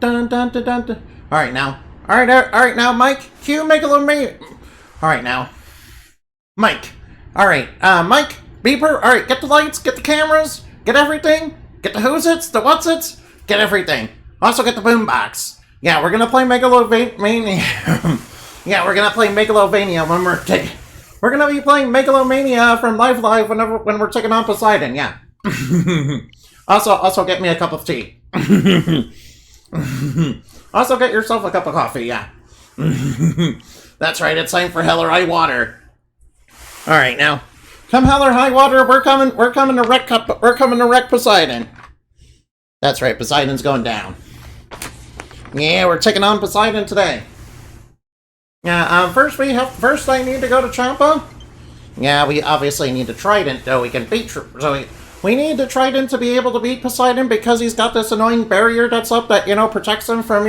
dun dun dun dun dun. All right now. All right now, Mike. Cue Megalomania. All right now, Mike. All right, Mike. Beeper. All right, get the lights, get the cameras, get everything. Get the who's-its, the what's-its, get everything. Also get the boombox. Yeah, we're gonna play Megalovania. Yeah, we're gonna play Megalovania when we're gonna be playing Megalomania from Live when we're taking on Poseidon. Yeah. Also get me a cup of tea. Also get yourself a cup of coffee. Yeah. That's right. It's time for Hell or High Water. All right, now, come hell or high water. We're coming to wreck. We're coming to wreck Poseidon. That's right. Poseidon's going down. Yeah, we're taking on Poseidon today. Yeah. First I need to go to Champa. Yeah, we obviously need a trident, though we can beat. So we need the trident to be able to beat Poseidon because he's got this annoying barrier that's up that protects him from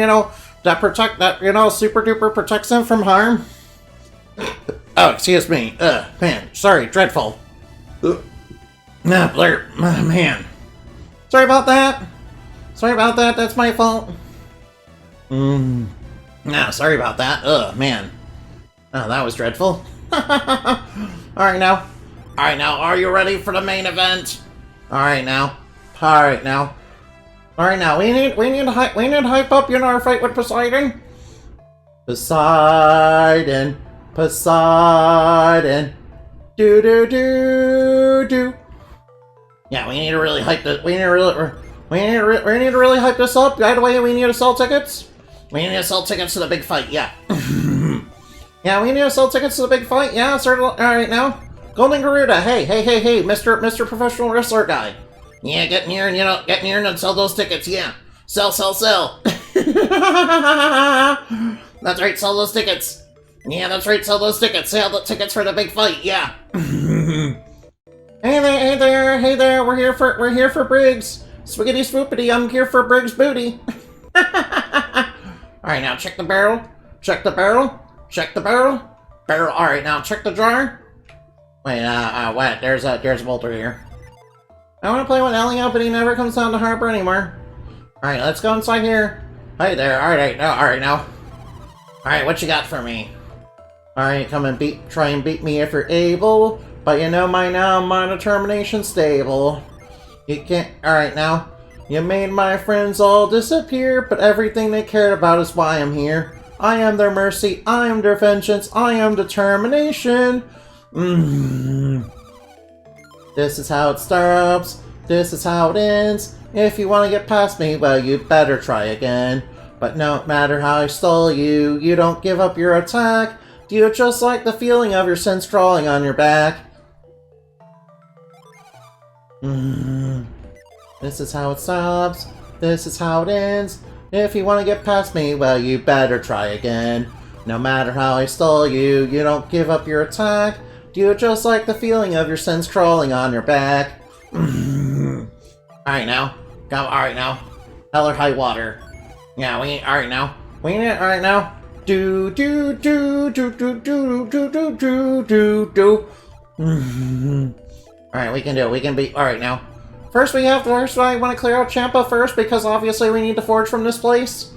super duper protects him from harm. Oh, excuse me. Man, sorry, dreadful. Blair, man. Sorry about that. That's my fault. Sorry about that. Man. Oh, that was dreadful. Alright now, are you ready for the main event? Alright now, we need to hype up, our fight with Poseidon. Poseidon. Do do do do. Yeah, we need to really hype this. We need to really hype this up. By the way, we need to sell tickets. We need to sell tickets to the big fight. Yeah. Yeah, we need to sell tickets to the big fight. Yeah, certainly. All right now, Golden Garuda. Hey, Mr. Professional Wrestler guy. Yeah, get near and sell those tickets. Yeah, sell. That's right, sell those tickets. Yeah, that's right, sell those tickets. Sell the tickets for the big fight. Yeah. Hey there. We're here for Briggs. Swiggity swoopity. I'm here for Briggs booty. All right, now check the barrel. Barrel. All right, now check the jar. Wait, what? There's a bolter here. I want to play with Elio, but he never comes down to harbor anymore. All right, let's go inside here. Hey there. All right now. All right, what you got for me? All right, try and beat me if you're able. But my determination stable. You can't. All right now. You made my friends all disappear, but everything they cared about is why I'm here. I am their mercy, I am their vengeance, I am determination. This is how it starts, this is how it ends. If you want to get past me, well, you better try again. But no matter how I stole you, you don't give up your attack. Do you just like the feeling of your sins crawling on your back? This is how it stops, this is how it ends. If you want to get past me, well, you better try again. No matter how I stole you, you don't give up your attack. Do you just like the feeling of your sins crawling on your back? Alright now. Hell or high water. Yeah, alright now. Do do do do do do do do do do. Alright, we can beat. Alright now. First I want to clear out Champa first because obviously we need to forge from this place.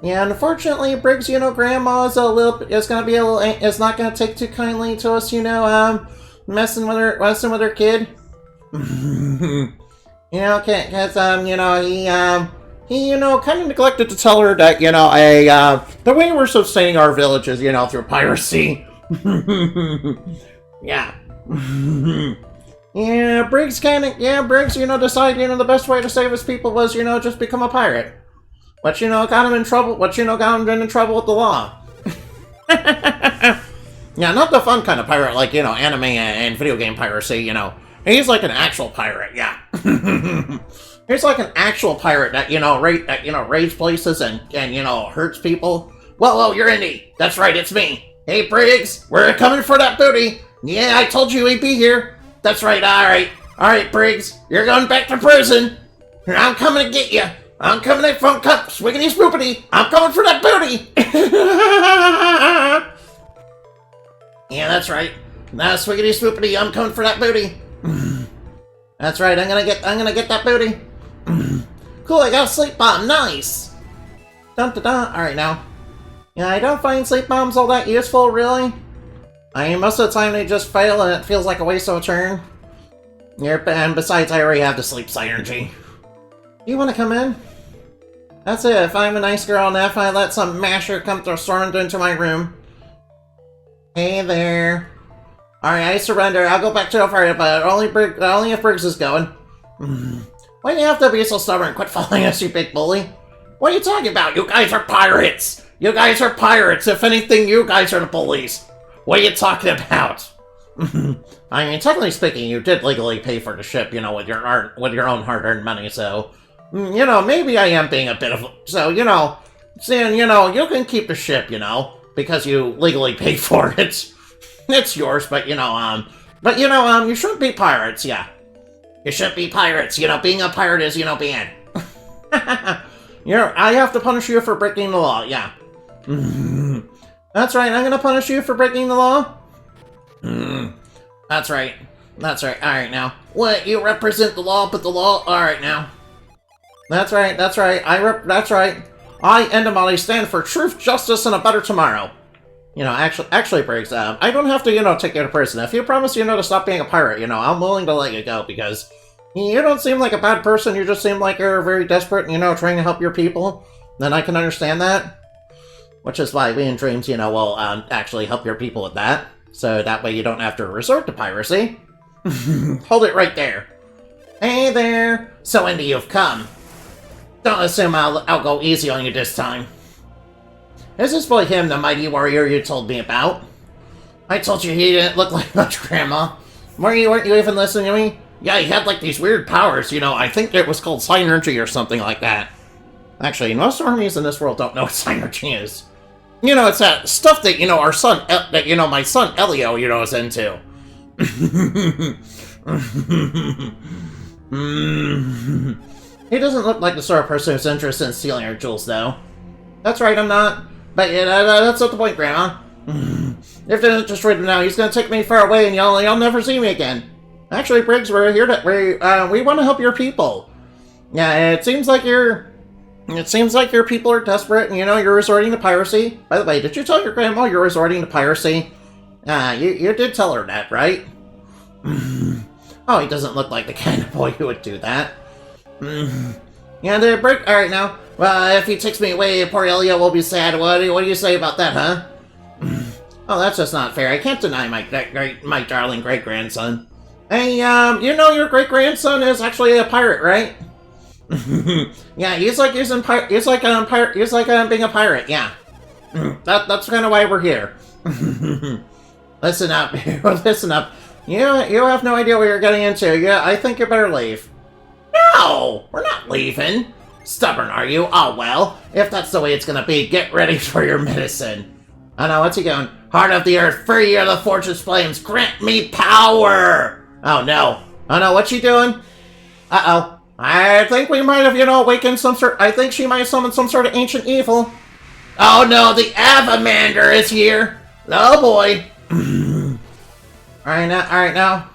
Yeah, unfortunately, Briggs, Grandma is is not gonna take too kindly to us, messing with her kid. He kind of neglected to tell her that, the way we're sustaining our villages, through piracy. Yeah. Yeah, Briggs, decided, the best way to save his people was, just become a pirate. But, got him in trouble, got him in trouble with the law. Yeah, not the fun kind of pirate, like, anime and video game piracy, He's like an actual pirate, yeah. He's like an actual pirate that, raids places and hurts people. Whoa, you're Indy. That's right, it's me. Hey, Briggs, we're coming for that booty. Yeah, I told you we'd be here. That's right, alright, Briggs, you're going back to prison. I'm coming to get you. I'm coming in from swiggity spoopity. I'm coming for that booty. Yeah, that's right. Now, swiggity spoopity, I'm coming for that booty. That's right, I'm gonna get that booty. Cool, I got a sleep bomb, nice. Dun dun dun. Alright, now. Yeah, I don't find sleep bombs all that useful, really. I mean, most of the time they just fail and it feels like a waste of a turn. Yep, and besides, I already have the sleep synergy. You want to come in? That's it. If I'm a nice girl enough, I let some masher come storming into my room. Hey there. Alright, I surrender. I'll go back to the fire, but only if Briggs is going. Why do you have to be so stubborn? Quit following us, you big bully. What are you talking about? You guys are pirates! You guys are pirates! If anything, you guys are the bullies! What are you talking about? I mean, technically speaking, you did legally pay for the ship, you know, with your own hard-earned money, so... You know, maybe I am being a bit of... So, you know, saying, you know, you can keep the ship, you know, because you legally paid for it. It's yours, but, you know, you shouldn't be pirates, yeah. You shouldn't be pirates, you know, being a pirate is, you know, bad. I have to punish you for breaking the law, yeah. That's right, I'm gonna punish you for breaking the law. That's right. That's right. Alright now. What? You represent the law, but the law... Alright now. That's right, that's right. That's right. I, Endemali, stand for truth, justice, and a better tomorrow. You know, actually, Briggs, I don't have to, you know, take you to prison. If you promise, you know, to stop being a pirate, you know, I'm willing to let you go, because you don't seem like a bad person, you just seem like you're very desperate and, you know, trying to help your people. Then I can understand that. Which is why we in Dreams, you know, will actually help your people with that. So that way you don't have to resort to piracy. Hold it right there. Hey there. So Indy, you've come. Don't assume I'll go easy on you this time. Is this boy him, the mighty warrior you told me about? I told you he didn't look like much, Grandma. Weren't you even listening to me? Yeah, he had like these weird powers, you know, I think it was called synergy or something like that. Actually, most armies in this world don't know what synergy is. You know, it's that stuff that, you know, my son Elio, you know, is into. He doesn't look like the sort of person who's interested in stealing our jewels, though. That's right, I'm not. But yeah, that's not the point, Grandma. If they're interested in him now, he's gonna take me far away and you'll never see me again. Actually, Briggs, we're here to... we want to help your people. Yeah, it seems like your people are desperate and, you know, you're resorting to piracy. By the way, did you tell your grandma you're resorting to piracy? You did tell her that, right? Oh, he doesn't look like the kind of boy who would do that. Yeah, they're break. Alright now. Well, if he takes me away, poor Elio will be sad. What do you say about that, huh? Oh, that's just not fair. I can't deny my darling great-grandson. Hey, you know your great-grandson is actually a pirate, right? Yeah, he's like being a pirate, yeah. That's kind of why we're here. Listen up, listen up. You have no idea what you're getting into. Yeah, I think you better leave. No, we're not leaving. Stubborn, are you? Oh well, if that's the way it's gonna be, get ready for your medicine. Oh no, what's he going? Heart of the earth, free of the fortune's flames, grant me power! Oh no. Oh no, what's she doing? Uh-oh. I think we might have, you know, awakened I think she might have summoned some sort of ancient evil. Oh no, the Avamander is here! Oh boy. Alright now.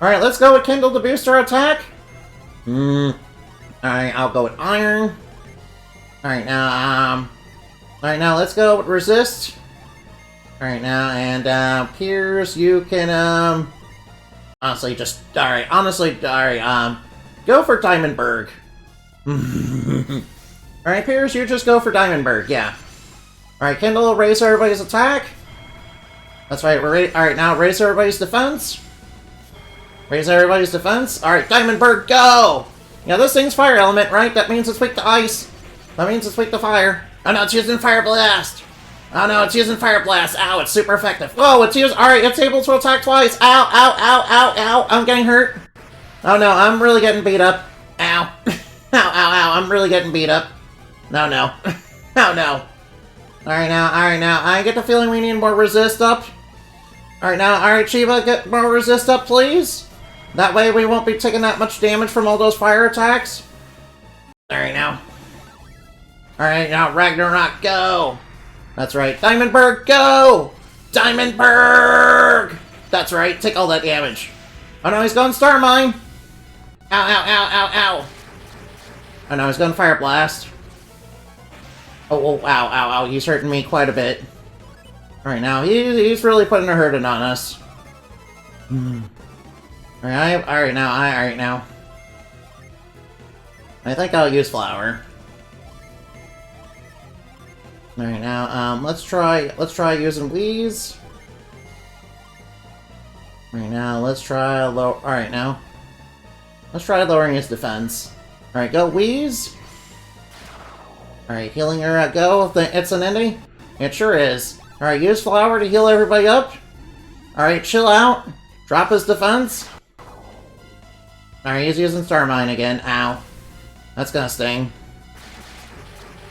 Alright, let's go with Kindle to boost our attack. Alright, I'll go with Iron. Alright now, let's go with Resist. Alright now, and Piers, you can honestly go for Diamondberg. Alright, Piers, you just go for Diamondberg, yeah. Alright, Kindle, raise everybody's attack. That's right, we're ready. Alright, now raise everybody's defense. Raise everybody's defense. Alright, Diamondberg, go! Yeah, this thing's fire element, right? That means it's weak to ice. That means it's weak to fire. Oh no, it's using Fire Blast! Oh no, it's using Fire Blast. Ow, it's super effective. Whoa, it's used. Alright, it's able to attack twice. Ow, ow, ow, ow, ow. I'm getting hurt. Oh no, I'm really getting beat up. Ow. Ow, ow, ow. I'm really getting beat up. No, no. Oh no. Alright now. I get the feeling we need more resist up. Alright now. Alright, Shiva, get more resist up, please. That way we won't be taking that much damage from all those fire attacks. Alright now. Alright now, Ragnarok, go! That's right. Diamondberg, go! Diamondberg! That's right, take all that damage. Oh no, he's going Star Mine! Ow, ow, ow, ow, ow! Oh no, he's going Fire Blast. Oh, ow, ow, ow, he's hurting me quite a bit. Alright, now, he's really putting a hurting on us. Alright now. I think I'll use flour. Alright, now, let's try using Wheeze. Alright, now, let's try lowering his defense. Alright, go Wheeze. Alright, healing her at go. It's an indie? It sure is. Alright, use flour to heal everybody up. Alright, chill out. Drop his defense. Alright, he's using Star Mine again. Ow. That's gonna sting.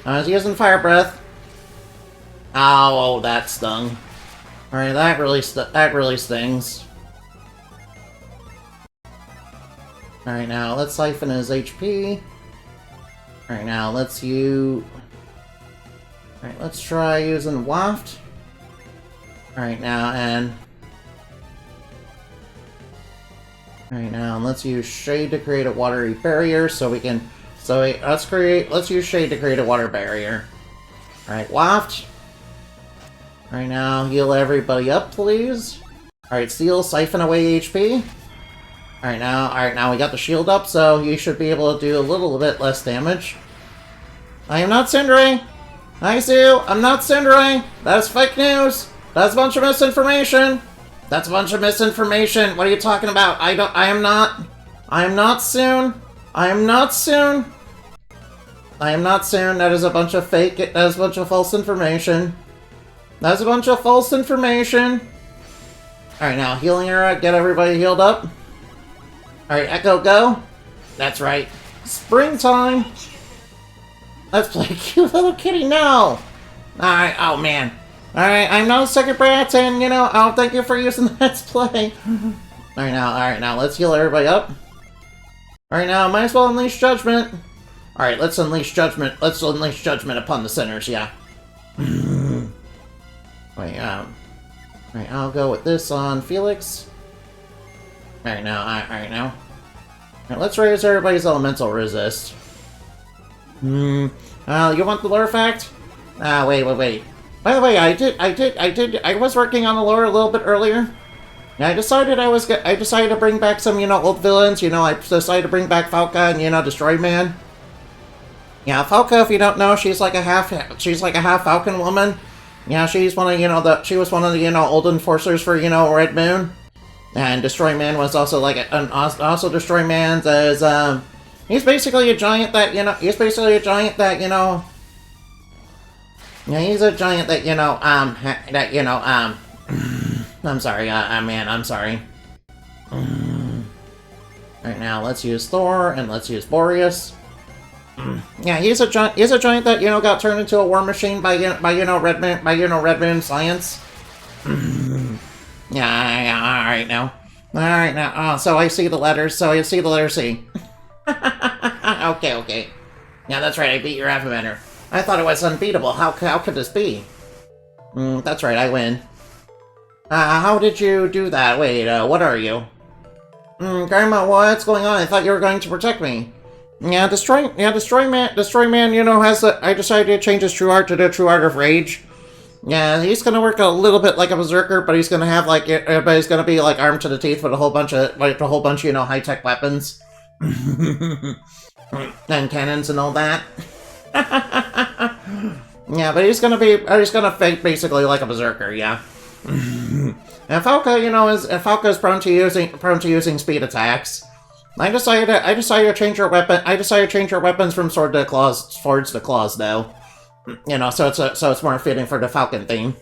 He's using Fire Breath. Ow, oh, that stung. Alright, that really stings. Alright, now let's siphon his HP. Alright, now let's try using Waft. Alright, now, let's use Shade to create a watery barrier so we can... let's use Shade to create a water barrier. Alright, Waft. Alright, now heal everybody up, please. Alright, Seal, siphon away HP. Alright, now we got the shield up, so you should be able to do a little bit less damage. I am not Cinderace! Hi, Sue! I'm not Cinderace! That's fake news! That's a bunch of misinformation! That's a bunch of misinformation! What are you talking about? I am not soon! I am not soon! That is a bunch of fake... That is a bunch of false information. That's a bunch of false information! Alright, now, healing her, get everybody healed up. Alright, Echo, go! That's right. Springtime! Let's play Cute Little Kitty now! Alright, oh man. Alright, I'm no second brat, and oh, thank you for using Let's Play. Alright now, let's heal everybody up. Alright now, might as well unleash judgment. Alright, let's unleash judgment. Let's unleash judgment upon the sinners, yeah. Wait, alright, I'll go with this on Felix. Alright now. Alright, let's raise everybody's elemental resist. You want the lore fact? Wait. By the way, I was working on the lore a little bit earlier. And I decided to bring back some, old villains. I decided to bring back Falca and, Destroy Man. Yeah, Falca, if you don't know, she's like a half Falcon woman. Yeah, she's one of, she was one of the, old enforcers for, Red Moon. And Destroy Man was also like, also Destroy Man's as, he's basically a giant that, yeah, he's a giant that, I'm sorry, man, I'm sorry. Right now, let's use Thor, and let's use Boreas. Yeah, he's a giant that, got turned into a war machine by Red Moon science. Yeah, alright now. Oh, so I see the letters, C. Okay. Yeah, that's right, I beat your Avamanner. I thought it was unbeatable. How could this be? That's right, I win. How did you do that? Wait, what are you? Grandma, what's going on? I thought you were going to protect me. Yeah, Destroy Man, I decided to change his true art to the true art of rage. Yeah, he's gonna work a little bit like a berserker, but he's gonna have but he's gonna be like armed to the teeth with a whole bunch of high-tech weapons. And cannons and all that. Yeah, but he's gonna fight basically like a berserker, yeah. And Falca, Falca's prone to using speed attacks. I decided to change your weapon. I decided to change your weapons from swords to claws, though. So it's more fitting for the Falcon theme.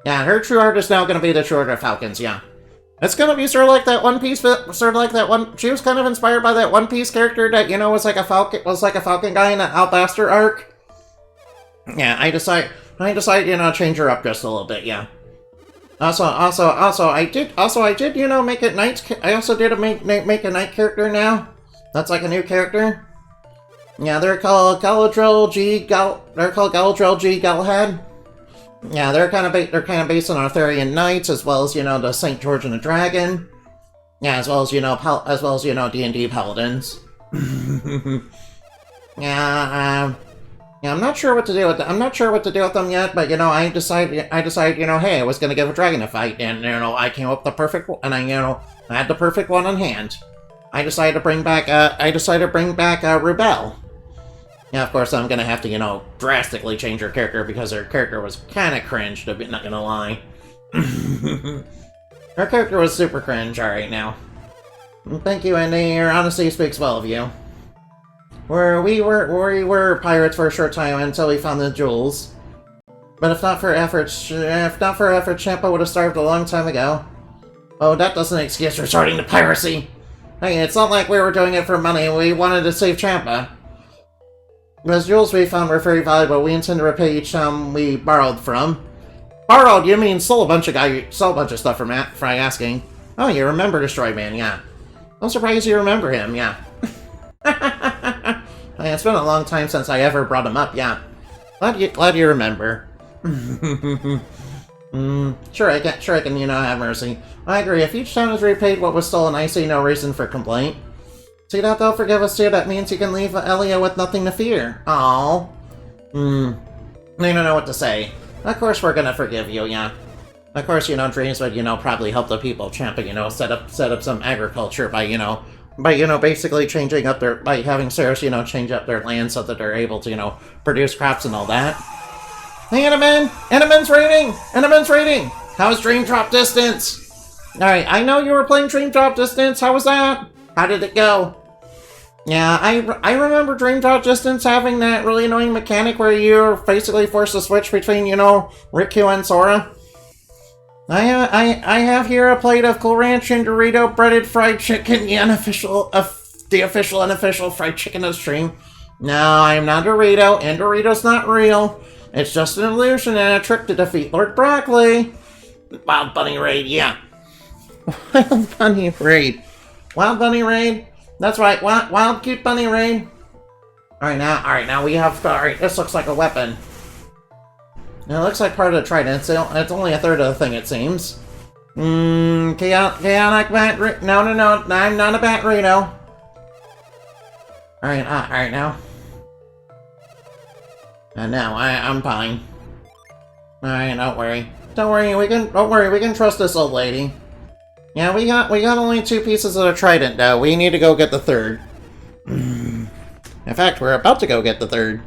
Yeah, her true art is now going to be the true art of Falcons. Yeah, it's going to be sort of like that One Piece. She was kind of inspired by that One Piece character that was like a Falcon guy in that Albaster arc. Yeah, I decided change her up just a little bit. Yeah. Also, I did make it Knight. I also did make a Knight character now. That's like a new character. Yeah, they're called Galadriel G. Galahad. Yeah, they're kind of based on Arthurian Knights, as well as the Saint George and the Dragon. Yeah, as well as D&D Paladins. Yeah, Yeah, I'm not sure what to do with them. I'm not sure what to do with them yet, but I decided, hey, I was gonna give a dragon a fight, and I came up with the perfect one, and I had the perfect one on hand. I decided to bring back, Rubel. Yeah, of course, I'm gonna have to, drastically change her character because her character was kind of cringe, not gonna lie. Her character was super cringe, alright now. Thank you, Andy. Your honesty speaks well of you. We were pirates for a short time until we found the jewels. But if not for efforts, Champa would have starved a long time ago. Oh, that doesn't excuse resorting to piracy. Hey, it's not like we were doing it for money. We wanted to save Champa. Those jewels we found were very valuable. We intend to repay each time we borrowed from. Borrowed? You mean stole a bunch of stuff from Fry asking. Oh, you remember Destroy Man, yeah. I'm surprised you remember him, yeah. It's been a long time since I ever brought him up, yeah. Glad you remember. Sure I can, have mercy. I agree, if each town is repaid what was stolen, I see no reason for complaint. See that they'll forgive us too, that means you can leave Elia with nothing to fear. Aww. I don't know what to say. Of course we're gonna forgive you, yeah. Of course, Dreams would, probably help the people of Champa, set up some agriculture by, basically changing up by having Ceres, change up their land so that they're able to, produce crops and all that. Hey, Animan! Animan's raiding! Animan's raiding! How's Dream Drop Distance? Alright, I know you were playing Dream Drop Distance, how was that? How did it go? Yeah, I remember Dream Drop Distance having that really annoying mechanic where you're basically forced to switch between, Riku and Sora. I have here a plate of Cool Ranch and Dorito breaded fried chicken, the official unofficial fried chicken of stream. No, I'm not Dorito, and Dorito's not real. It's just an illusion and a trick to defeat Lord Broccoli. Wild Bunny Raid, yeah. Wild Bunny Raid. Wild Bunny Raid. That's right, wild cute bunny raid. Alright now we have, this looks like a weapon. It looks like part of the trident, it's only a third of the thing it seems. Chaotic bat, no, I'm not a bat Reno. Alright now. And now, I'm fine. Alright, don't worry, we can trust this old lady. Yeah, we got only 2 pieces of the trident though. We need to go get the third. In fact, we're about to go get the third.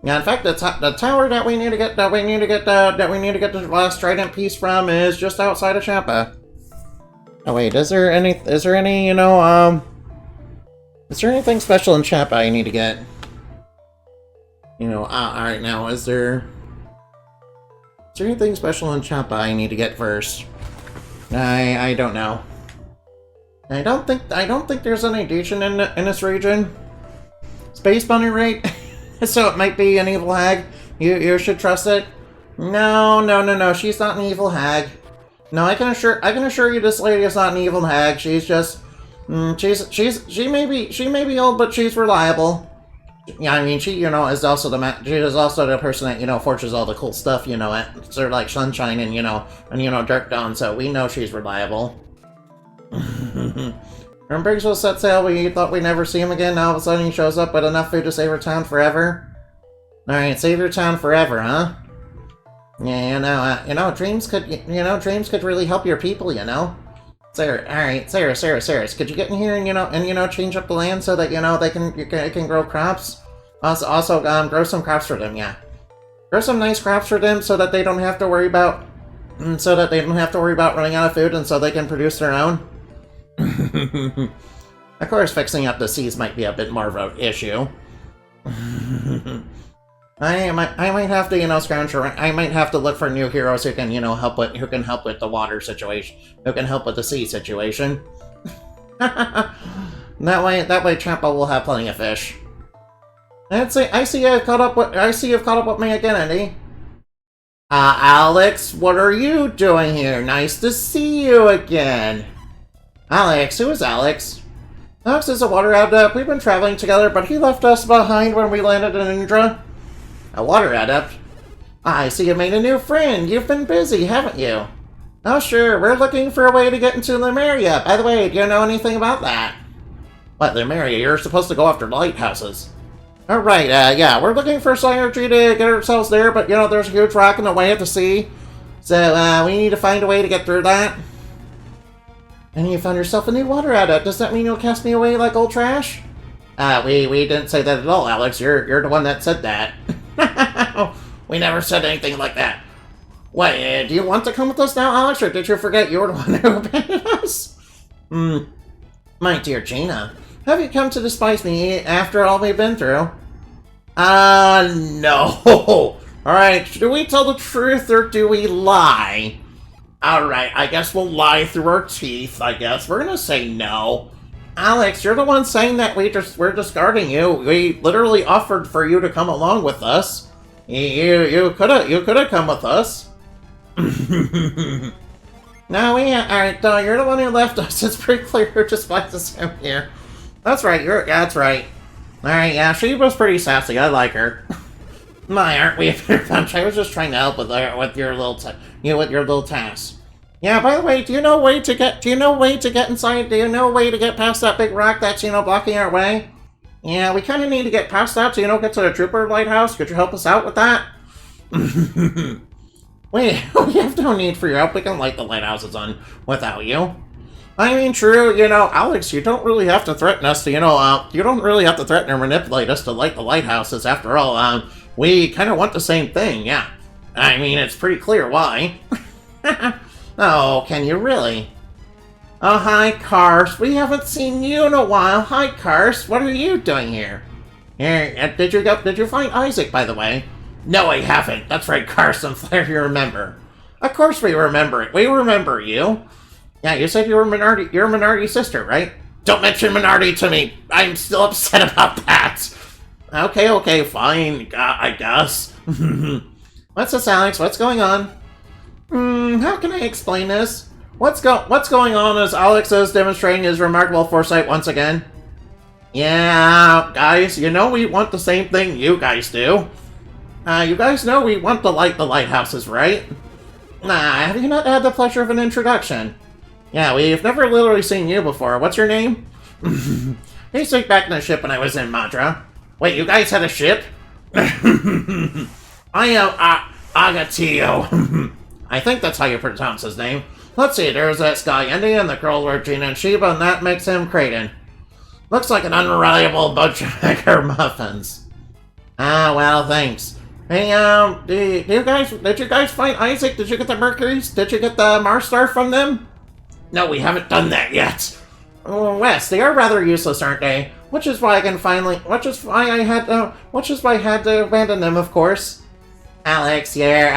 Yeah, in fact, the tower that we need to get the last trident piece from is just outside of Champa. Oh wait, is there anything special in Champa I need to get? Alright now, is there anything special in Champa I need to get first? I don't know. I don't think there's any Dejin in this region. Space Bunny Raid, so it might be an evil hag. You should trust it. No. She's not an evil hag. No, I can assure you this lady is not an evil hag. She's just she may be old, but she's reliable. Yeah, I mean she is also the person that forges all the cool stuff at sort of like Sunshine and Dark Dawn. So we know she's reliable. When Briggsville set sail, we thought we'd never see him again. Now all of a sudden he shows up with enough food to save our town forever. All right, save your town forever, huh? Yeah, dreams could really help your people, Sarah, all right, Sarah, could you get in here and change up the land so that they can grow crops? Also, grow some crops for them, yeah. Grow some nice crops for them so that they don't have to worry about running out of food, and so they can produce their own. Of course, fixing up the seas might be a bit more of an issue. I might have to, scrounge around. I might have to look for new heroes who can, help with the water situation, who can help with the sea situation. That way, Champa will have plenty of fish. I see you've caught up with me again, Andy. Alex, what are you doing here? Nice to see you again. Alex, who is Alex? Alex is a water adept. We've been traveling together, but he left us behind when we landed in Indra. A water adept? I see you made a new friend. You've been busy, haven't you? Oh, sure. We're looking for a way to get into Lemuria. By the way, do you know anything about that? What, Lemuria? You're supposed to go after lighthouses. Alright, yeah, we're looking for synergy to get ourselves there, but, you know, there's a huge rock in the way at the sea. So, we need to find a way to get through that. And you found yourself a new water addict. Does that mean you'll cast me away like old trash? We didn't say that at all, Alex. You're the one that said that. We never said anything like that. What, do you want to come with us now, Alex, or did you forget you were the one who abandoned us? My dear Gina, have you come to despise me after all we've been through? No. Alright, do we tell the truth or do we lie? Alright, I guess we'll lie through our teeth, I guess. We're gonna say no. Alex, you're the one saying that we're discarding you. We literally offered for you to come along with us. You could have come with us. No, alright, you're the one who left us. It's pretty clear who despises him here. That's right, that's right. Alright, yeah, she was pretty sassy. I like her. My, aren't we a fair bunch? I was just trying to help with your little task. Yeah, by the way, do you know a way to get inside? Do you know a way to get past that big rock that's, blocking our way? Yeah, we kind of need to get past that to, get to the Trooper Lighthouse. Could you help us out with that? Wait, we have no need for your help. We can light the lighthouses on without you. I mean, true, Alex, you don't really have to threaten us to, you don't really have to threaten or manipulate us to light the lighthouses. After all, we kind of want the same thing, yeah. I mean, it's pretty clear why. Oh, can you really? Oh, hi, Cars. We haven't seen you in a while. Hi, Cars. What are you doing here? Here, did you find Isaac, by the way? No, I haven't. That's right, Cars. I'm glad you remember. Of course we remember it. We remember you. Yeah, you said you were you're Minardi's sister, right? Don't mention Minardi to me. I'm still upset about that. Okay, fine. I guess. What's this, Alex? What's going on? How can I explain this? What's going on is Alex is demonstrating his remarkable foresight once again. Yeah, guys, we want the same thing you guys do. You guys know we want to light the lighthouses, right? Have you not had the pleasure of an introduction? Yeah, we've never literally seen you before. What's your name? He sank back in the ship when I was in Madra. Wait, you guys had a ship? I am Agatio. I think that's how you pronounce his name. Let's see, there's that Sky Indian, and the girl were Gina and Sheba, and that makes him Kraden. Looks like an unreliable bunch of hacker muffins. Well, thanks. Hey, did you guys find Isaac? Did you get the Mercuries? Did you get the Mars Star from them? No, we haven't done that yet. Oh, Wes, they are rather useless, aren't they? Which is why I had to abandon them, of course. Alex, you're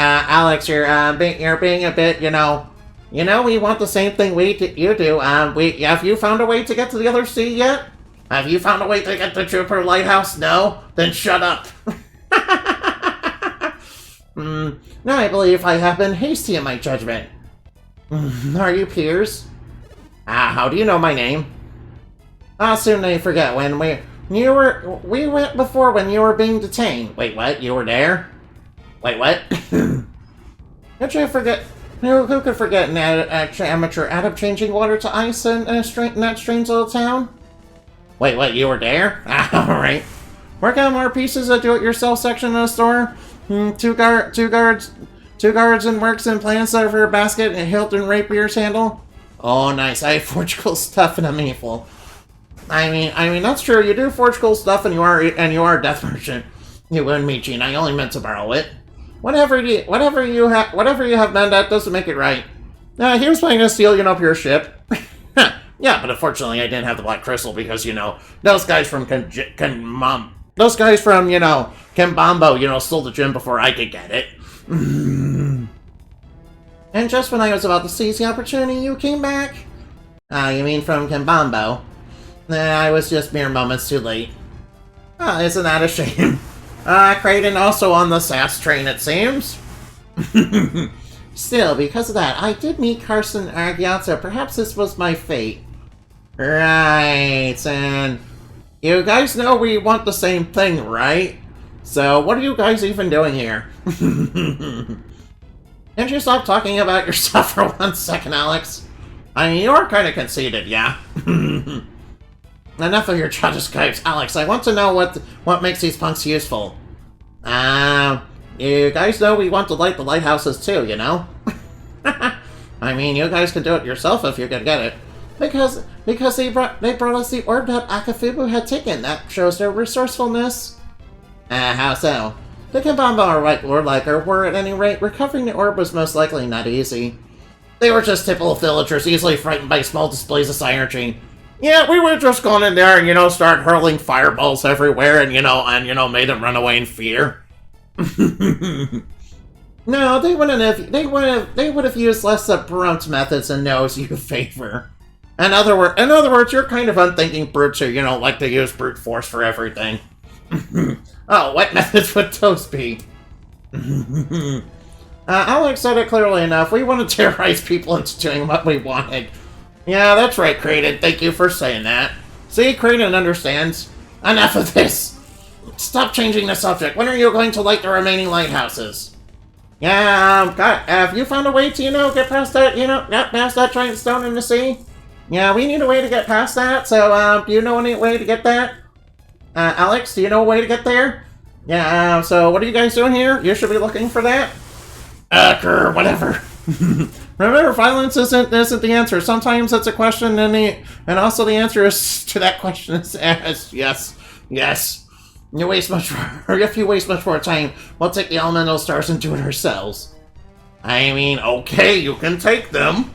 being a bit, we want the same thing you do. Have you found a way to get to the other sea yet? Have you found a way to get to Trooper Lighthouse? No? Then shut up. Now I believe I have been hasty in my judgment. Are you peers? How do you know my name? Soon they forget when we went before when you were being detained. Wait, what? You were there? Wait, what? Did you forget? Who could forget an amateur adept changing water to ice in that strange little town? Wait, what? You were there? Alright. Work out more pieces of do-it-yourself section of the store. Two guards and works and plants out of her basket and hilt and rapier's handle. Oh, nice. I forge cool stuff and I'm evil. I mean, that's true. You do forge cool stuff and you are a death merchant. You wouldn't me, Gene. I only meant to borrow it. Whatever you have done, that doesn't make it right. He was planning to steal, your ship. Yeah, but unfortunately I didn't have the Black Crystal because, those guys from Kimbambo, stole the gem before I could get it. And just when I was about to seize the opportunity, you came back? You mean from Kimbambo? I was just mere moments too late. Isn't that a shame? Kraden also on the SAS train, it seems. Still, because of that, I did meet Carson Argiato. Perhaps this was my fate. Right, and you guys know we want the same thing, right? So, what are you guys even doing here? Can't you stop talking about yourself for 1 second, Alex? I mean, you are kind of conceited, yeah? Enough of your Jadiscapes. Alex, I want to know what makes these punks useful. You guys know we want to light the lighthouses too, you know? I mean, you guys can do it yourself if you can get it. Because they brought us the orb that Akafubu had taken. That shows their resourcefulness. How so? The Kabamba were at any rate, recovering the orb was most likely not easy. They were just typical villagers, easily frightened by small displays of synergy. Yeah, we were just going in there and, you know, start hurling fireballs everywhere and, made them run away in fear. No, they would have used less abrupt methods than those you favor. In other words, you're kind of unthinking brutes who, like to use brute force for everything. Oh, what methods would those be? Alex said it clearly enough. We want to terrorize people into doing what we wanted. Yeah, that's right, Kraden. Thank you for saying that. See, Kraden understands. Enough of this. Stop changing the subject. When are you going to light the remaining lighthouses? Yeah, have you found a way to, get past that, past that giant stone in the sea? Yeah, we need a way to get past that, so, do you know any way to get that? Alex, do you know a way to get there? Yeah, so what are you guys doing here? You should be looking for that. Whatever. Remember, violence isn't the answer. Sometimes it's a question, and also the answer is to that question is yes. If you waste much more time, we'll take the elemental stars and do it ourselves. I mean, okay, you can take them.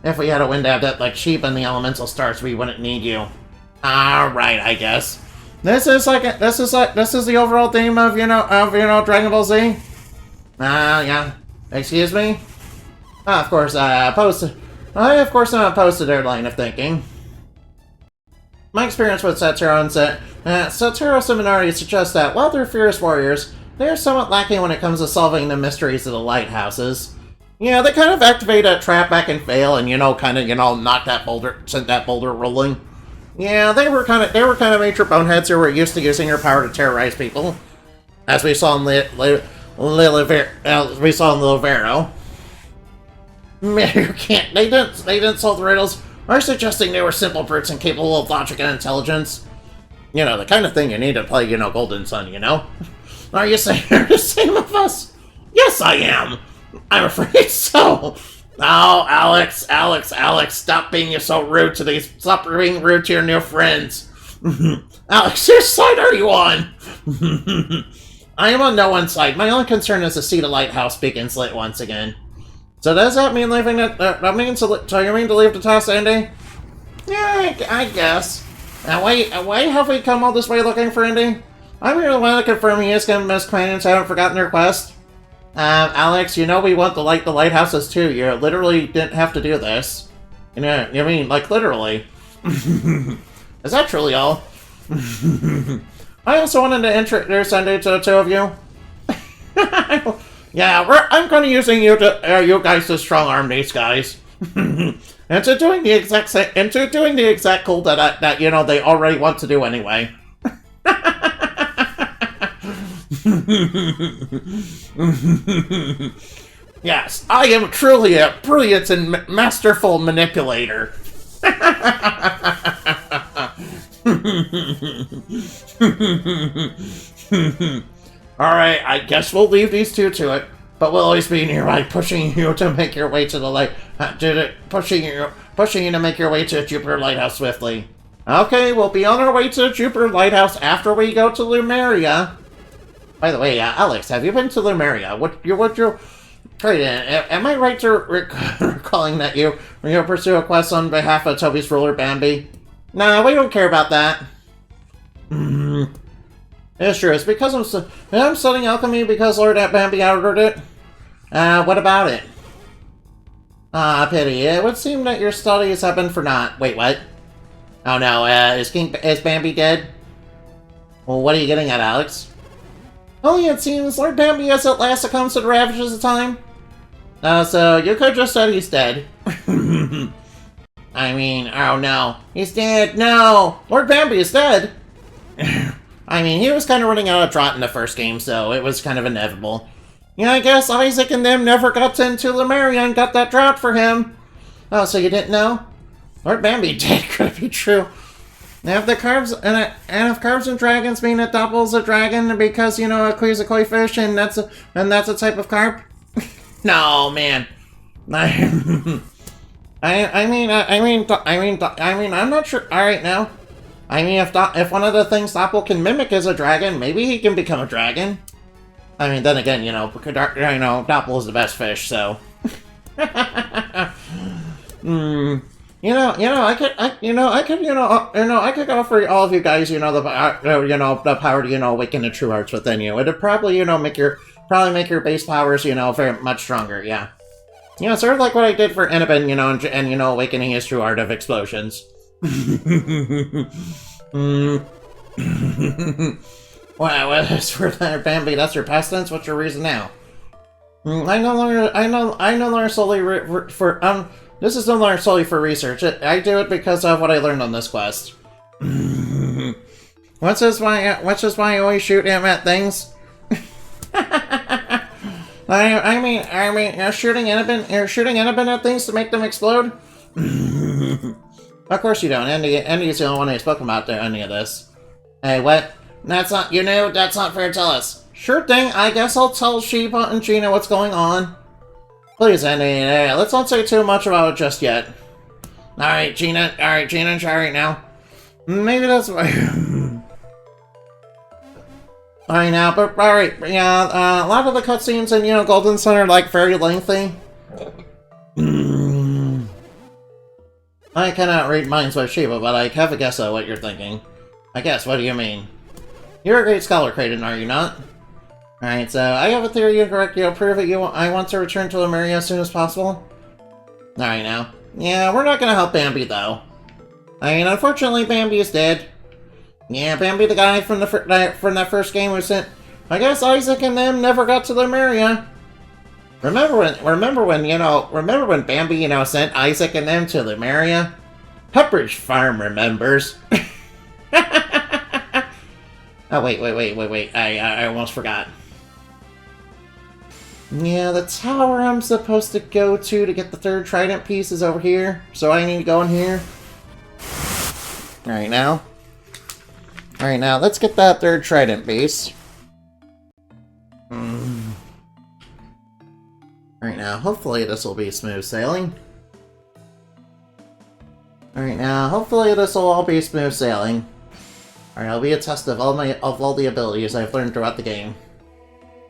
If we had a wind that like sheep and the elemental stars, we wouldn't need you. Alright, I guess. This is the overall theme of Dragon Ball Z. Yeah. Excuse me? Of course, I of course am opposed to their line of thinking. My experience with Satoru Seminari suggests that while they're fierce warriors, they're somewhat lacking when it comes to solving the mysteries of the lighthouses. Yeah, they kind of activate a trap back and fail, and knock that boulder, send that boulder rolling. Yeah, they were kind of major boneheads who were used to using their power to terrorize people, as we saw in Lilivero. You can't. They didn't solve the riddles. Are suggesting they were simple brutes incapable of logic and intelligence. The kind of thing you need to play, Golden Sun. Are you saying they're the same of us? Yes, I am. I'm afraid so. Oh, Alex, stop being so rude to these. Stop being rude to your new friends. Alex, whose side are you on? I am on no one's side. My only concern is to see the lighthouse beacons lit once again. So does that mean leaving it? So you mean to leave the task, Andy? Yeah, I guess. Why have we come all this way looking for Andy? I'm here to confirm he is Miss companions haven't forgotten their quest. Alex, we want to light the lighthouses too. You literally didn't have to do this. Literally. Is that truly all? I also wanted to introduce Andy to the two of you. Yeah, I'm kind of using you guys to strong arm these guys into doing the exact goal that they already want to do anyway. Yes, I am truly a brilliant and masterful manipulator. Alright, I guess we'll leave these two to it, but we'll always be nearby, pushing you to make your way to the light, pushing you to make your way to Jupiter Lighthouse swiftly. Okay, we'll be on our way to Jupiter Lighthouse after we go to Lumeria. By the way, Alex, have you been to Lumeria? Am I right to recalling that you pursue a quest on behalf of Toby's ruler, Bambi? Nah, we don't care about that. It's true. It's because I'm studying alchemy because Lord Bambi ordered it. What about it? Pity. It would seem that your studies have been for naught. Wait, what? Oh no, is Bambi dead? Well, what are you getting at, Alex? Only it seems Lord Bambi has at last succumbed to the ravages of time. So you could just said he's dead. I mean, oh no. He's dead. No! Lord Bambi is dead! I mean, he was kind of running out of trot in the first game, so it was kind of inevitable. Yeah, I guess Isaac and them never got into Lemuria and got that drought for him. Oh, so you didn't know? Lord Bambi did. Could it be true? If the carbs and if carbs and dragons mean it doubles a dragon because you know a koi fish and that's a type of carp. No, man. I'm not sure. All right, now. I mean, if one of the things Doppel can mimic is a dragon, maybe he can become a dragon. I mean, then again, Doppel is the best fish, so. I could offer all of you guys, the power to, awaken the true hearts within you. It'd probably, make your base powers, very much stronger. Yeah. Sort of like what I did for Enabin, and awakening his true art of explosions. Wow, as for that, Bambi, that's your past tense. What's your reason now? I no longer solely this is no longer solely for research. I do it because of what I learned on this quest. What's just why I always shoot him at things? You're shooting Enabin at things to make them explode? Of course you don't. Andy's the only one who's spoken about any of this. Hey, what? That's not fair to tell us. Sure thing, I guess I'll tell Sheba and Gina what's going on. Please, Andy, let's not say too much about it just yet. Alright, Gina and Shari now. Maybe that's why. Alright now, but alright, yeah, a lot of the cutscenes in, Golden Sun are, like, very lengthy. I cannot read minds with Sheba, but I have a guess at what you're thinking. I guess, what do you mean? You're a great scholar, Kraden, are you not? Alright, so I have a theory incorrect. You'll prove it. I want to return to Lemuria as soon as possible. Alright now. Yeah, we're not gonna help Bambi, though. I mean, unfortunately, Bambi is dead. Yeah, Bambi, the guy from that first game we sent. I guess Isaac and them never got to Lemuria. Remember when Bambi, sent Isaac and them to Lemuria? Pepperidge Farm remembers. Oh, wait. I almost forgot. Yeah, the tower I'm supposed to go to get the third trident piece is over here. So I need to go in here. Alright, now, let's get that third trident piece. Alright, now, hopefully this will be smooth sailing. Alright, now, hopefully this will all be smooth sailing. Alright, I'll be a test of all the abilities I've learned throughout the game.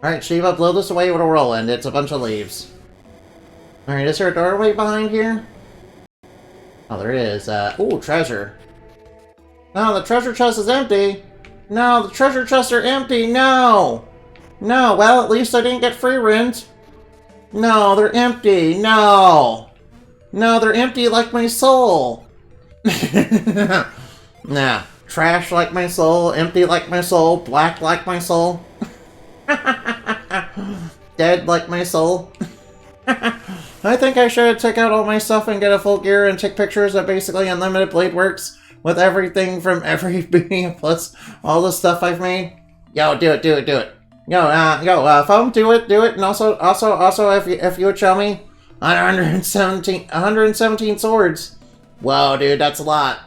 Alright, Shiva, blow this away with a whirlwind. It's a bunch of leaves. Alright, is there a doorway behind here? Oh, there is. Ooh, treasure. No, the treasure chest is empty! No, the treasure chests are empty! No! No, well, at least I didn't get free rent. No, they're empty! No! No, they're empty like my soul! Nah. Trash like my soul, empty like my soul, black like my soul. Dead like my soul. I think I should take out all my stuff and get a full gear and take pictures of basically unlimited blade works with everything from every beginning plus all the stuff I've made. Yo, do it. Yo, Foam, do it, and also, if you would show me 117 swords. Whoa, dude, that's a lot.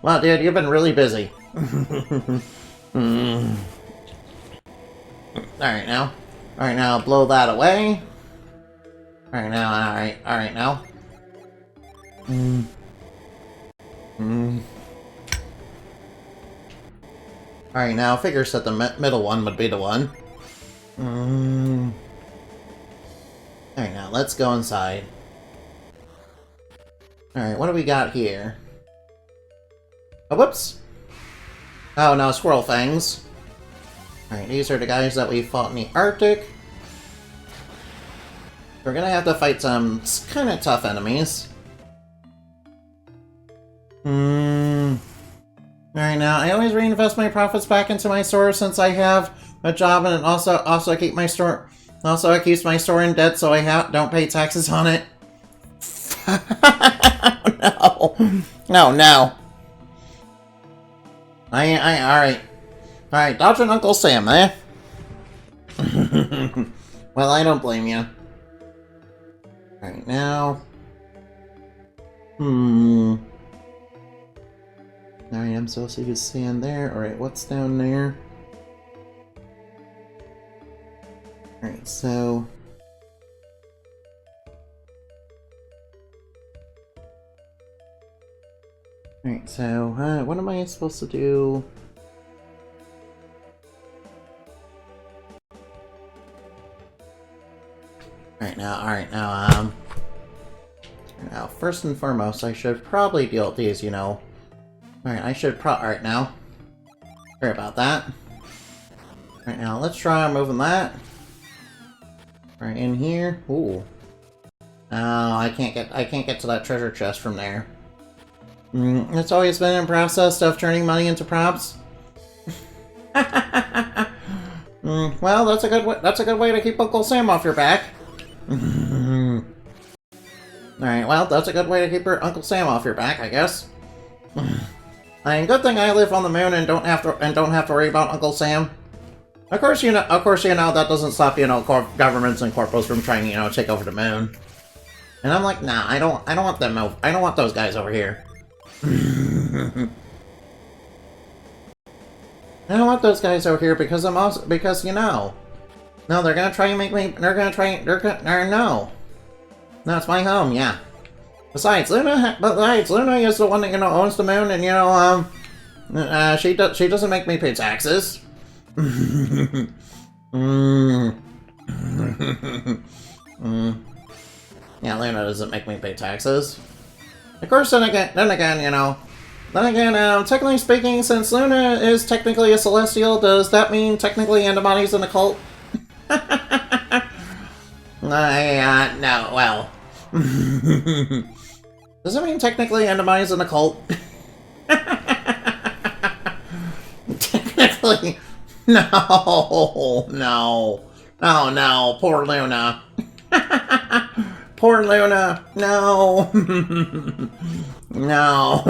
Wow, dude, you've been really busy. Alright now, blow that away. Alright now. Alright now, figures that the middle one would be the one. Alright now, let's go inside. Alright, what do we got here? Oh, whoops! Oh no, squirrel fangs. Alright, these are the guys that we fought in the Arctic. We're gonna have to fight some kind of tough enemies. Alright now, I always reinvest my profits back into my store since I have a job, and also keep my store. Also, it keeps my store in debt, so I don't pay taxes on it. No. Alright, dodging Uncle Sam, eh? Well, I don't blame you. Alright, now. Hmm. Alright, I'm supposed to use sand there. Alright, what's down there? Alright, so... Alright, so, what am I supposed to do? Alright, now, first and foremost, I should probably deal with these, you know. Alright, now. Sorry about that. Alright, now, let's try moving that. Right in here. Ooh. Oh, I can't get to that treasure chest from there. It's always been a process of turning money into props. Well, that's a good way to keep Uncle Sam off your back. Alright, well, that's a good way to keep your Uncle Sam off your back, I guess. I mean, good thing I live on the moon and don't have to worry about Uncle Sam. Of course, you know, that doesn't stop, you know, governments and corporals from trying, you know, to take over the moon. And I'm like, nah, I don't want them over. I don't want those guys over here. I don't want those guys over here because you know. No, they're gonna try and make me. No. No, it's my home. Yeah. Besides, Luna is the one that, you know, owns the moon, and, you know, she doesn't make me pay taxes. Yeah, Luna doesn't make me pay taxes. Of course, then again, you know. Technically speaking, since Luna is technically a celestial, does that mean technically Antibody's an occult? No, well. Does it mean technically Antibody's an occult? Technically. No, poor Luna. Poor Luna, no. No.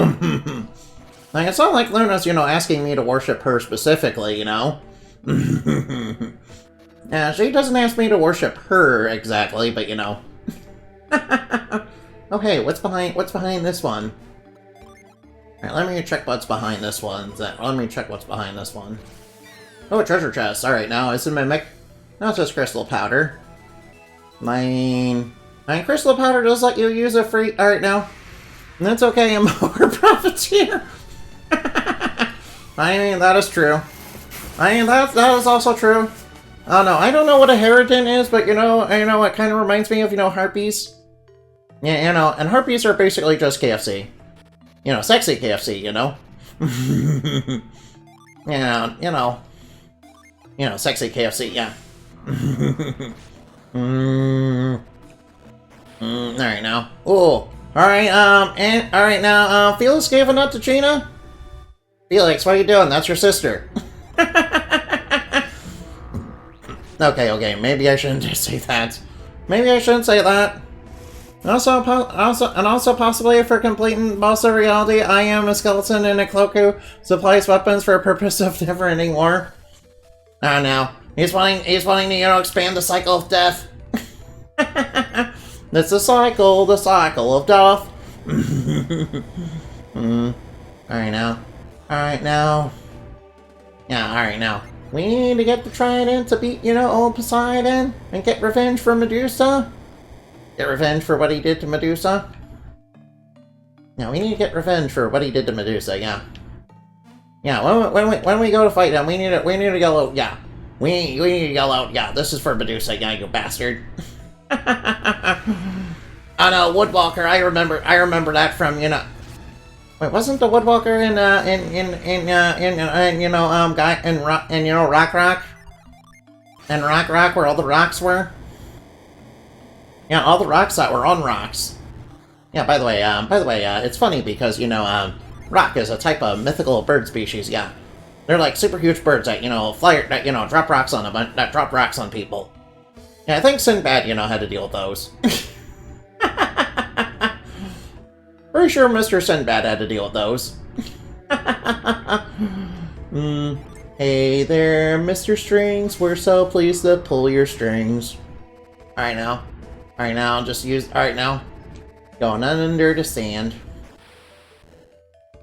Like, it's not like Luna's, you know, asking me to worship her specifically, you know? Yeah, she doesn't ask me to worship her exactly, but, you know. Okay, what's behind this one? Alright, let me check what's behind this one. Oh, a treasure chest. Alright, now it's a mimic. Now it's just crystal powder. Crystal powder does let you use a free... Alright, now. That's okay, I'm more profiteer. I mean, that is true. I mean, that is also true. Oh no, I don't know what a Harridan is, but you know, it kind of reminds me of, you know, harpies. Yeah, you know, and harpies are basically just KFC. You know, sexy KFC, you know? Yeah, you know, sexy KFC, yeah. Alright now. Ooh. Alright now, Felix gave a nut to Gina? Felix, what are you doing? That's your sister. Okay, maybe I shouldn't just say that. Maybe I shouldn't say that. Also possibly for complete and boss of reality, I am a skeleton in a cloak who supplies weapons for a purpose of never-ending war. Oh no. He's wanting to, you know, expand the cycle of death. It's the cycle of death. Alright now. Yeah, alright now. We need to get the Trident to beat, you know, old Poseidon and get revenge for Medusa. Get revenge for what he did to Medusa. Yeah, we need to get revenge for what he did to Medusa, yeah. Yeah, when we go to fight him, we need to yell out, yeah. We need to yell out, yeah, this is for Medusa, yeah, you bastard. Oh no, Woodwalker, I remember that from, you know... Wait, wasn't the Woodwalker in Rock Rock? In Rock Rock, where all the rocks were? Yeah, all the rocks that were on rocks. Yeah, by the way, it's funny because, you know, rock is a type of mythical bird species, yeah. They're like super huge birds that, you know, drop rocks on them, that drop rocks on people. Yeah, I think Sinbad, you know, had to deal with those. Pretty sure Mr. Sinbad had to deal with those. Hey there, Mr. Strings. We're so pleased to pull your strings. Alright now, just use... Alright now. Going under the sand.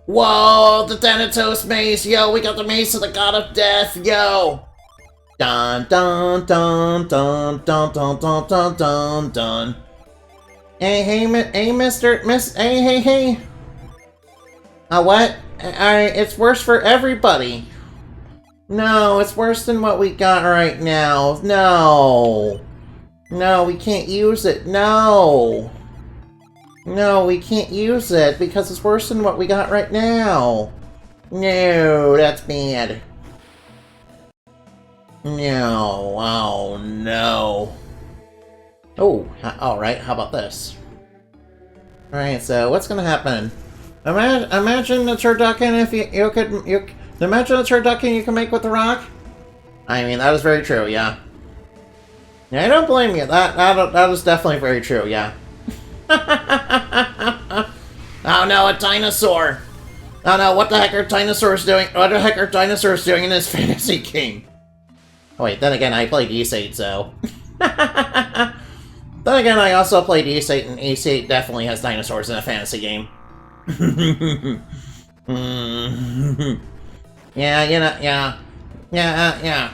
Whoa, the Thanatos mace! Yo, we got the mace of the god of death! Yo! Dun dun dun dun dun dun dun dun dun dun. Hey, hey, hey. What? It's worse for everybody. No, it's worse than what we got right now. No. No, we can't use it. No. No, we can't use it because it's worse than what we got right now. No, that's bad. No, oh no. Oh, alright, how about this? Alright, so what's gonna happen? Imagine the turducken if you could, imagine the turducken you can make with the rock? I mean, that is very true, yeah. Yeah, I don't blame you, that is definitely very true, yeah. Oh no, a dinosaur! Oh no, what the heck are dinosaurs doing? What the heck are dinosaurs doing in this fantasy game? Oh wait, then again, I played East 8, so... Then again, I also played East 8, and East 8 definitely has dinosaurs in a fantasy game. Yeah, you know, yeah. Yeah.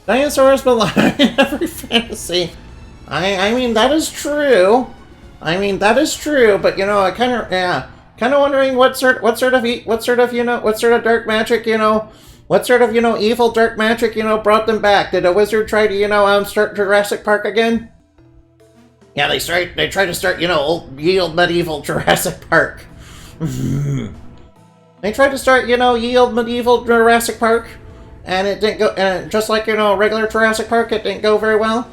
Dinosaurs belong in every fantasy. I mean, that is true. I mean, that is true, but you know, I kind of wondering what sort of dark magic, what sort of, evil dark magic, brought them back. Did a wizard try to, start Jurassic Park again? Yeah, they tried to start, old medieval Jurassic Park. They tried to start, yield medieval Jurassic Park, and it didn't go, and just like, regular Jurassic Park, it didn't go very well.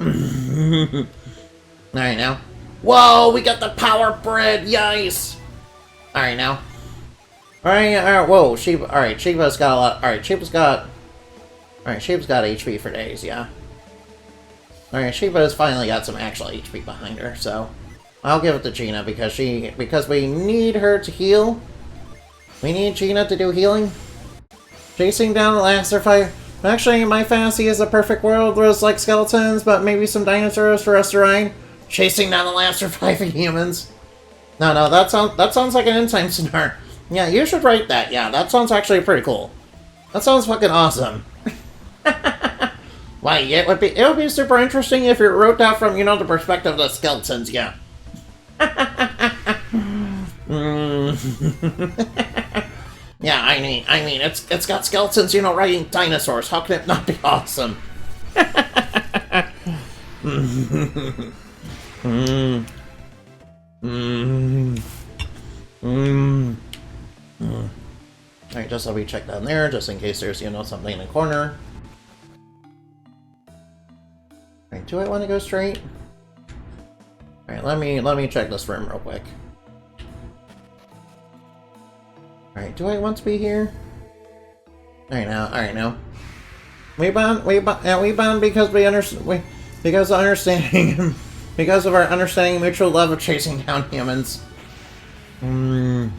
Alright, now. Whoa, we got the power bread, yes! Alright, now. Alright, whoa, Shiva, alright, Shiva's got a lot, alright, Shiva's got HP for days, yeah. Alright, Shiva's finally got some actual HP behind her, so I'll give it to Gina because we need her to heal. We need Gina to do healing. Chasing down the last survivor. Actually, my fantasy is a perfect world where it's like skeletons, but maybe some dinosaurs for us to ride. Chasing down the last surviving humans. No, that sounds like an end-time scenario. Yeah, you should write that. Yeah, that sounds actually pretty cool. That sounds fucking awesome. Why, it would be super interesting if it wrote that from, the perspective of the skeletons, yeah. Yeah, I mean, it's got skeletons, riding dinosaurs. How can it not be awesome? Alright, just let me check down there, just in case there's, something in the corner. Alright, do I want to go straight? Alright, let me check this room real quick. Alright, do I want to be here? Alright now. We bond because we understand, because of our understanding mutual love of chasing down humans. Oh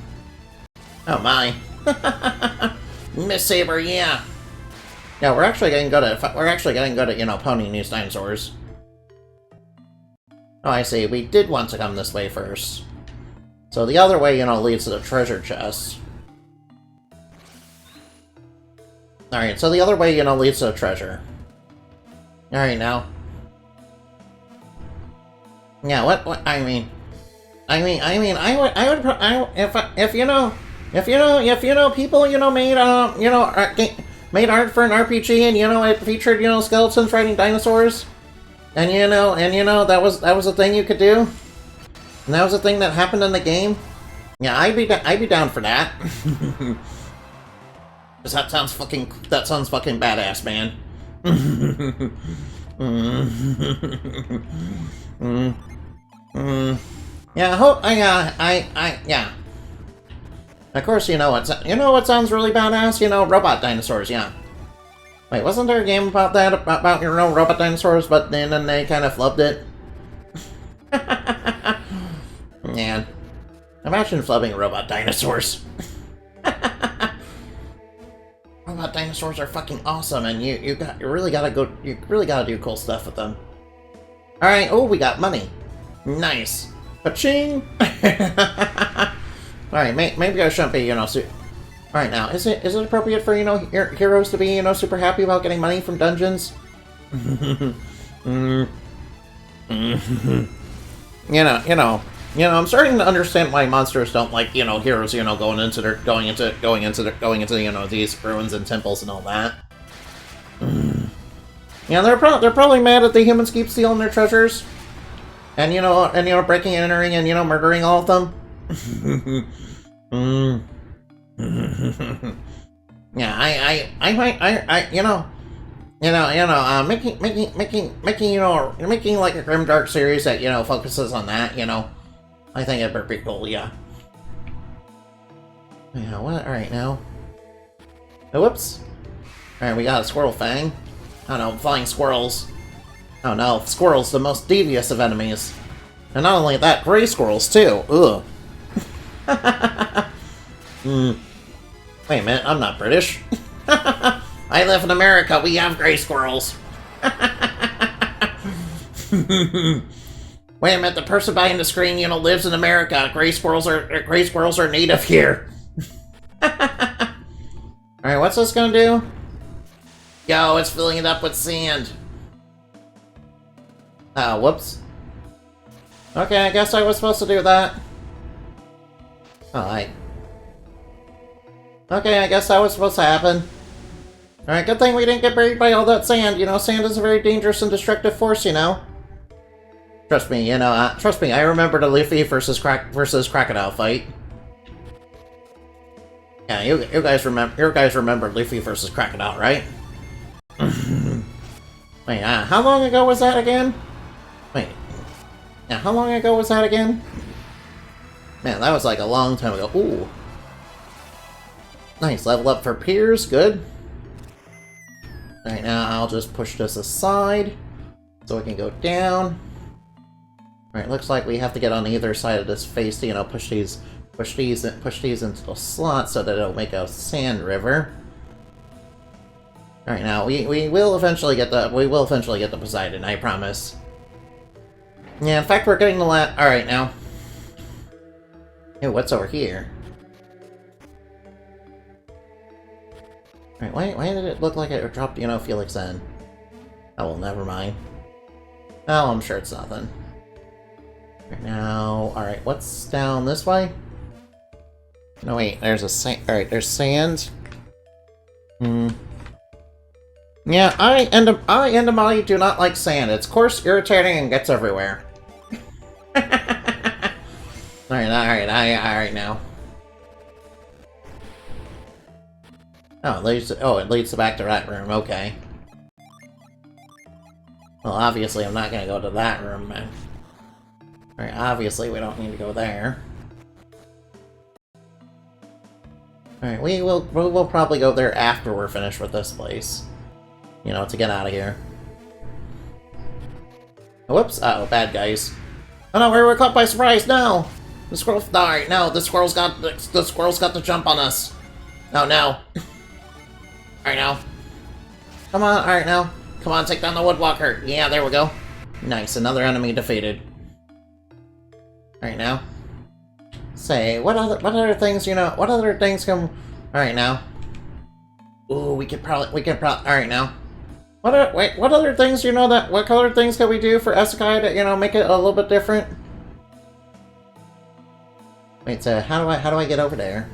my. Miss Saber, yeah. Yeah, we're actually getting good at ponying these dinosaurs. Oh, I see. We did want to come this way first. So the other way, leads to the treasure chest. Alright, so the other way, leads to the treasure. Alright, now. Yeah, what, I mean, if people, made art for an RPG and, it featured, skeletons riding dinosaurs, and, that was a thing you could do, and that was a thing that happened in the game, yeah, I'd be down for that. Cause that sounds fucking badass, man. Yeah, yeah. Of course, what sounds really badass? Robot dinosaurs, yeah. Wait, wasn't there a game about that? About robot dinosaurs, but then they kind of flubbed it? Man. Imagine flubbing robot dinosaurs. Robot dinosaurs are fucking awesome, and you really gotta do cool stuff with them. Alright, oh, we got money. Nice. Ka-ching! Alright, maybe I shouldn't be, Alright, now, is it appropriate for, heroes to be, super happy about getting money from dungeons? I'm starting to understand why monsters don't like, heroes, going into these ruins and temples and all that. Yeah, they're probably mad that the humans keep stealing their treasures, and breaking and entering and murdering all of them. Yeah, making like a grimdark series that focuses on that. I think it'd be pretty cool. Yeah. Yeah. What? All right now. Oh, whoops. All right, we got a squirrel fang. Oh no, flying squirrels. Oh no, squirrels, the most devious of enemies. And not only that, gray squirrels too. Ugh. Wait a minute, I'm not British. I live in America, we have gray squirrels. Wait a minute, the person behind the screen, lives in America. Gray squirrels are native here. Alright, what's this gonna do? Yo, it's filling it up with sand. Oh, whoops. Okay, I guess I was supposed to do that. Alright. Okay, I guess that was supposed to happen. Alright, good thing we didn't get buried by all that sand. Sand is a very dangerous and destructive force, Trust me, I remember the Luffy versus Crocodile fight. Yeah, you guys remember Luffy versus Crocodile, right? Wait, how long ago was that again? Wait. Yeah, how long ago was that again? Man, that was like a long time ago. Ooh. Nice, level up for Piers, good. Alright, now I'll just push this aside so it can go down. Alright, looks like we have to get on either side of this face to, push these into the slot so that it'll make a sand river. Alright, now we will eventually get the Poseidon, I promise. Yeah, in fact we're getting the alright now. Ew, what's over here? Alright, why did it look like it dropped, Felix in? Oh, well, never mind. Oh, I'm sure it's nothing. Right now, alright, what's down this way? No, wait, there's alright, there's sand. Yeah, I and Amali do not like sand. It's coarse, irritating, and gets everywhere. Alright now. Oh, it leads back to that room, okay. Well, obviously I'm not gonna go to that room, man. Alright, obviously we don't need to go there. Alright, we will probably go there after we're finished with this place. To get out of here. Whoops, uh-oh, bad guys. Oh no, we were caught by surprise, no! The squirrel, alright, no, the squirrel's got the jump on us. Oh no. Alright now. Come on, alright now. Come on, take down the woodwalker. Yeah, there we go. Nice, another enemy defeated. Alright now. Say, what other things, what other things can... Alright now. Ooh, we could probably, alright now. What other things, what other things can we do for Isekai to, make it a little bit different? Wait, so how do I get over there?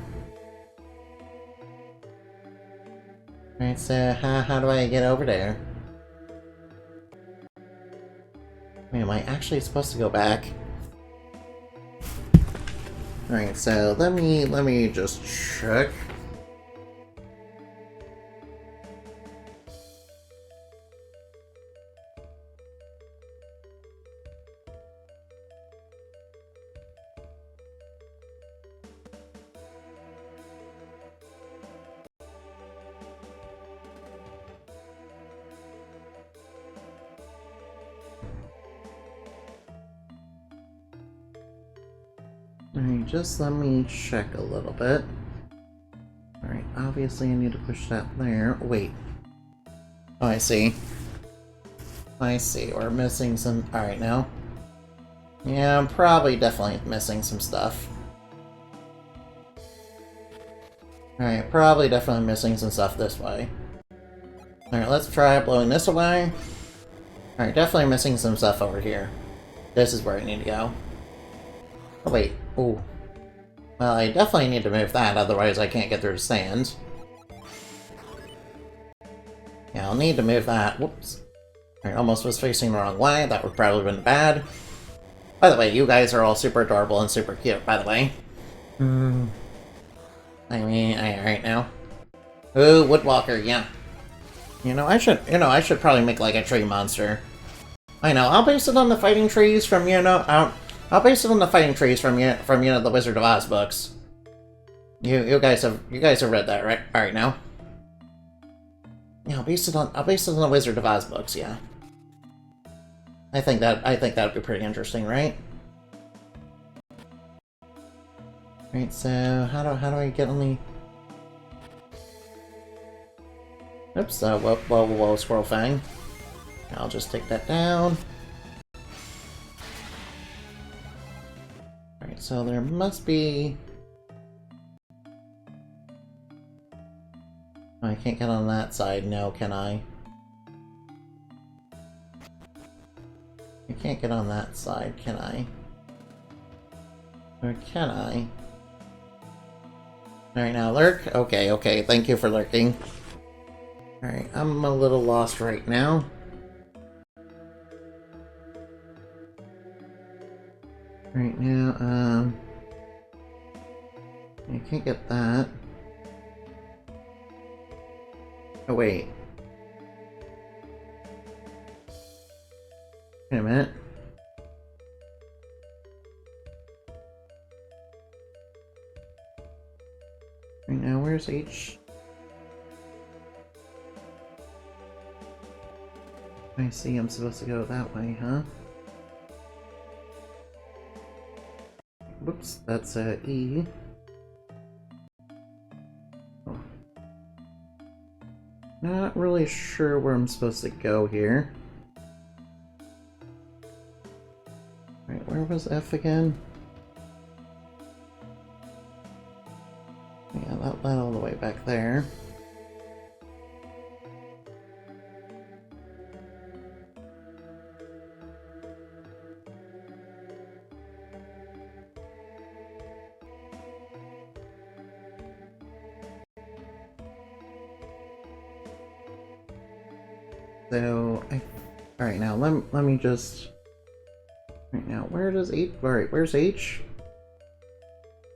Right, so how do I get over there? Wait, am I actually supposed to go back? Alright, so let me just check. Alright, just let me check a little bit. Alright, obviously I need to push that there. Wait. Oh, I see. I see, we're missing some... Alright, now. Yeah, I'm probably definitely missing some stuff. Alright, probably definitely missing some stuff this way. Alright, let's try blowing this away. Alright, definitely missing some stuff over here. This is where I need to go. Oh, wait. Ooh. Well, I definitely need to move that, otherwise I can't get through the sand. Yeah, I'll need to move that. Whoops. I almost was facing the wrong way. That would probably have been bad. By the way, you guys are all super adorable and super cute, by the way. I mean, alright now. Ooh, Woodwalker, yeah. I should probably make like a tree monster. I know, I'll base it on the fighting trees from, I'll base it on the fighting trees from the Wizard of Oz books. You guys have read that, right? Alright now. Yeah, I'll base it on the Wizard of Oz books, yeah. I think that'd be pretty interesting, right? Right, so how do I get on the... Oops, whoa, Squirrel Fang. I'll just take that down. Alright, so there must be... Oh, I can't get on that side, no, can I? I can't get on that side, can I? Or can I? Alright, now lurk? Okay, thank you for lurking. Alright, I'm a little lost right now. Right now, I can't get that. Oh, wait. Wait a minute. Right now, where's H? I see I'm supposed to go that way, huh? Whoops, that's E. Oh. Not really sure where I'm supposed to go here. Right, where was F again? Yeah, that led all the way back there. So, alright, now let me just... Right now, where does H... Alright, where's H?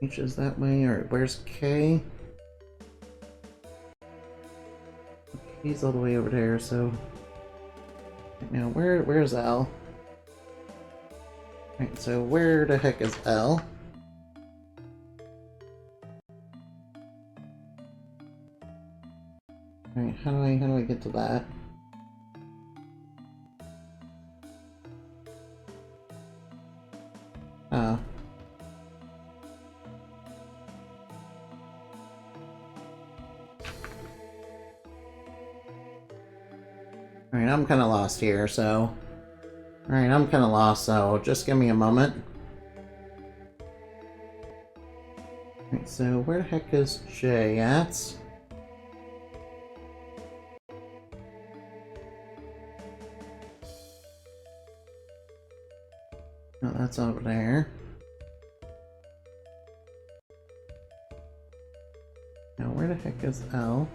H is that way, alright, where's K? K's all the way over there, so... Right now, where's L? Right, so where the heck is L? Alright, how do I get to that? Oh. Alright, I'm kinda lost here, so... Alright, I'm kinda lost, so just give me a moment. Alright, so where the heck is J at? No, that's over there. Now, where the heck is L?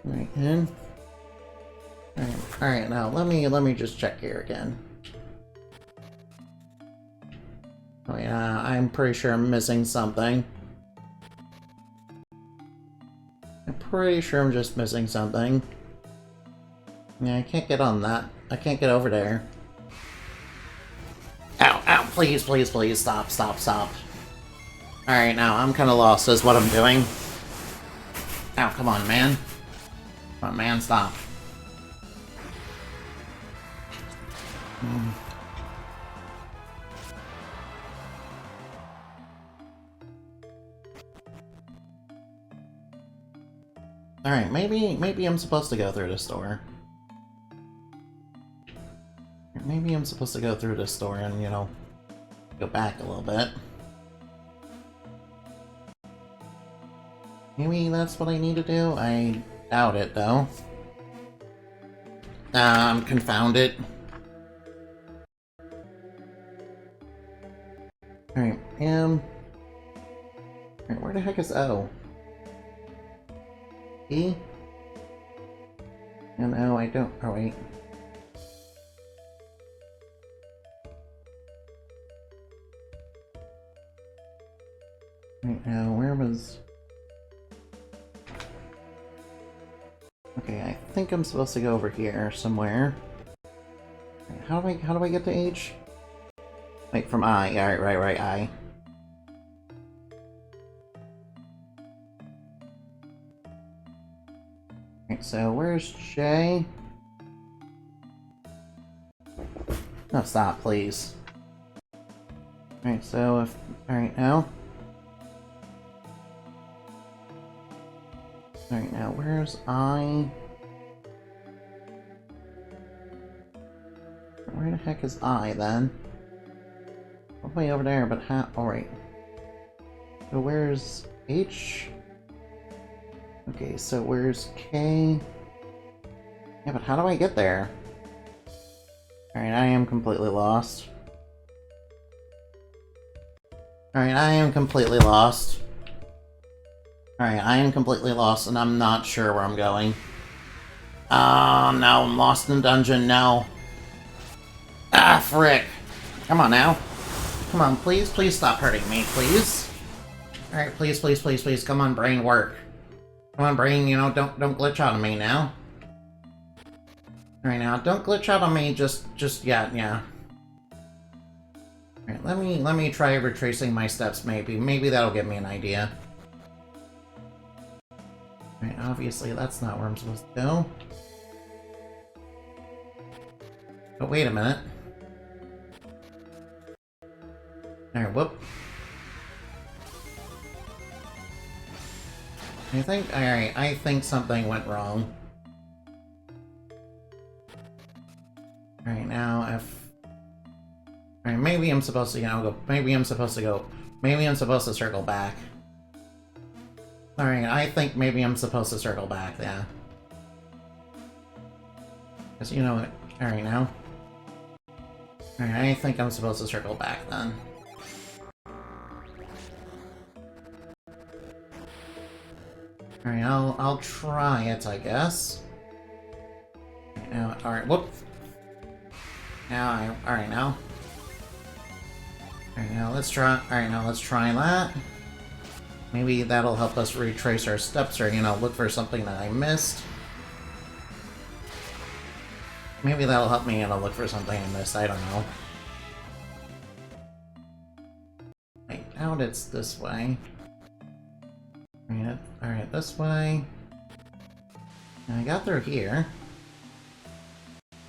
Right in. Alright, now let me just check here again. Oh yeah, I'm pretty sure I'm missing something. I'm pretty sure I'm just missing something. Yeah, I can't get on that. I can't get over there. Ow, ow, please, stop. Alright, now I'm kinda lost is what I'm doing. Ow, come on, man. Come on, man, stop. Alright, maybe I'm supposed to go through this door. maybe I'm supposed to go through this door and, you know, go back a little bit. Maybe that's what I need to do? I doubt it, though. Confound it. Alright, alright, where the heck is O? E? And O, I don't... Oh, wait. Right now, where was... Okay, I think I'm supposed to go over here somewhere. How do I get to H? Wait, from I. Yeah, right, I. Right, so where's J? No, stop, please. Alright, so if... Alright, now. Alright, now where's I? Where the heck is I, then? All the way over there, but how... Alright. So where's H? Okay, so where's K? Yeah, but how do I get there? Alright, I am completely lost. Alright, I am completely lost. Alright, I am completely lost, and I'm not sure where I'm going. Oh, no, I'm lost in the dungeon, no. Ah, frick. Come on now. Come on, please stop hurting me, please. Alright, please, come on, brain, work. Come on, brain, you know, don't glitch out on me now. Alright, now, don't glitch out on me just yet, yeah. Alright, let me try retracing my steps, maybe that'll give me an idea. Alright, obviously that's not where I'm supposed to go. But wait a minute. Alright, whoop. I think something went wrong. Alright, now if... Alright, maybe I'm supposed to, you know, maybe I'm supposed to circle back. Alright, I think maybe I'm supposed to circle back, yeah. Because, you know what? Alright, now. Alright, I think I'm supposed to circle back, then. Alright, I'll try it, I guess. Now, alright, whoop. Alright, now. Alright, now let's try that. Maybe that'll help us retrace our steps, or, you know, look for something that I missed. Maybe that'll help me, you know, look for something I missed, I don't know. I doubt it's this way. Alright, this way. And I got through here.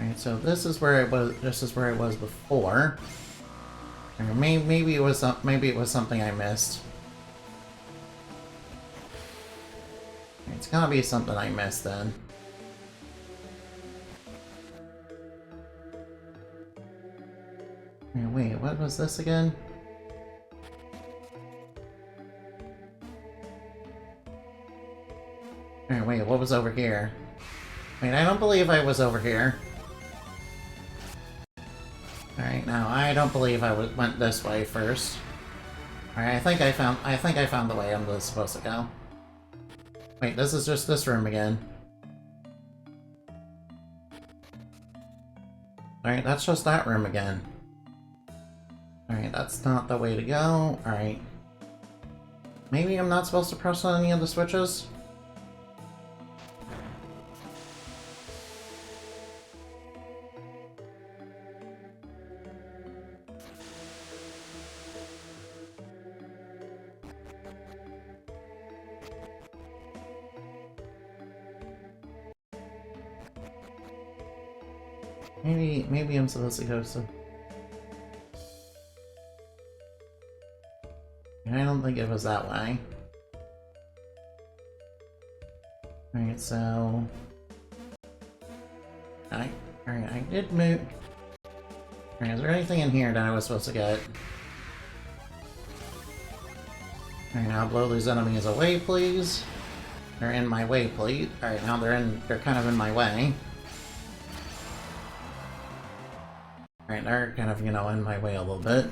Alright, so this is where it was before. Or maybe it was something I missed. It's gotta be something I missed then. Wait, what was this again? Alright, wait, what was over here? Wait, I don't believe I was over here. Alright, now I don't believe I went this way first. Alright, I think I found the way I'm supposed to go. Wait, this is just this room again. Alright, that's just that room again. Alright, that's not the way to go. Alright. Maybe I'm not supposed to press on any of the switches? Maybe I'm supposed to go so... I don't think it was that way. Alright, so... Alright, I did move... Alright, is there anything in here that I was supposed to get? Alright, now blow these enemies away, please. They're in my way, please. Alright, now they're kind of in my way. Alright, they're kind of, you know, in my way a little bit.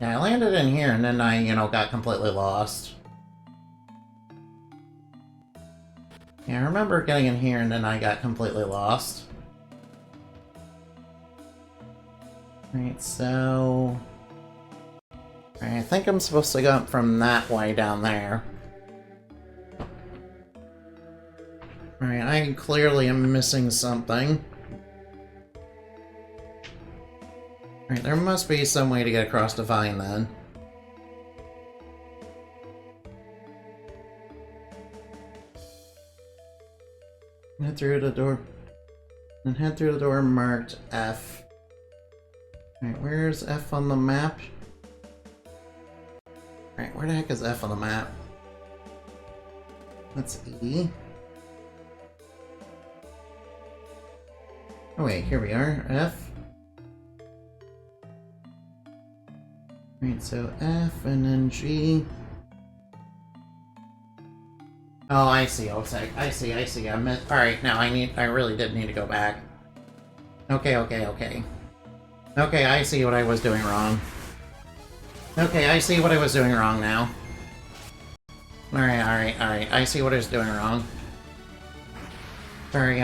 Yeah, I landed in here and then I, you know, got completely lost. Yeah, I remember getting in here and then I got completely lost. Alright, so... Alright, I think I'm supposed to go up from that way down there. Alright, I clearly am missing something. Alright, there must be some way to get across the vine then. Head through the door. And head through the door marked F. Alright, where's F on the map? Alright, where the heck is F on the map? That's E. Oh wait, here we are. F. Alright, so F and then G. Oh, I see. Oh, I see. Alright, now I really did need to go back. Okay. Okay, I see what I was doing wrong. Okay, I see what I was doing wrong now. Alright. I see what I was doing wrong. Sorry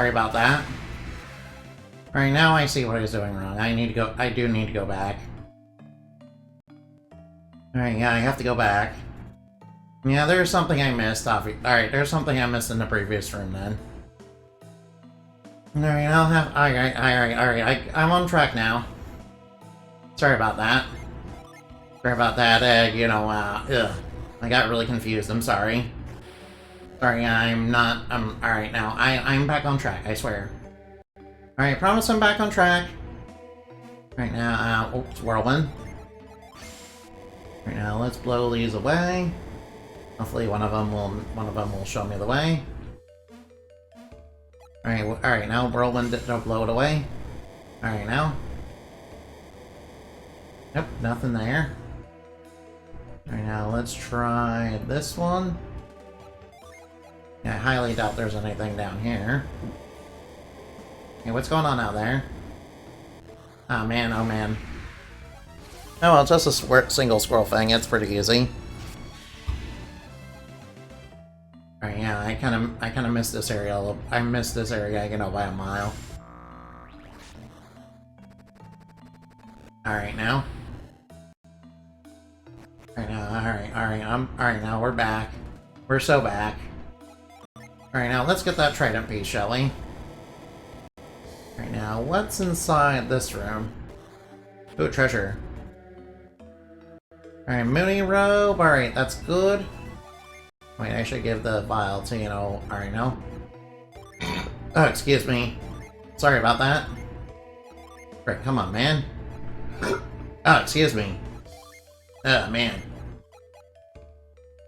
about that. Alright, now I see what I was doing wrong. I do need to go back. Alright, yeah, I have to go back. Yeah, there's something I missed, Alright, there's something I missed in the previous room then. Alright, Alright, I'm on track now. Sorry about that. You know, I got really confused, I'm sorry. Sorry, alright now, I'm back on track, I swear. Alright, promise I'm back on track. Right now, oops, whirlwind. Right now, let's blow these away. Hopefully one of them will show me the way. Alright, now whirlwind, don't blow it away. Alright, now. Nope, nothing there. Alright, now let's try this one. Yeah, I highly doubt there's anything down here. Hey, what's going on out there? Oh man. Oh well, it's just a single squirrel thing, it's pretty easy. Alright, yeah, I kinda missed this area. I missed this area, you know, by a mile. Alright, now. Alright, now we're back. We're so back. Alright, now let's get that trident piece, shall we? Alright, now what's inside this room? Ooh, treasure. Alright, Mooney robe. Alright, that's good. Wait, I should give the vial to, you know, alright, no. Oh, excuse me. Sorry about that. Right, come on, man. Oh, excuse me. Oh, man.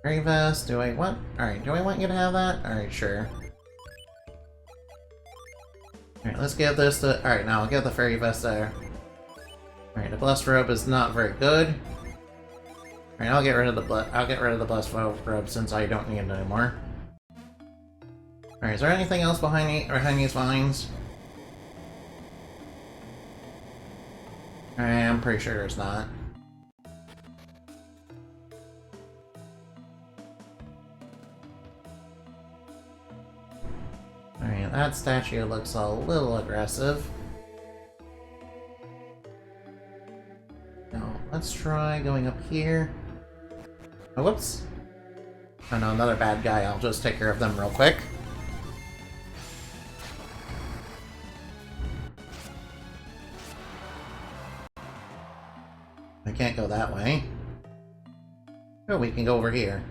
Fairy vest, do I want? Alright, do I want you to have that? Alright, sure. Alright, let's give this to... Alright, now I'll give the fairy vest there. Alright, the blessed robe is not very good. Alright, I'll get rid of the blessed robe since I don't need it anymore. Alright, is there anything else behind these vines? Alright, I'm pretty sure there's not. Alright, that statue looks a little aggressive. Now, let's try going up here. Oh, whoops. Oh no, another bad guy. I'll just take care of them real quick. I can't go that way. Oh, we can go over here.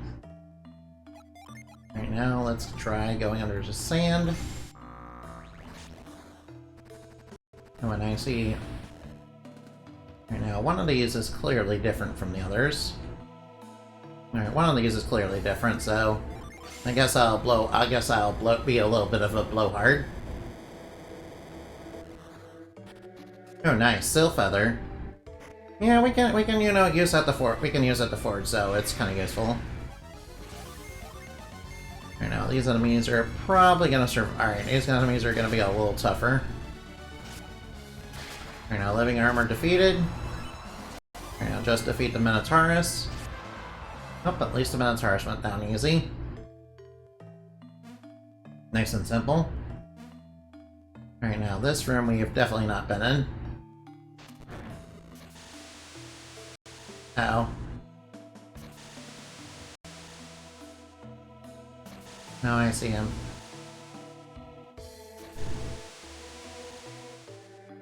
Right now, let's try going under the sand. Oh, and I see... Right now, one of these is clearly different from the others. Alright, one of these is clearly different, so... I guess I'll be a little bit of a blowhard. Oh, nice. Still feather. Yeah, we can use that to forge. We can use that to forge, so it's kind of useful. Right now, these enemies are probably gonna survive. Alright, these enemies are gonna be a little tougher. Right now, living armor defeated. Right now, just defeat the Minotaurus. Oh, at least the Minotaurus went down easy. Nice and simple. Right now, this room we have definitely not been in. Uh-oh. Now I see him.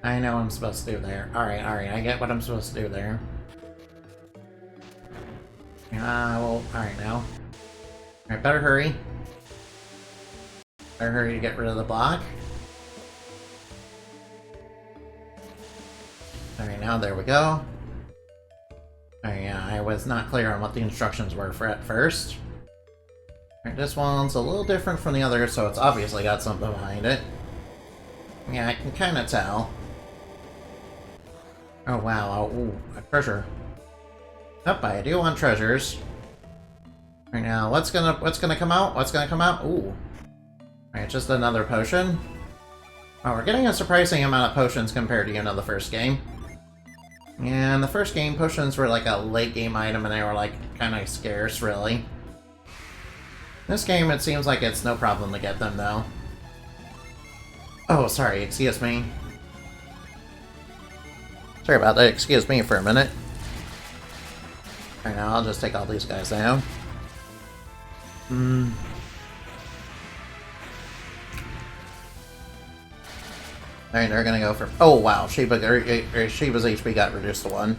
I know what I'm supposed to do there. Alright, I get what I'm supposed to do there. Well, alright now. Alright, better hurry. Better hurry to get rid of the block. Alright, now there we go. Alright, yeah, I was not clear on what the instructions were for at first. Alright, this one's a little different from the others, so it's obviously got something behind it. Yeah, I can kind of tell. Oh wow, oh, ooh, a treasure. Yep, I do want treasures. Right now, what's gonna come out? What's gonna come out? Ooh. Alright, just another potion. Oh, we're getting a surprising amount of potions compared to, the first game. Yeah, in the first game, potions were like a late game item and they were like kind of scarce, really. This game, it seems like it's no problem to get them, though. Oh, sorry, excuse me. Sorry about that, excuse me for a minute. Alright, now I'll just take all these guys down. Alright, they're gonna go for... Oh, wow, Shiba's HP got reduced to 1.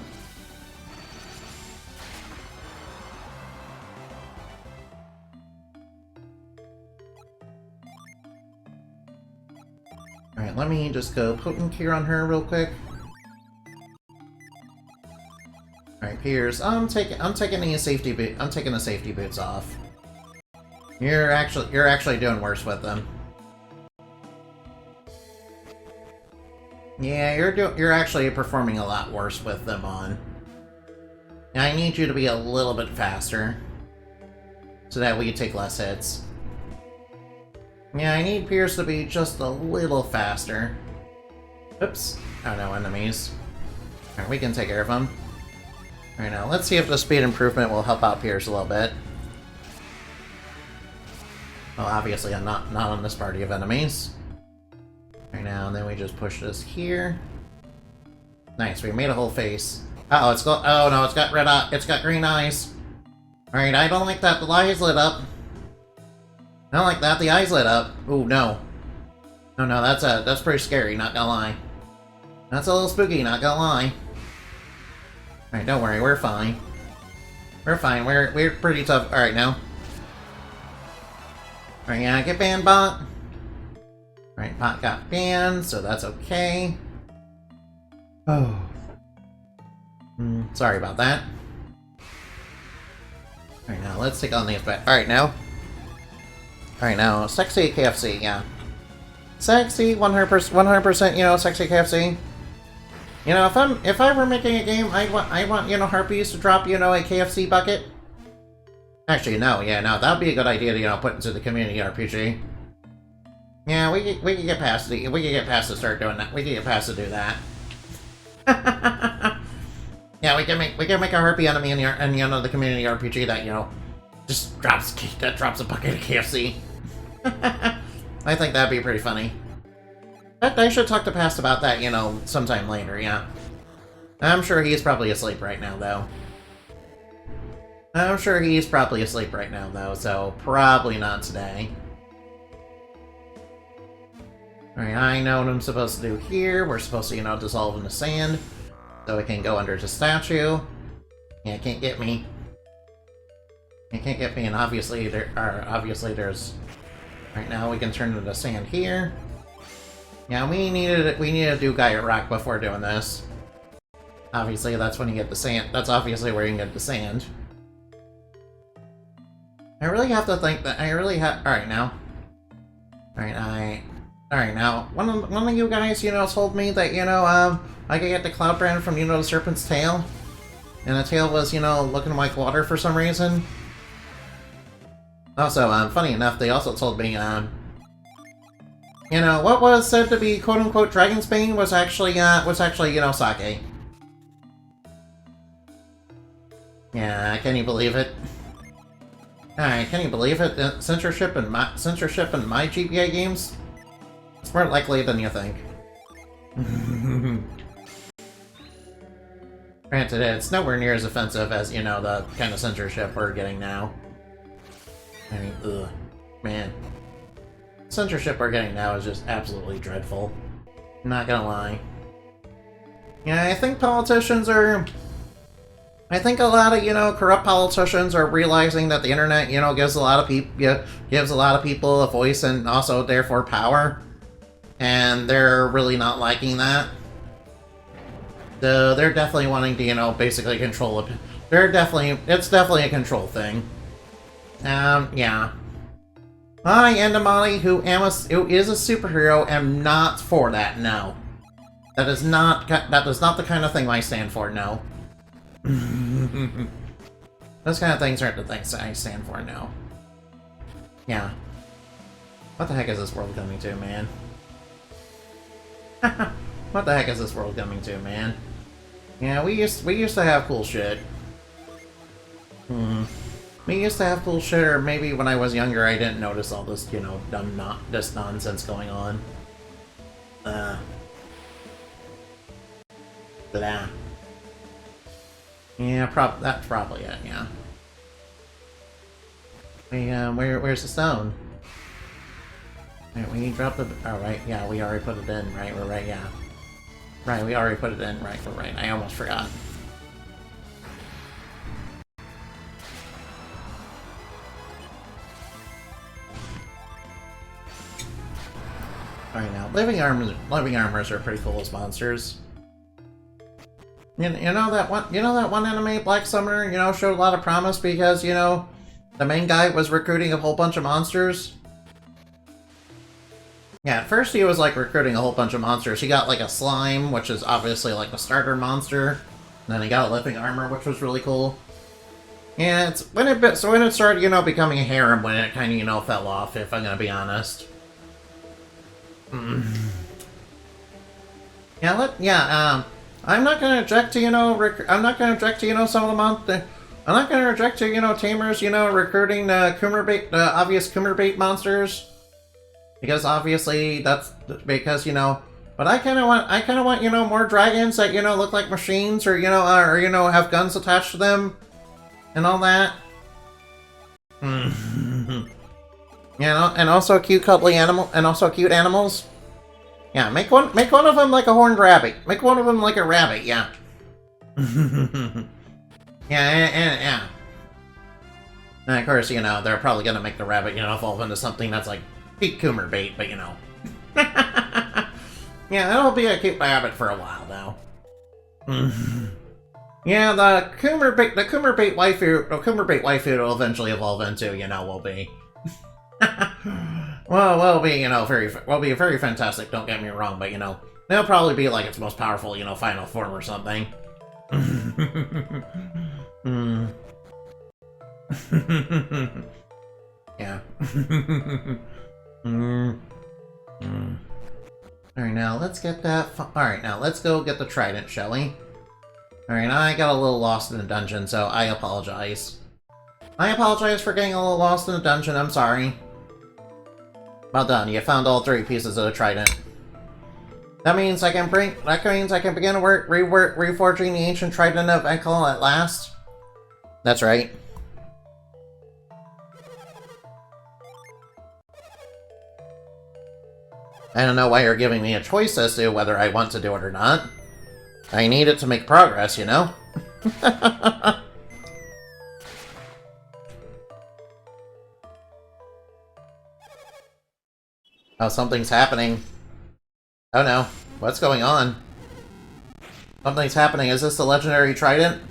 Alright, let me just go potent cure on her real quick. Alright, Piers, I'm taking the safety boots off. You're actually doing worse with them. Yeah, you're actually performing a lot worse with them on. Now I need you to be a little bit faster, so that we can take less hits. Yeah, I need Pierce to be just a little faster. Oops. Oh no, enemies. Alright, we can take care of them. Alright, now let's see if the speed improvement will help out Pierce a little bit. Well, obviously I'm not on this party of enemies. Right now, and then we just push this here. Nice, we made a whole face. Uh-oh, oh no, it's got it's got green eyes. Alright, I don't like that, the eyes lit up. I don't like that, the eyes lit up. Ooh, no. Oh no, that's pretty scary, not gonna lie. That's a little spooky, not gonna lie. Alright, don't worry, we're fine. We're fine, we're pretty tough. Alright, now. Alright, yeah, get banned, bot. Alright, bot got banned, so that's okay. Oh. Sorry about that. Alright, now, let's take on these back. Alright, now. Alright, now, sexy KFC, yeah. Sexy, 100%, sexy KFC. If I were making a game, I want, Harpies to drop, a KFC bucket. Actually, no, that would be a good idea to, put into the community RPG. Yeah, we can get past to start doing that. We can get past to do that. Yeah, we can make a harpy enemy in the community RPG that, just drops a bucket of KFC. I think that'd be pretty funny. I should talk to Past about that, sometime later, yeah. I'm sure he's probably asleep right now, though. So probably not today. Alright, I know what I'm supposed to do here. We're supposed to, dissolve in the sand, so it can go under the statue. Yeah, it can't get me. It can't get me, and obviously there's... Right now we can turn to the sand here. Yeah, we need to do Gaia Rock before doing this. Obviously, that's when you get the sand. That's obviously where you can get the sand. I really have to think that... Alright, now. Alright, Alright, now, one of you guys, told me that, I could get the Cloud Brand from, the Serpent's Tail. And the tail was, looking like water for some reason. Also, funny enough, they also told me, what was said to be quote-unquote Dragon's Bane was actually, sake. Yeah, can you believe it? Alright, can you believe it? Censorship in my GBA games? It's more likely than you think. Granted, it's nowhere near as offensive as, the kind of censorship we're getting now. I mean, ugh. Man. Censorship we're getting now is just absolutely dreadful. Not gonna lie. Yeah, I think politicians are... I think a lot of, corrupt politicians are realizing that the internet, gives a lot of people a voice and also, therefore, power. And they're really not liking that. So they're definitely wanting to, basically control it. It's definitely a control thing. Yeah. I, Endamani, who is a superhero, am not for that, no. That is not the kind of thing I stand for, no. Those kind of things aren't the things I stand for, no. Yeah. What the heck is this world coming to, man? What the heck is this world coming to, man? Yeah, we used to have cool shit. We used to have cool shit, or maybe when I was younger I didn't notice all this, this nonsense going on. Blah. Yeah, that's probably it, yeah. Where's the stone? Right, we dropped the... Oh, right, yeah, we already put it in, right? We're right, yeah. Right, we already put it in, right, we're right. I almost forgot. Alright, now, living armors are pretty cool as monsters. You know that one anime, Black Summoner, showed a lot of promise because, the main guy was recruiting a whole bunch of monsters? Yeah, at first he was, recruiting a whole bunch of monsters. He got, a slime, which is obviously, the starter monster. And then he got a living armor, which was really cool. Yeah, it's when it started, becoming a harem, when it kind of, fell off, if I'm gonna be honest. Yeah, I'm not gonna object to, I'm not gonna object to, some of the I'm not gonna object to, tamers, recruiting the obvious Kummerbait monsters. Because obviously that's because, but I kinda want, more dragons that, look like machines or, have guns attached to them and all that. And also cute cuddly cute animals. Yeah, make one of them like a horned rabbit. Make one of them like a rabbit, yeah. Yeah. And of course, they're probably gonna make the rabbit, evolve into something that's like peak Kummerbait, but yeah, that'll be a cute rabbit for a while now. Yeah, the Kummerbait waifu will eventually evolve into, will be. Well, will be very fantastic, don't get me wrong, but, they'll probably be like its most powerful, final form or something. Yeah. Alright, now let's get that. Alright, now let's go get the trident, shall we? Alright, I got a little lost in the dungeon, so I apologize. I apologize for getting a little lost in the dungeon, I'm sorry. Well done, you found all 3 pieces of the trident. That means I can begin reforging the ancient trident of Ekal at last. That's right. I don't know why you're giving me a choice as to whether I want to do it or not. I need it to make progress, Oh, something's happening. Oh no, what's going on? Something's happening. Is this the legendary trident?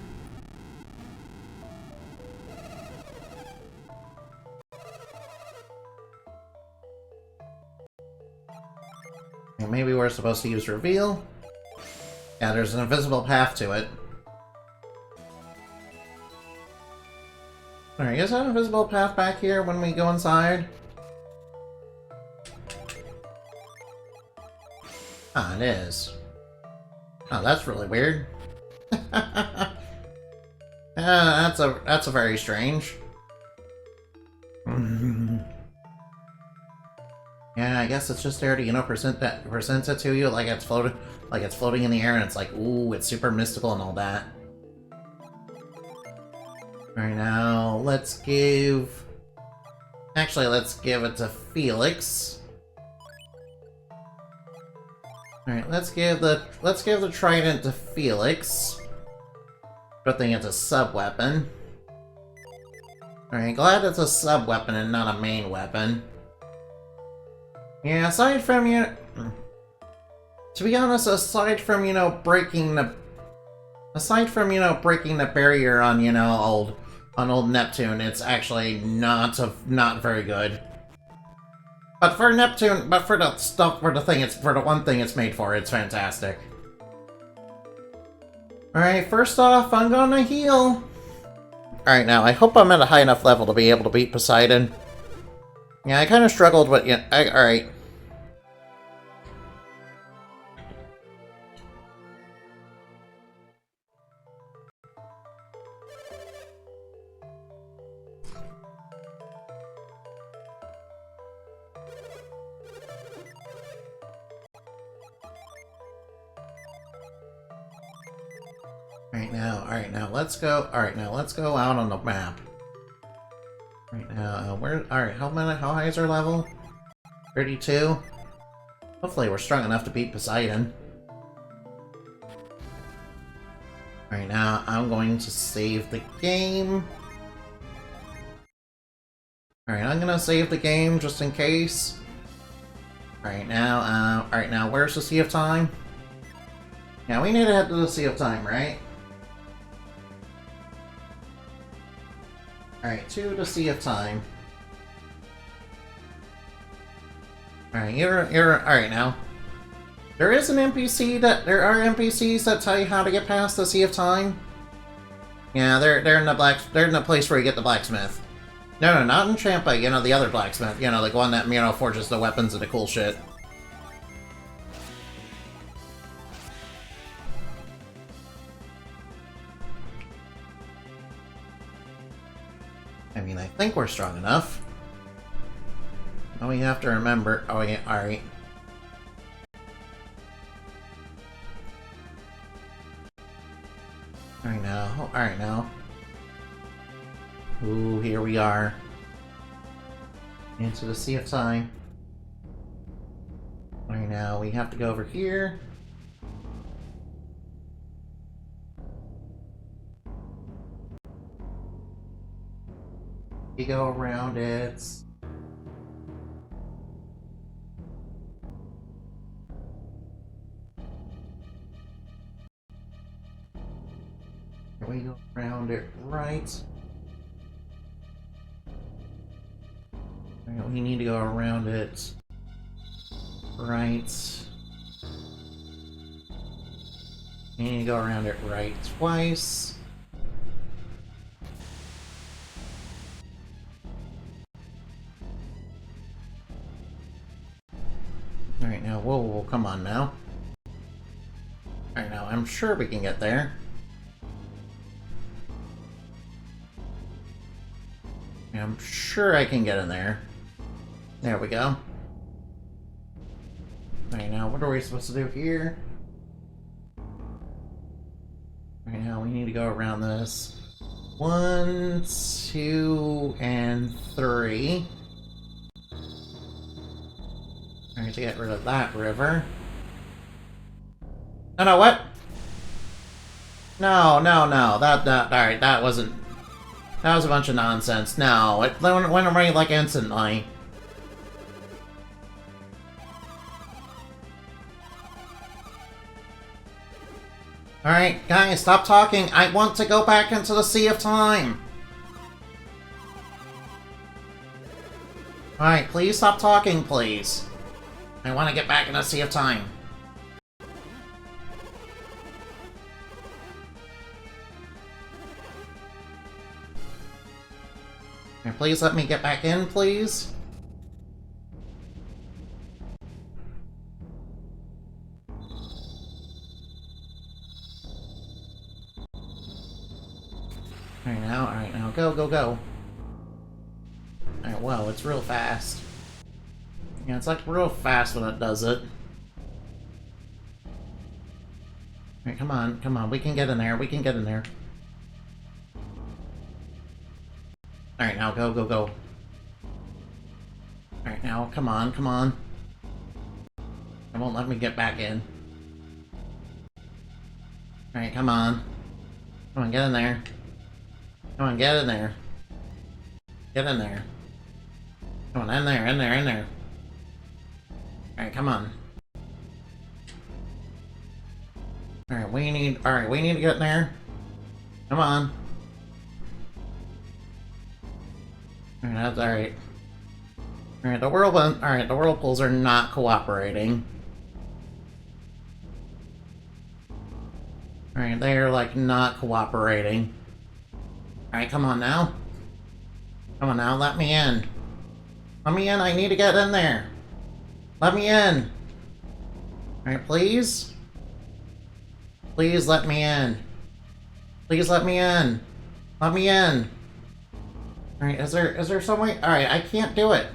Maybe we're supposed to use reveal? Yeah, there's an invisible path to it. Alright, is that invisible path back here when we go inside? Ah, it is. Oh, that's really weird. That's a very strange. Yeah, I guess it's just there to, you know, present it to you like it's floating in the air, and it's like, ooh, it's super mystical and all that. Alright, now let's give it to Felix. Alright, let's give the trident to Felix. Good thing it's a sub-weapon. Alright, glad it's a sub-weapon and not a main weapon. Yeah, aside from, you know, to be honest, aside from, you know, breaking the barrier on, you know, old Neptune, it's actually not very good. But for Neptune, for the one thing it's made for, it's fantastic. Alright, first off, I'm gonna heal. Alright, now, I hope I'm at a high enough level to be able to beat Poseidon. Yeah, I kind of struggled with... Yeah, alright. Alright, now, let's go out on the map. Right now, alright, how high is our level? 32? Hopefully we're strong enough to beat Poseidon. Alright, now, I'm going to save the game. Alright, I'm gonna save the game just in case. Alright, now, where's the Sea of Time? Yeah, we need to head to the Sea of Time, right? Alright, to the Sea of Time. Alright, alright now. There are NPCs that tell you how to get past the Sea of Time. Yeah, they're in the place where you get the blacksmith. No, not in Champa, you know, the other blacksmith, you know, like one that, you know, forges the weapons and the cool shit. I mean, I think we're strong enough. Oh, we have to remember. Oh, yeah, alright. Alright now. Ooh, here we are. Into the Sea of Time. Alright now, we have to go over here. We go around it. We go around it right. We need to go around it right. We need to go around it right twice. Alright, now, whoa, come on now. Alright, now, I'm sure we can get there. I'm sure I can get in there. There we go. Alright, now, what are we supposed to do here? Right now, we need to go around this. 1, 2, and 3. Alright, to get rid of that river. No, what? No. Alright, that wasn't... That was a bunch of nonsense. No, it went away, like, instantly. Alright, guys, stop talking. I want to go back into the Sea of Time. Alright, please stop talking, please. I want to get back in a Sea of Time. Can you please let me get back in, please? Alright now, go, go, go. Alright, wow, it's real fast. Yeah, it's like real fast when it does it. Alright, come on, we can get in there, we can get in there. Alright, now, go, go, go. Alright, now, come on, come on. It won't let me get back in. Alright, come on. Come on, get in there. Come on, get in there. Get in there. Come on, in there, in there, in there. Alright, come on. Alright, we need to get in there. Come on. Alright, that's alright. Alright, the whirlpools are not cooperating. Alright, they're like not cooperating. Alright, come on now. Come on now, let me in. Let me in, I need to get in there. Let me in. Alright, please? Please let me in. Please let me in. Let me in. Alright, is there some way? Alright, I can't do it.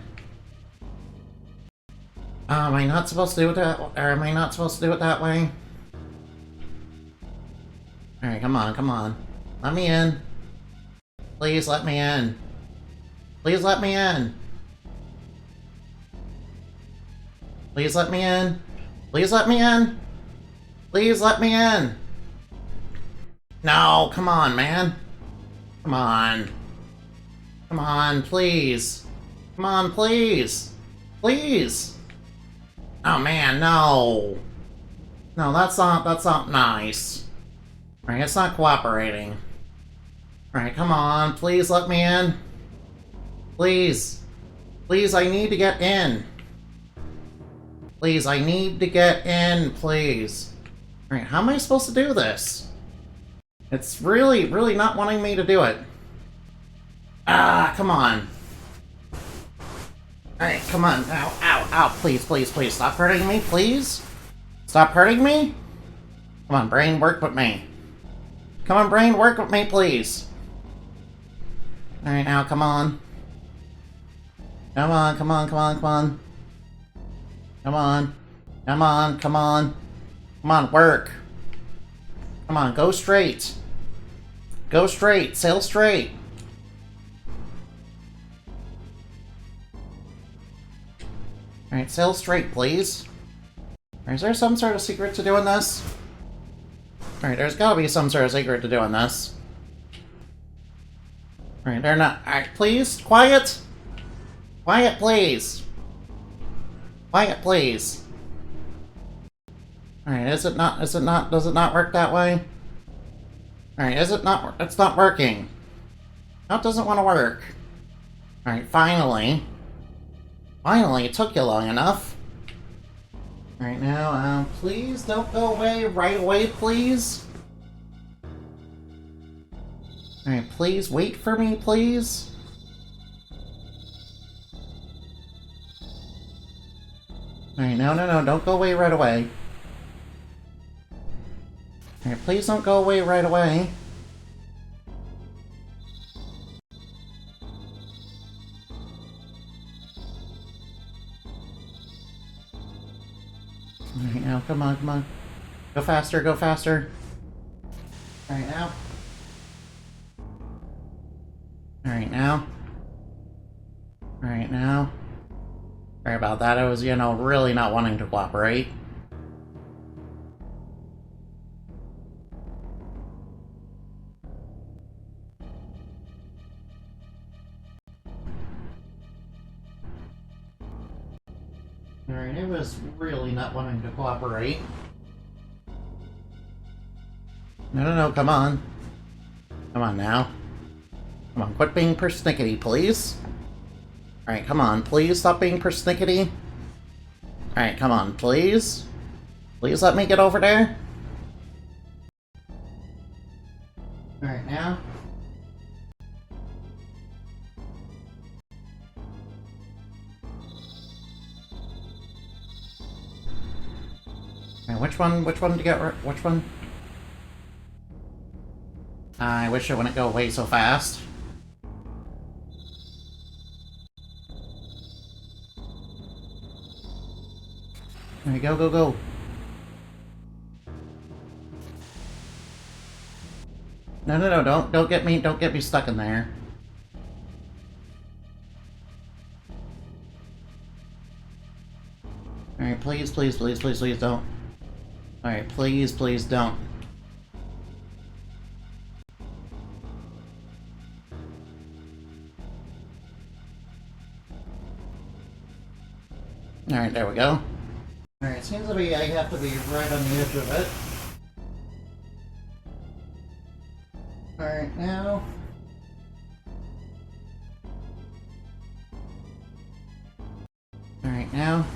Am I not supposed to do it that or am I not supposed to do it that way? Alright, come on, come on. Let me in. Please let me in. Please let me in. Please let me in. Please let me in. Please let me in. No, come on, man. Come on. Come on, please. Come on, please. Please. Oh man, no. No, that's not nice. Alright, it's not cooperating. Alright, come on, please let me in. Please. Please, I need to get in. Please, I need to get in, please. Alright, how am I supposed to do this? It's really, really not wanting me to do it. Ah, come on. Alright, come on. Ow, ow, ow. Please, please, please. Stop hurting me, please. Stop hurting me. Come on, brain, work with me. Come on, brain, work with me, please. Alright, now, come on. Come on, come on, come on, come on. Come on. Come on, come on. Come on, work. Come on, go straight. Go straight, sail straight. Alright, sail straight, please. Is there some sort of secret to doing this? Alright, there's gotta be some sort of secret to doing this. Alright, they're not. Alright, please, quiet! Quiet, please! Quiet, please! Alright, does it not work that way? Alright, it's not working. That doesn't want to work. Alright, finally. Finally, it took you long enough. Alright, now, please don't go away right away, please. Alright, please wait for me, please. Alright, no, don't go away right away. Alright, please don't go away right away. Alright, now, come on, come on. Go faster, go faster. Alright, now. Alright, now. Alright, now. Sorry about that, I was, really not wanting to cooperate. Alright, it was really not wanting to cooperate. No, come on. Come on now. Come on, quit being persnickety, please. Alright, come on, please stop being persnickety. Alright, come on, please. Please let me get over there. Alright, now. Alright, which one to get, which one? I wish it wouldn't go away so fast. Alright, go, go, go. No, no, no, don't get me stuck in there. Alright, please, please, please, please, please don't. Alright, please, please don't. Alright, there we go. Alright, seems to be I have to be right on the edge of it. Alright, now. Alright, now.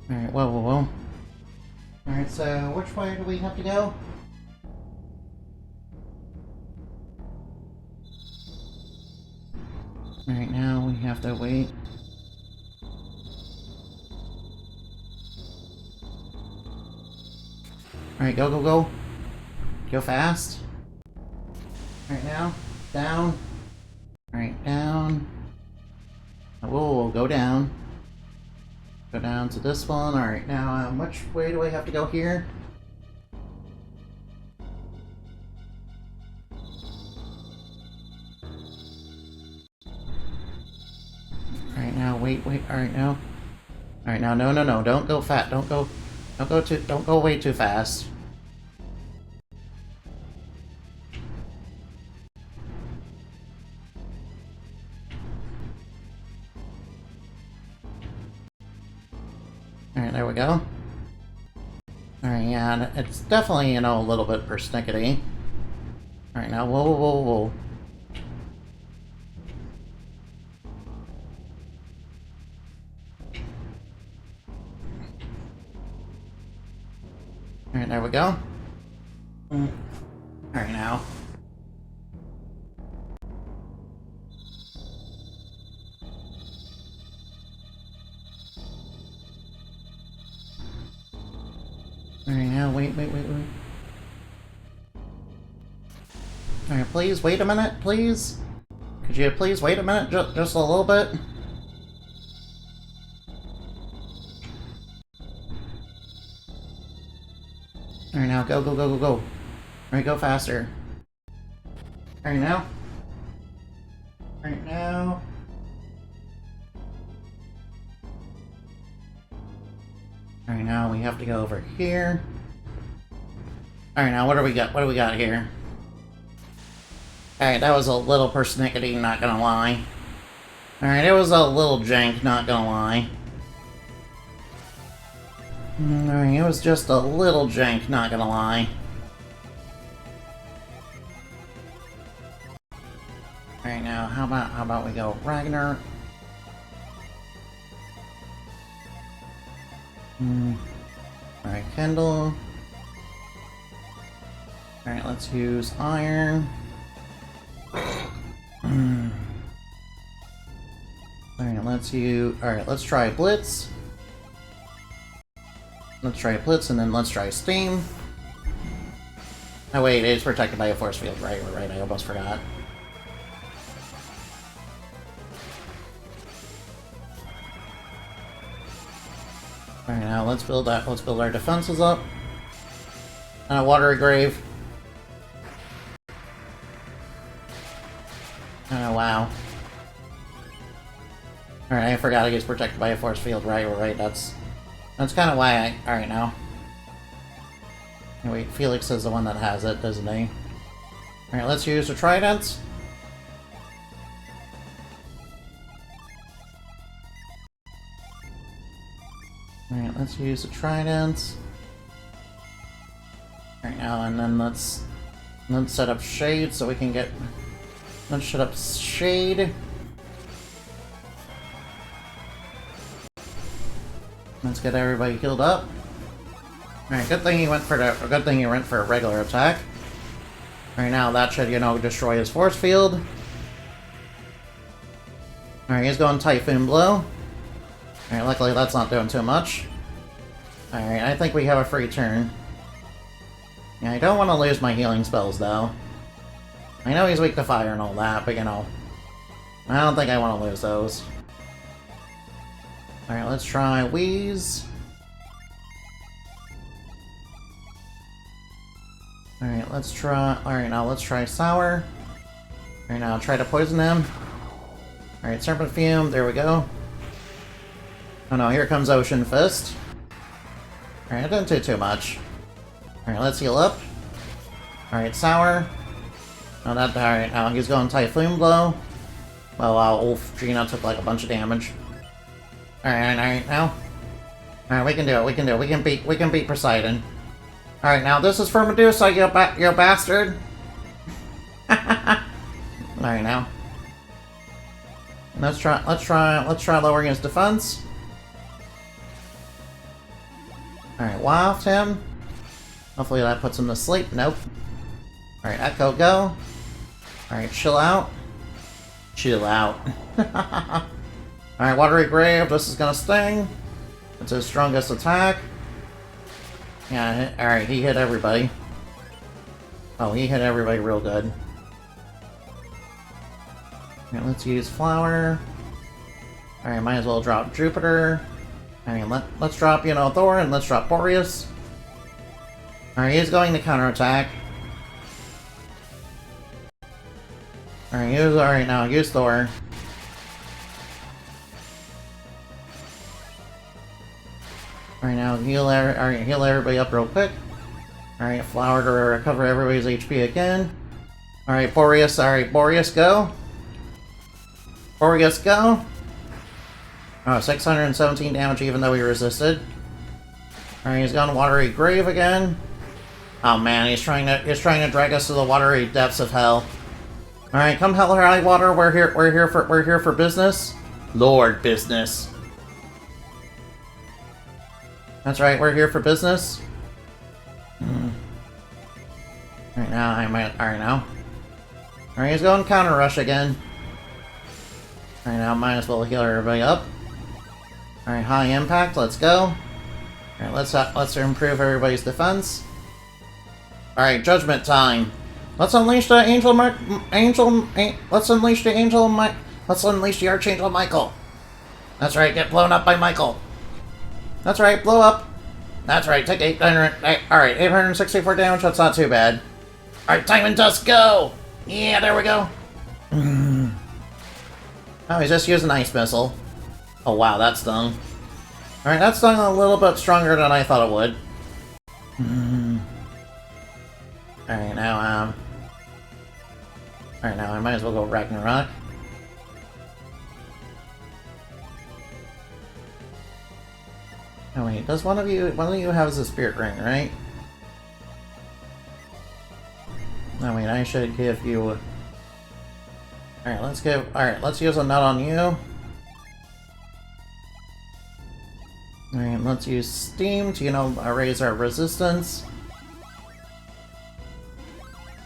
Alright, whoa, whoa, whoa. Alright, so which way do we have to go? Alright, now we have to wait. Alright, go, go, go. Go fast. Alright, now. Down. Alright, down. Whoa, go down. Go down to this one. Alright, now, which way do I have to go here? Alright, now, wait, wait. Alright, now. Alright, now, no, no, no. Don't go fat. Don't go way too fast. Alright, there we go. Alright, yeah, it's definitely, you know, a little bit persnickety. Alright, now, whoa, whoa, whoa. Alright, there we go. Alright, now. Alright, now, wait, wait, wait, wait. Alright, please, wait a minute, please? Could you please wait a minute, just a little bit? Alright, now, go, go, go, go, go. Alright, go faster. Alright, now. Alright, now. Alright, now we have to go over here. Alright, now what do we got? What do we got here? Alright, that was a little persnickety, not gonna lie. Alright, it was a little jank, not gonna lie. Alright, it was just a little jank, not gonna lie. Alright, now, how about we go Ragnar? Alright, Kendall. Alright, let's use iron. Alright, let's try Blitz. Let's try Blitz, and then let's try Steam. Oh wait, it's protected by a force field, right, I almost forgot. Alright, now let's build our defenses up. And a watery grave. Oh wow. Alright, I forgot it gets protected by a force field, right, that's kind of why I... Alright, now. Oh, wait, Felix is the one that has it, doesn't he? Alright, let's use the tridents. Alright, let's use the tridents. Alright, now, and then let's set up shade so we can get... Let's set up shade. Let's get everybody healed up. Alright, good thing he went for a regular attack. Alright, now that should, you know, destroy his force field. Alright, he's going Typhoon Blow. Alright, luckily that's not doing too much. Alright, I think we have a free turn. Yeah, I don't want to lose my healing spells, though. I know he's weak to fire and all that, but, you know, I don't think I want to lose those. Alright, let's try Wheeze. Alright, let's try... Alright, now let's try Sour. Alright, now try to poison him. Alright, Serpent Fume, there we go. Oh no, here comes Ocean Fist. Alright, it didn't do too much. Alright, let's heal up. Alright, Sour. Oh, that... Alright, now he's going Typhoon Blow. Well, wow, oof, Gina took like a bunch of damage. Alright, now. Alright, we can do it, we can do it. We can beat Poseidon. Alright, now this is for Medusa, you bastard! Alright, now. Let's try lowering his defense. Alright, waft him. Hopefully that puts him to sleep. Nope. Alright, Echo, go. Alright, chill out. Chill out. Alright, Watery Grave, this is gonna sting. It's his strongest attack. Yeah, alright, he hit everybody. Oh, he hit everybody real good. Alright, let's use Flower. Alright, might as well drop Jupiter. Alright, let's drop, you know, Thor, and let's drop Boreas. Alright, he's going to counterattack. Alright, now use Thor. Alright, now heal everybody up real quick. Alright, Flower to recover everybody's HP again. Alright, Boreas, go. Boreas, go. Oh, 617 damage even though he resisted. Alright, he's gone Watery Grave again. Oh man, he's trying to drag us to the watery depths of hell. Alright, come hell or high water, we're here for business. Lord business. That's right, we're here for business. Alright now, Alright, he's going counter rush again. Alright, now might as well heal everybody up. Alright, high impact, let's go. Alright, let's improve everybody's defense. Alright, judgment time. Let's unleash the let's unleash the Archangel Michael. That's right, get blown up by Michael. That's right, blow up. That's right, take 864 damage, that's not too bad. Alright, time and dust, go! Yeah, there we go. Oh, he's just using Ice Missile. Oh wow, that stung. Alright, that stung a little bit stronger than I thought it would. Alright, now, I might as well go Ragnarok. Oh wait, does one of you have a Spirit Ring, right? Oh wait, I should give you... Alright, let's use a nut on you. Alright, let's use Steam to, you know, raise our resistance.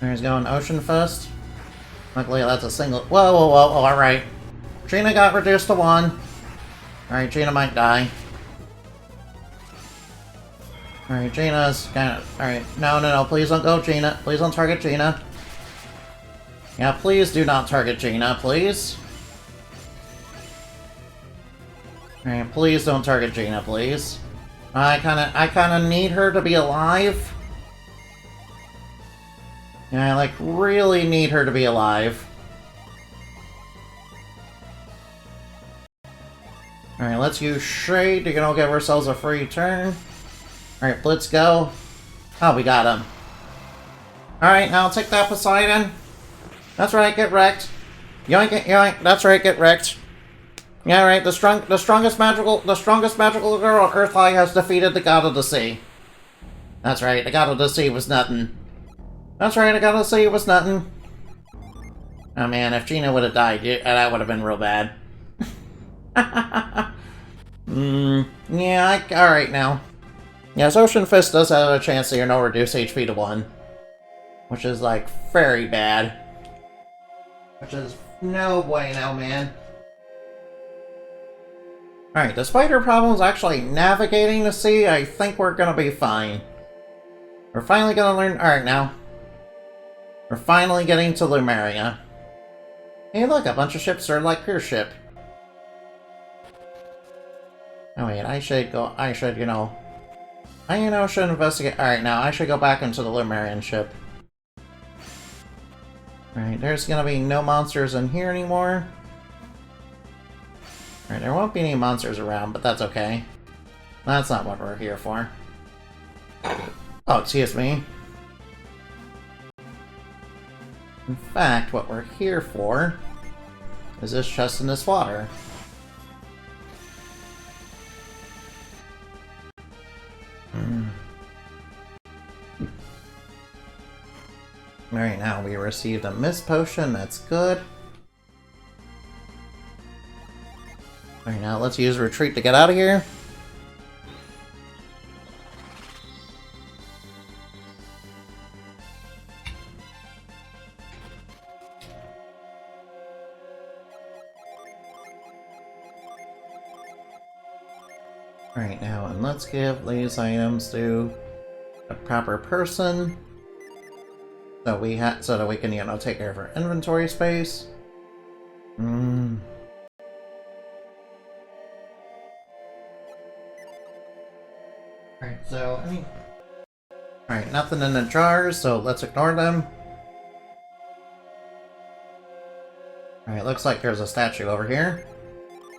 There's going Ocean Fist. Luckily that's a single... Whoa, alright. Gina got reduced to 1. Alright, Gina might die. Alright, Gina's kind of... Alright, no, please don't go Gina. Please don't target Gina. Yeah, please do not target Gina, please. Alright, please don't target Gina, please. I kinda need her to be alive. Yeah, I, like, really need her to be alive. Alright, let's use Shade to, you know, give ourselves a free turn. Alright, Blitz, go. Oh, we got him. Alright, now take that, Poseidon. That's right, get wrecked. Yoink it, yoink. That's right, get wrecked. Yeah, right, the strongest magical girl on Earthlight has defeated the God of the Sea. That's right, the God of the Sea was nothing. That's right, the God of the Sea was nothing. Oh man, if Gina would have died, that would have been real bad. Yeah, alright now. Yes, Ocean Fist does have a chance to, reduce HP to 1. Which is, like, very bad. Which is no bueno, man. Alright, despite our problems actually navigating the sea, I think we're gonna be fine. We're finally gonna learn... Alright, now. We're finally getting to Lumeria. Hey, look, a bunch of ships are like your ship. Oh, wait, I should, should investigate... Alright, now, I should go back into the Lumerian ship. Alright, there's gonna be no monsters in here anymore. Alright, there won't be any monsters around, but that's okay. That's not what we're here for. Oh, excuse me. In fact, what we're here for is this chest in this water. Alright, now we received a mist potion, that's good. Alright, now let's use retreat to get out of here. Alright, now, and let's give these items to a proper person. So that we can, take care of our inventory space. Alright, so, Alright, nothing in the jars, so let's ignore them. Alright, looks like there's a statue over here.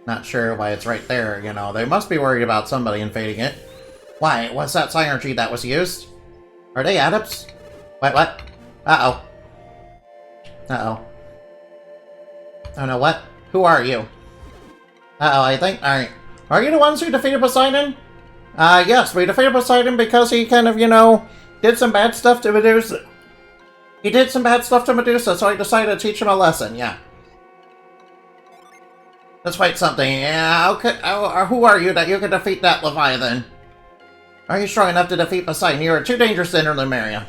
Not sure why it's right there, They must be worried about somebody invading it. Why? What's that synergy that was used? Are they adepts? Wait, what? Uh-oh. Uh-oh. Oh no, what? Who are you? Uh-oh, I think... Alright. Are you the ones who defeated Poseidon? Yes, we defeated Poseidon because he kind of, did some bad stuff to Medusa. He did some bad stuff to Medusa, so I decided to teach him a lesson, yeah. Let's fight something. Yeah, okay. Who are you that you can defeat that Leviathan? Are you strong enough to defeat Poseidon? You are too dangerous to enter Lumeria.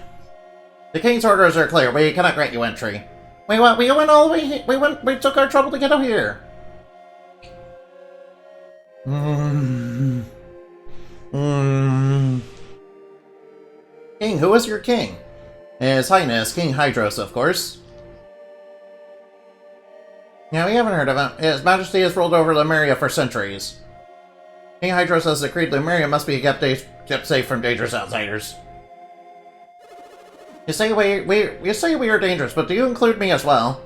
The king's orders are clear. We cannot grant you entry. Wait, what? We went all the way. We took our trouble to get up here. King, who is your king? His Highness, King Hydros, of course. Yeah, we haven't heard of him. His Majesty has ruled over Lumeria for centuries. King Hydros has decreed Lumeria must be kept safe from dangerous outsiders. You say we are dangerous, but do you include me as well?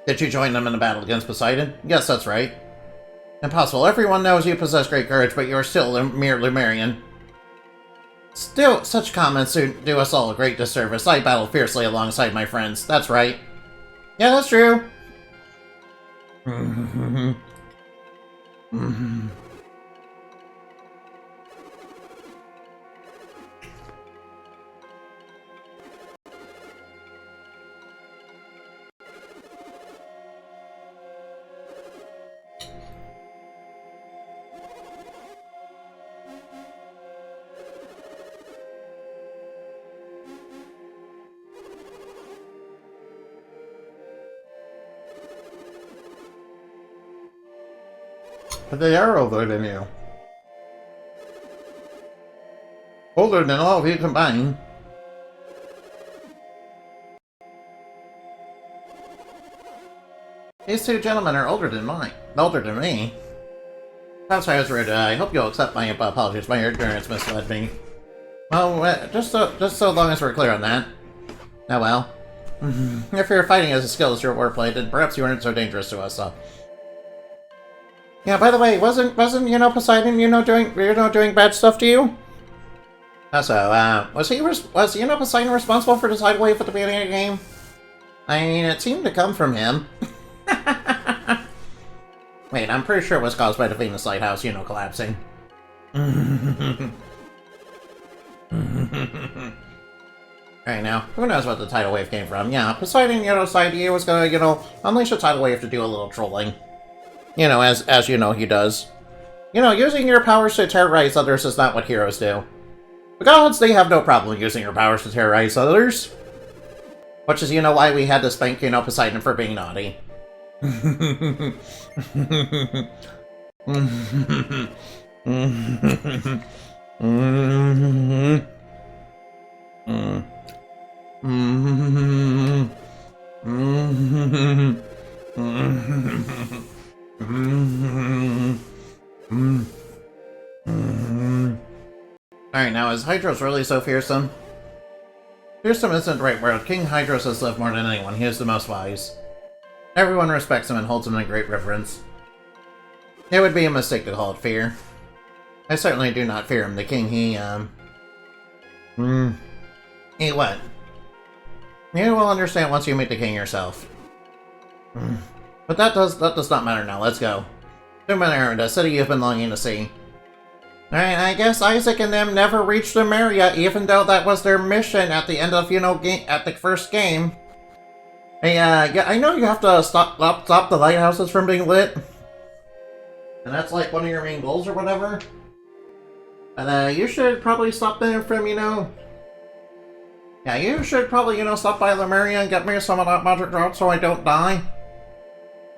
Did you join them in the battle against Poseidon? Yes, that's right. Impossible. Everyone knows you possess great courage, but you are still a mere Lumerian. Still, such comments do us all a great disservice. I battled fiercely alongside my friends. That's right. Yeah, that's true. But they are older than you. Older than all of you combined. These two gentlemen are older than me. Perhaps I was rude. I hope you'll accept my apologies. My ignorance misled me. Well, just so long as we're clear on that. Oh well. If your fighting is as skilled as your wordplay, then perhaps you weren't so dangerous to us, so... Yeah, by the way, wasn't Poseidon, doing bad stuff to you? Also, was Poseidon responsible for the tidal wave at the beginning of the game? I mean, it seemed to come from him. Wait, I'm pretty sure it was caused by the Venus lighthouse, collapsing. Right now, who knows what the tidal wave came from? Yeah, Poseidon, decided he was gonna, unleash a tidal wave to do a little trolling. As he does. Using your powers to terrorize others is not what heroes do. The gods, they have no problem using your powers to terrorize others. Which is, why we had to spank, Poseidon for being naughty. Alright, now is Hydros really so fearsome? Fearsome isn't the right word. King Hydros has lived more than anyone. He is the most wise. Everyone respects him and holds him in great reverence. It would be a mistake to call it fear. I certainly do not fear him. The king, he what? You will understand once you meet the king yourself. But that does not matter now. Let's go. Numenera, the city you've been longing to see. Alright, I guess Isaac and them never reached Numenera, even though that was their mission at the end of, at the first game. Hey, yeah, I know you have to stop the lighthouses from being lit. And that's like one of your main goals or whatever. And, you should probably stop them from, Yeah, you should probably, stop by Lemuria and get me some of that magic drop so I don't die.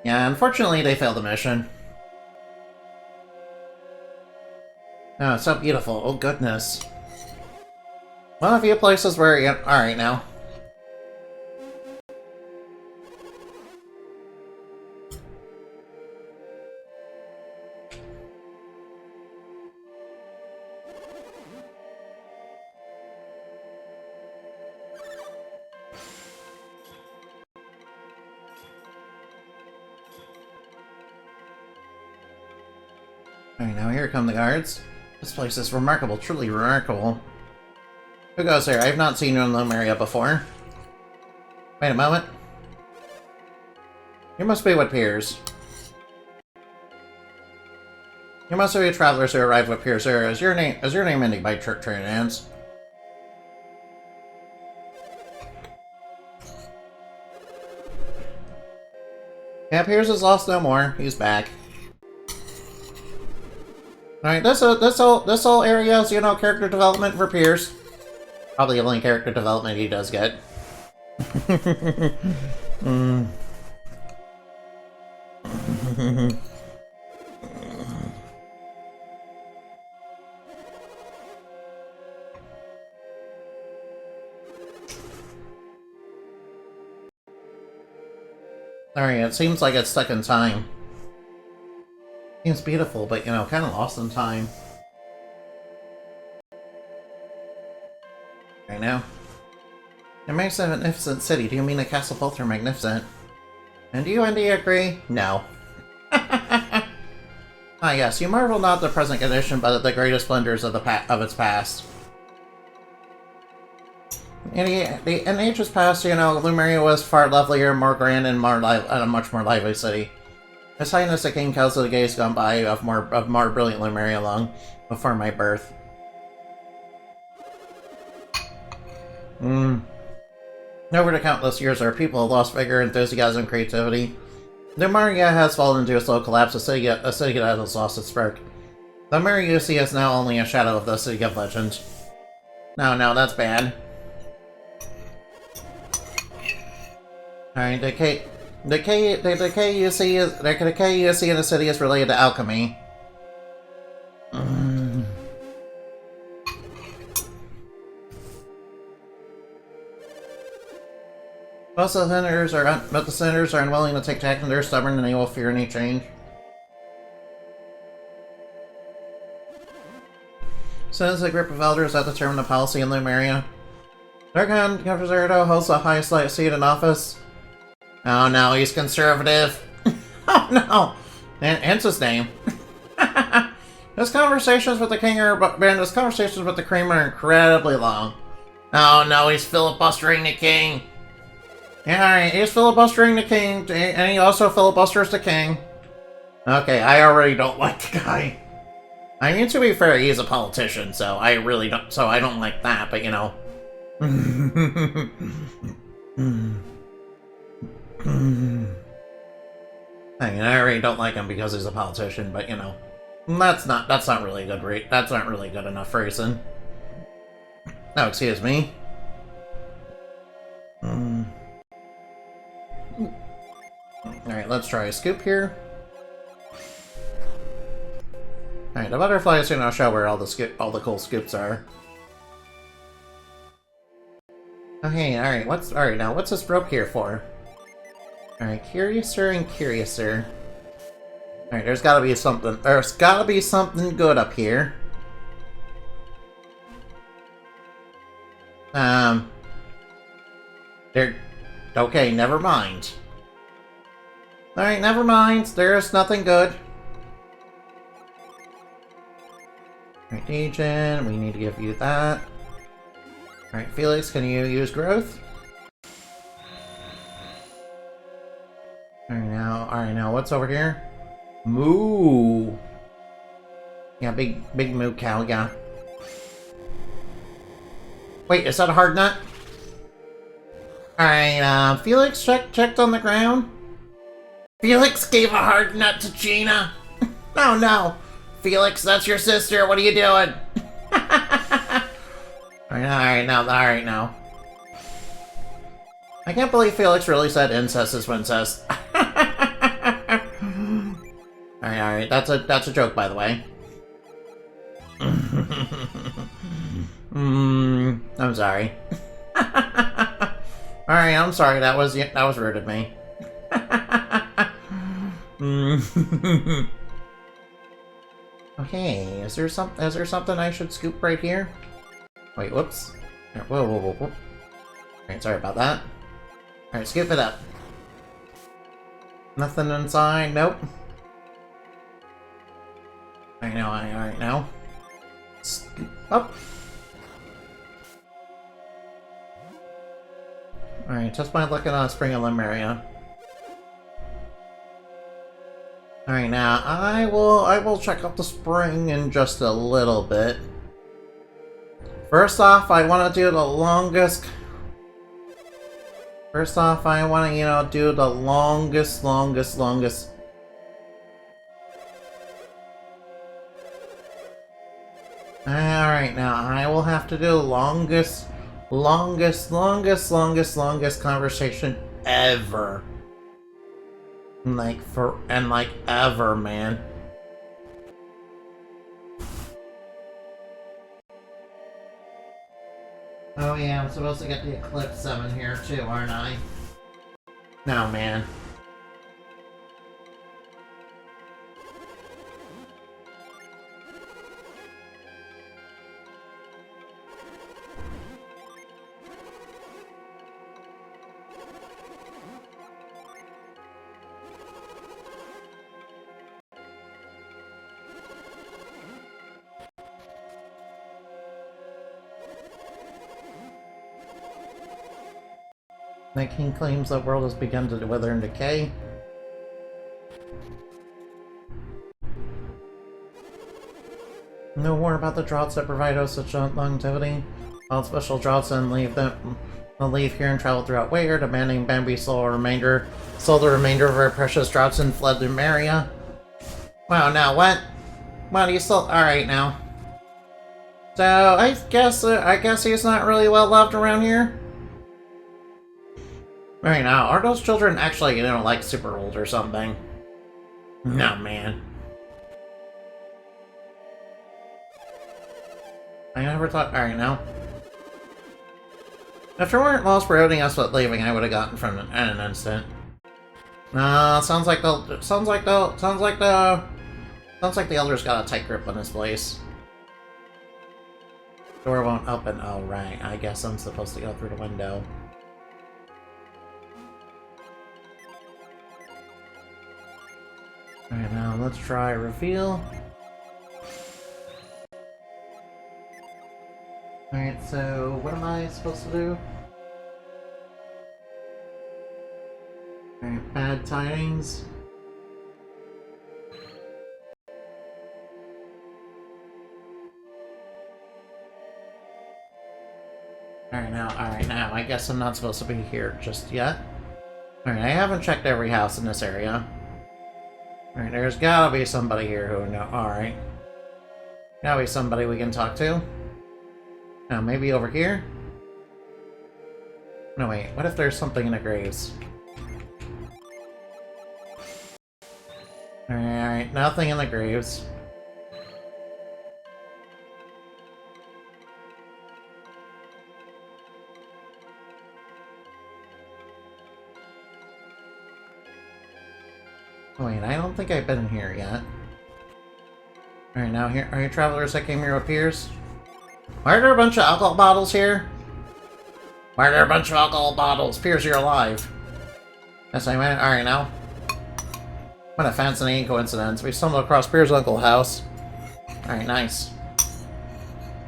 Yeah, unfortunately they failed the mission. Oh, it's so beautiful. Oh, goodness. One of a few places where... Yeah, alright now. Alright, now here come the guards. This place is remarkable, truly remarkable. Who goes there? I have not seen you in Lemuria before. Wait a moment. You must be with peers. You must be travelers who arrived with peers. Is your name ending by chance? Yeah, Piers is lost no more. He's back. Alright, this whole area is, character development for Piers. Probably the only character development he does get. Alright, it seems like it's stuck in time. Seems beautiful, but, kind of lost in time. Right now. It makes a magnificent city. Do you mean the castle both are magnificent? And do you, Andy, agree? No. Ah, yes, you marvel not at the present condition, but at the greatest splendors of its past. In ages past, Lemuria was far lovelier, more grand, and a much more lively city. His Highness the King tells of the days gone by of more brilliant Lemuria long before my birth. Over the countless years, our people have lost vigor, enthusiasm, creativity. Lemuria has fallen into a slow collapse, a city that has lost its spark. Lemuria you see is now only a shadow of the city of legend. No, that's bad. Alright, the decay you see in the city is related to alchemy. Most of the senators are unwilling to take action. They're stubborn and they will fear any change. Since a group of elders that determine the policy in Lemuria. Darkhan Conservato holds the highest seat in office. Oh no, he's conservative. Oh no! And hence his name. His conversations with the king are incredibly long. Oh no, he's filibustering the king. Yeah, alright, he's filibustering the king, and he also filibusters the king. Okay, I already don't like the guy. I mean, to be fair, he's a politician, so I don't like that, but I mean, I already don't like him because he's a politician, but you know, that's not really a good that's not really good enough reason. No, excuse me. Alright, let's try a scoop here. Alright, the butterfly is gonna show where all the cool scoops are. Okay, alright, now what's this rope here for? Alright, curiouser and curiouser. Alright, there's gotta be something good up here. Okay, never mind. Alright, never mind. There's nothing good. Alright, agent, we need to give you that. Alright, Felix, can you use growth? Alright, now, what's over here? Moo! Yeah, big moo cow, yeah. Wait, is that a hard nut? Alright, Felix checked on the ground. Felix gave a hard nut to Gina. Oh no! Felix, that's your sister, what are you doing? Alright now. I can't believe Felix really said incest is incest. Alright, that's a joke, by the way. I'm sorry. Alright, I'm sorry, that was rude of me. Okay, is there something I should scoop right here? Wait, whoops. Whoa. Alright, sorry about that. Alright, scoop it up. Nothing inside, nope. Alright now. Scoop up. Alright, just by looking at Spring and Limb area. Alright, now I will check out the spring in just a little bit. First off, I want to do the longest. First off, I want to, do the longest. Alright, now I will have to do longest conversation ever. Like ever, man. Oh yeah, I'm supposed to get the Eclipse 7 here too, aren't I? No, man. The king claims the world has begun to wither and decay. No more about the droughts that provide us such longevity. All special droughts and leave here and travel throughout Ware, demanding Bambi sold the remainder of our precious droughts and fled to Maria. Wow, now what? What, are you still alright now? So I guess he's not really well loved around here. Right now, are those children actually, like super old or something? No, man. I never thought. Alright, now. If there weren't laws prohibiting us with leaving, I would have gotten from it in an instant. No, sounds like the elders got a tight grip on this place. Door won't open. Oh, right. I guess I'm supposed to go through the window. Alright, now let's try reveal. Alright, so what am I supposed to do? Alright, bad tidings. Alright now, I guess I'm not supposed to be here just yet. Alright, I haven't checked every house in this area. Alright, there's gotta be somebody here who know. Alright. Gotta be somebody we can talk to. Now, maybe over here? No, wait, what if there's something in the graves? Alright, nothing in the graves. Wait, I don't think I've been here yet. Alright, now here are you travelers that came here with Piers? Why are there a bunch of alcohol bottles here? Why are there a bunch of alcohol bottles? Piers, you're alive. Yes, I meant. Alright, now. What a fascinating coincidence. We stumbled across Piers' uncle's house. Alright, nice.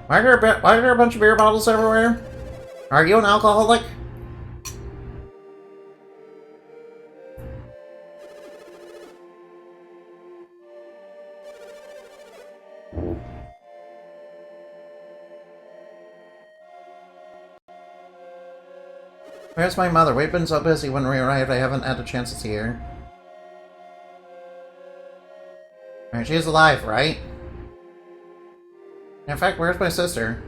Why are there a bunch of beer bottles everywhere? Are you an alcoholic? Where's my mother? We've been so busy when we arrived, I haven't had a chance to see her. Alright, she's alive, right? In fact, where's my sister?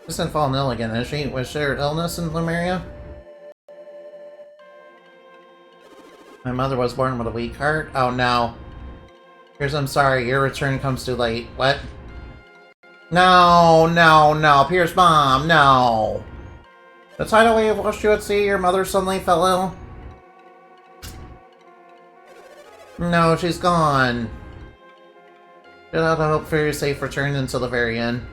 She's been falling ill again, is she? Was there illness in Lemuria? My mother was born with a weak heart? Oh no. Piers, I'm sorry, your return comes too late. What? No, no, no, Piers' mom, no. The tidal wave washed you at sea, your mother suddenly fell ill? No, she's gone. Did have to hope for your safe return until the very end.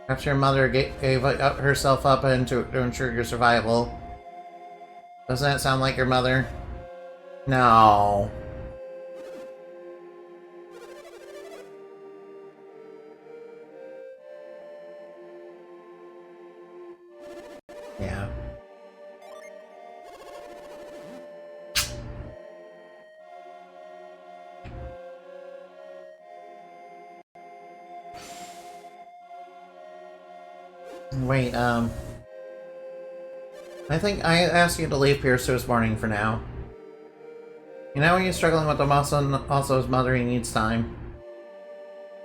Perhaps your mother gave herself up to ensure your survival. Doesn't that sound like your mother? No. Yeah. Wait, I think I asked you to leave Piers to his morning for now. You know when you're struggling with the muscle, also his mother, he needs time.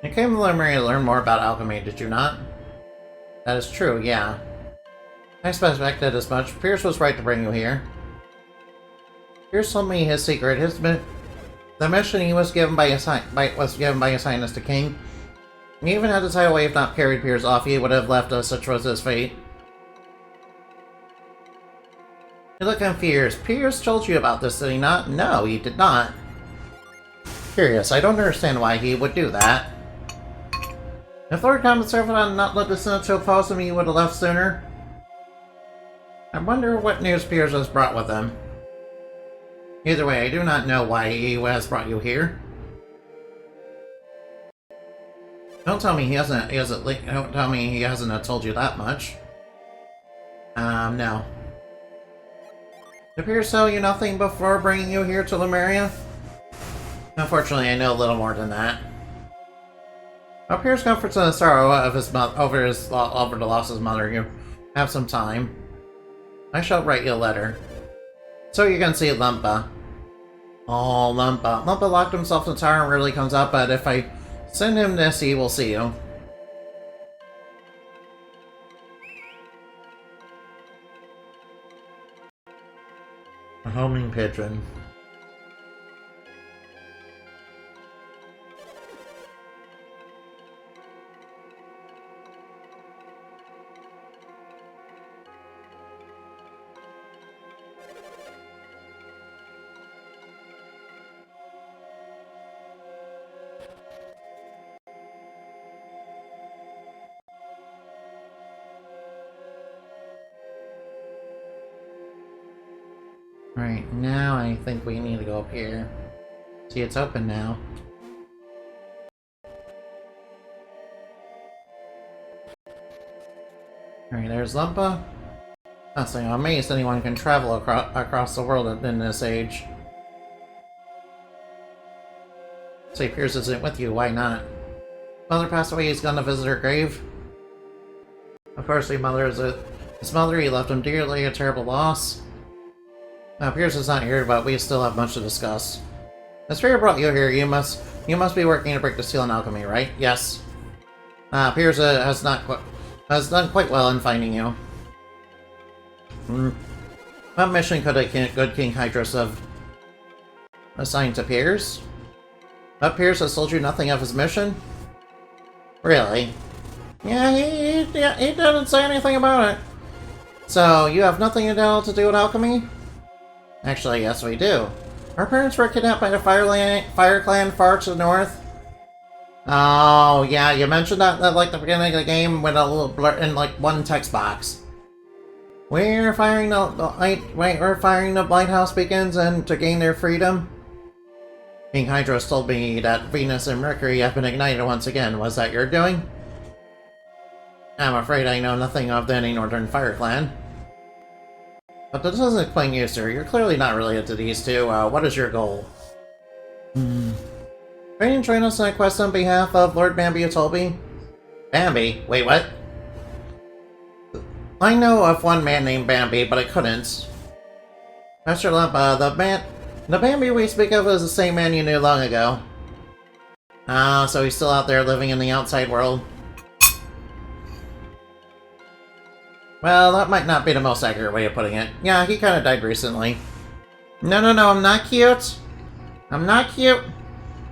You came to Lemuria to learn more about alchemy, did you not? That is true, yeah. I suspected as much. Piers was right to bring you here. Piers told me his secret. The mission he was given by his highness the king. He even had to tidal wave not carried Piers off. He would have left us. Such was his fate. You look confused. Piers told you about this, did he not? No, he did not. Curious. I don't understand why he would do that. If Lord Common Servant had not let the Senate oppose him, he would have left sooner. I wonder what news Piers has brought with him. Either way, I do not know why he has brought you here. Don't tell me he hasn't told you that much. No. Did Piers tell you nothing before bringing you here to Lemuria? Unfortunately, I know a little more than that. While Piers comforts in the sorrow of his over the loss of his mother, you have some time. I shall write you a letter. So you can see Lumpa. Oh, Lumpa. Lumpa locked himself in the tower and rarely comes out, but if I send him this, he will see you. A homing pigeon. Right, now I think we need to go up here. See, it's open now. Alright, there's Lumpa. Honestly, I'm amazed anyone can travel across the world in this age. Say Piers isn't with you, why not? Mother passed away, he's gonna visit her grave. Of course, his mother, he left him dearly, a terrible loss. Now, Pierce is not here, but we still have much to discuss. The spirit brought you here. You must be working to break the seal in alchemy, right? Yes. Pierce has done quite well in finding you. What mission could a good King Hydros have assigned to Pierce? But Pierce has told you nothing of his mission? Really? Yeah, he didn't say anything about it. So, you have nothing to do with alchemy? Actually, yes we do. Our parents were kidnapped by the Fire Clan far to the north. Oh, yeah, you mentioned that at like the beginning of the game with a little blur in like one text box. We're firing the lighthouse beacons and to gain their freedom. King Hydros told me that Venus and Mercury have been ignited once again. Was that your doing? I'm afraid I know nothing of any Northern Fire Clan. But that doesn't explain you, sir. You're clearly not related to these two. What is your goal? Can you join us on a quest on behalf of Lord Bambi Utolbi? Bambi? Wait, what? I know of one man named Bambi, but I couldn't. Master Lampa, the Bambi we speak of is the same man you knew long ago. So he's still out there living in the outside world. Well, that might not be the most accurate way of putting it. Yeah, he kind of died recently. No, I'm not cute. I'm not cute.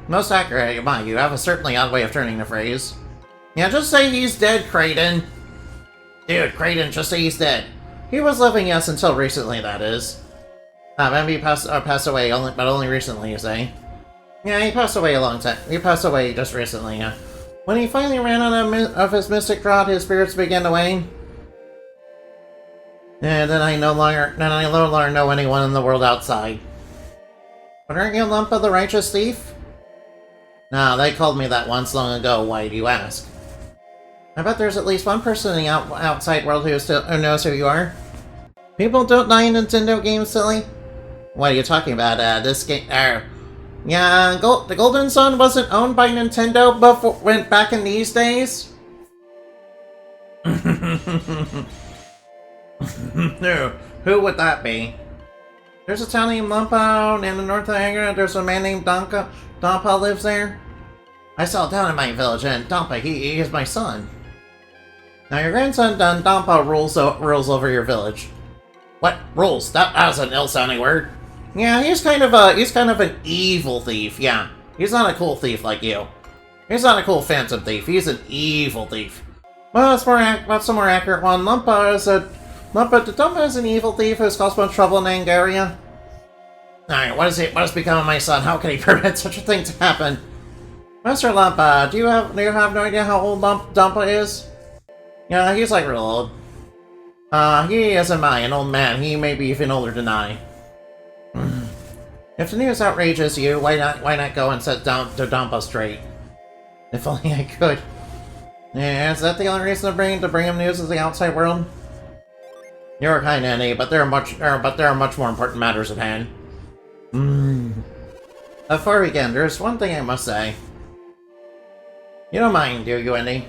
Most accurate, mind you have a certainly odd way of turning the phrase. Yeah, just say he's dead, Kraden. Dude, Kraden, just say he's dead. He was living, yes, until recently, that is. Bambi passed away, but only recently, you say? Yeah, he passed away a long time. He passed away just recently, yeah. When he finally ran out of his mystic rod, his spirits began to wane. And then I no longer know anyone in the world outside. But aren't you Lampa the Righteous Thief? No, they called me that once long ago. Why do you ask? I bet there's at least one person in the outside world who knows who you are. People don't die in Nintendo games, silly. What are you talking about? This game. Yeah, the Golden Sun wasn't owned by Nintendo back in these days. No, who would that be? There's a town named Lampa in the north of Agra. There's a man named Dampa lives there. I saw down in my village, and Dampa, he is my son. Now your grandson Dampa rules over your village. What rules? That was an ill-sounding word. Yeah, he's kind of an evil thief. Yeah, he's not a cool thief like you. He's not a cool phantom thief. He's an evil thief. Well, that's a more accurate one. Dampa is an evil thief who's caused much trouble in Angaria. Alright, what has become of my son? How can he permit such a thing to happen? Master Lampa, do you have no idea how old Dampa is? Yeah, he's like real old. He isn't an old man. He may be even older than I. If the news outrages you, why not go and set down to Dampa straight? If only I could. Yeah, is that the only reason to bring him news of the outside world? You're kind of any, but there are much more important matters at hand. Before we begin, there's one thing I must say. You don't mind, do you, Indy?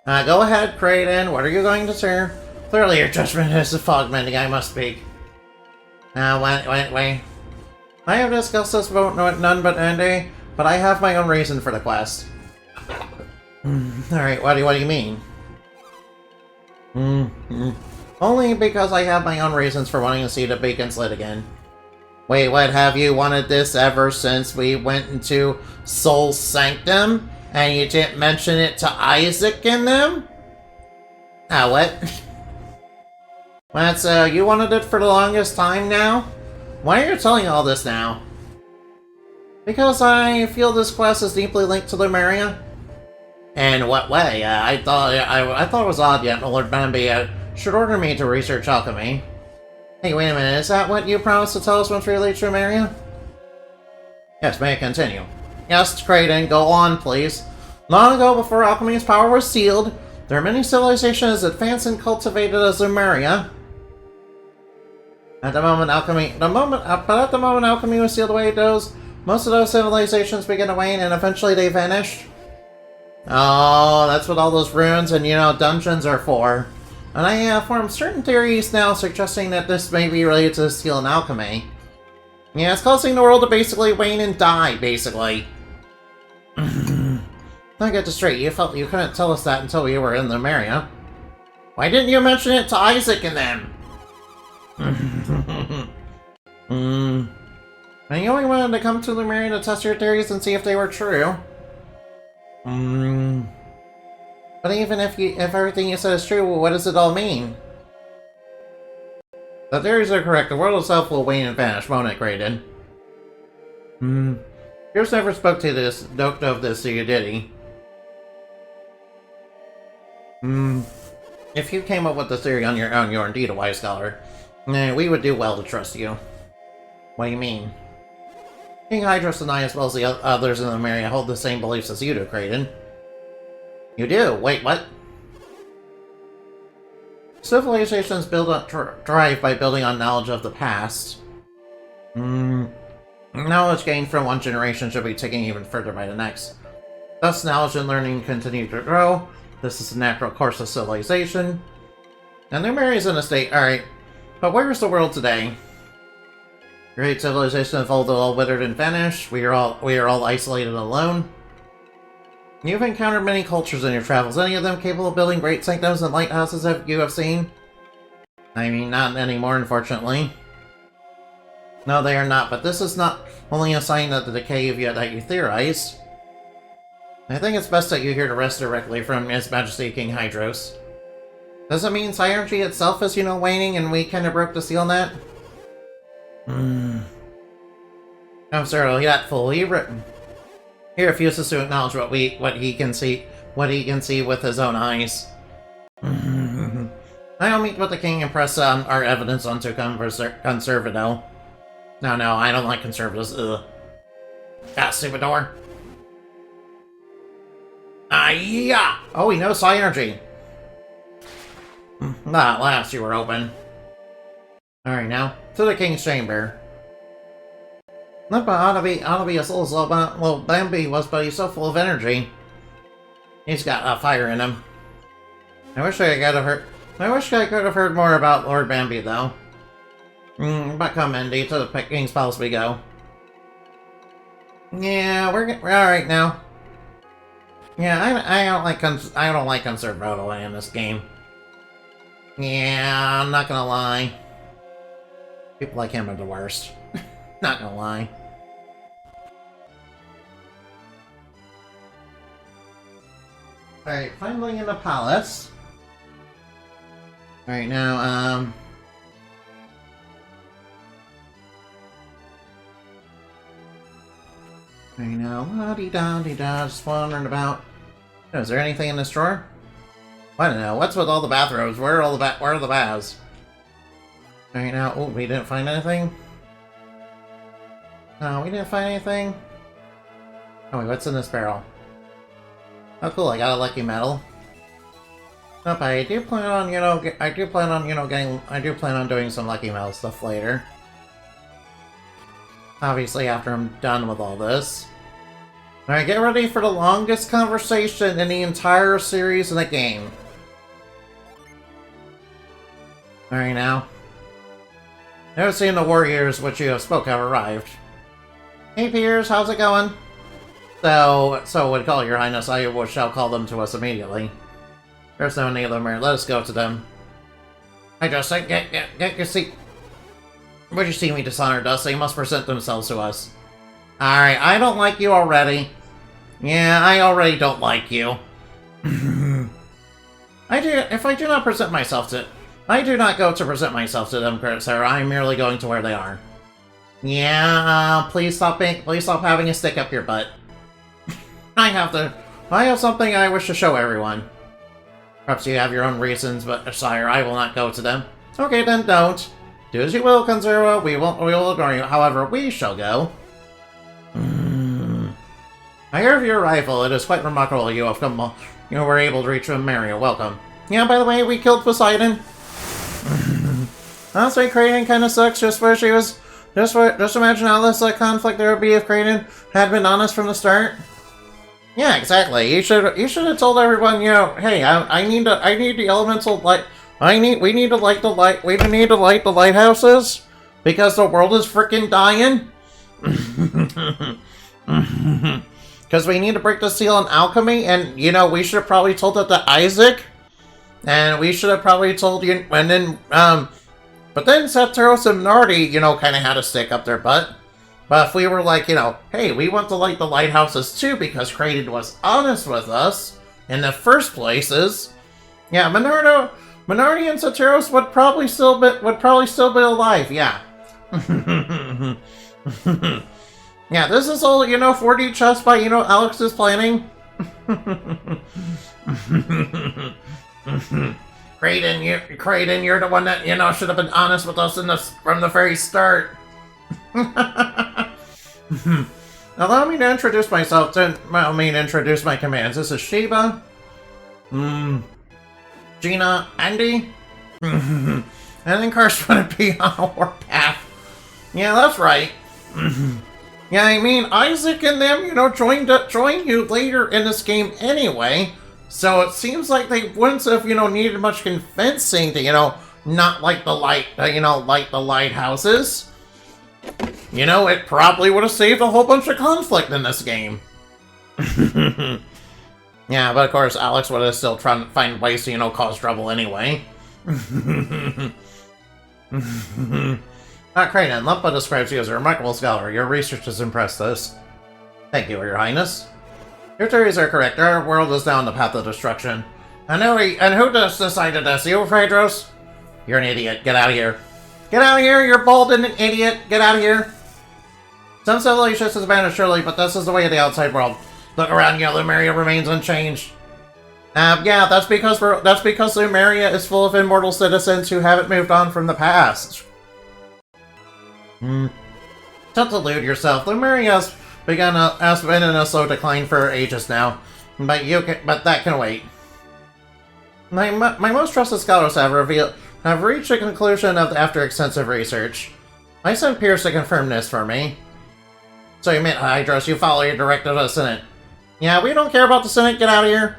Go ahead, Kraden. What are you going to say? Clearly your judgment is a fog mending, I must speak. Wait. I have discussed this about none but Andy, but I have my own reason for the quest. Alright, what do you mean? Only because I have my own reasons for wanting to see the beacons lit again. Wait, what, have you wanted this ever since we went into Soul Sanctum? And you didn't mention it to Isaac and them? What? That's, you wanted it for the longest time now? Why are you telling all this now? Because I feel this quest is deeply linked to Lumeria. In what way? I thought it was odd yet Lord Bambi should order me to research alchemy. Hey, wait a minute, is that what you promised to tell us once we reach Lumeria? Yes, may I continue? Yes, Kraden, go on, please. Long ago, before alchemy's power was sealed, there are many civilizations as advanced and cultivated as Lumeria. At the moment alchemy was sealed away, most of those civilizations began to wane, and eventually they vanished. Oh, that's what all those runes and, dungeons are for. And I formed certain theories now suggesting that this may be related to steel and alchemy. Yeah, it's causing the world to basically wane and die, basically. I get this straight, you felt you couldn't tell us that until we were in the area. Why didn't you mention it to Isaac and them? And you only wanted to come to Lumeria to test your theories and see if they were true. But even if everything you said is true, what does it all mean? The theories are correct. The world itself will wane and vanish, won't it, Graydon? Pierce never spoke to this, of this to you, did he? If you came up with the theory on your own, you're indeed a wise scholar. We would do well to trust you. What do you mean? King Hydros and I, as well as the others in the area, hold the same beliefs as you do, Graydon. You do? Wait, what? Civilizations thrive by building on knowledge of the past. Knowledge gained from one generation should be taken even further by the next. Thus, knowledge and learning continue to grow. This is the natural course of civilization. And Lumeria's in a state, alright. But where is the world today? Great civilization evolved, all withered and vanished. We are all isolated and alone. You've encountered many cultures in your travels. Any of them capable of building great sanctums and lighthouses you have seen? I mean, not anymore, unfortunately. No, they are not, but this is not only a sign of the decay of that you theorized. I think it's best that you hear the rest directly from His Majesty King Hydros. Does it mean Psynergy itself is, waning and we kind of broke the seal net? I'm sorry, that fool. He refuses to acknowledge what he can see with his own eyes. I'll meet with the king and press our evidence onto Conservado. No, I don't like conservatives. Ugh. That stupid door. Yeah! Oh, he knows Psynergy. At last you were open. Alright, now, to the king's chamber. Not ought to be a little Bambi was, but he's so full of energy. He's got fire in him. I wish I could have heard more about Lord Bambi, though. But come, Indy, to the king's palace we go. Yeah, we're alright now. Yeah, I don't like Conservato in this game. Yeah, I'm not gonna lie. People like him are the worst. Not gonna lie. Alright, finally in the palace. Alright, now, Alright, now, la-dee-da-dee-da, just wondering about... Oh, is there anything in this drawer? I don't know, what's with all the bathrobes? Where are the baths? Alright, now, oh, we didn't find anything? No, we didn't find anything? Oh wait, what's in this barrel? Oh cool, I got a lucky medal. Nope, I do plan on doing some lucky medal stuff later. Obviously after I'm done with all this. Alright, get ready for the longest conversation in the entire series of the game. Alright now. Noticing the warriors which you have spoke have arrived. Hey Piers, how's it going? So would call your highness, I shall call them to us immediately. There's no need of them here, let us go to them. I just say, get your seat. Would you see me dishonored us? They must present themselves to us. Alright, I don't like you already. Yeah, I already don't like you. I do not go to present myself to them, sir. I'm merely going to where they are. Yeah, please stop having a stick up your butt. I have something I wish to show everyone. Perhaps you have your own reasons, but sire, I will not go to them. Okay, then don't. Do as you will, Conserva. We will ignore you. However, we shall go. I hear of your arrival. It is quite remarkable you were able to reach Mario. Welcome. Yeah, by the way, we killed Poseidon. Honestly, Kraden kind of sucks. Just imagine how this conflict there would be if Kraden had been honest from the start. Yeah, exactly. You should have told everyone, you know, hey, I need the elemental light. We need to light the light. We need to light the lighthouses because the world is freaking dying. Because we need to break the seal on alchemy, and you know, we should have probably told that to Isaac, and we should have probably told you, and then but then Saturos and Nardi, you know, kind of had to stick up their butt. But if we were like, you know, hey, we want to light the lighthouses too because Kraden was honest with us in the first places, yeah, Minardi and Saturos would probably still be alive, yeah. Yeah, this is all, you know, 4D chess by, you know, Alex's planning. Kraden, you're the one that, you know, should have been honest with us from the very start. Allow me to introduce myself, introduce my commands. This is Sheba, Gina, Andy, and then Karst would be on a warpath. Yeah, that's right. Yeah, I mean, Isaac and them, you know, joined you later in this game anyway, so it seems like they wouldn't have, you know, needed much convincing to, you know, not light the lighthouses. You know, it probably would have saved a whole bunch of conflict in this game. Yeah, but of course, Alex would have still trying to find ways to, you know, cause trouble anyway. Kraden, Lumpa describes you as a remarkable scholar. Your research has impressed us. Thank you, Your Highness. Your theories are correct. Our world is now on the path of destruction. And who just decided this? You, Phaedros? You're an idiot. Get out of here. Get out of here, you're bold and an idiot. Get out of here. Some civilization has vanished surely, but this is the way of the outside world. Look around you, Lemuria remains unchanged. Yeah, that's because Lemuria is full of immortal citizens who haven't moved on from the past. Don't delude yourself. Lemuria has been in a slow decline for ages now, but that can wait. My most trusted scholars have reached a conclusion after extensive research. I sent Pierce to confirm this for me. So you meant Hydros, you follow your directive to the Senate. Yeah, we don't care about the Senate, get out of here.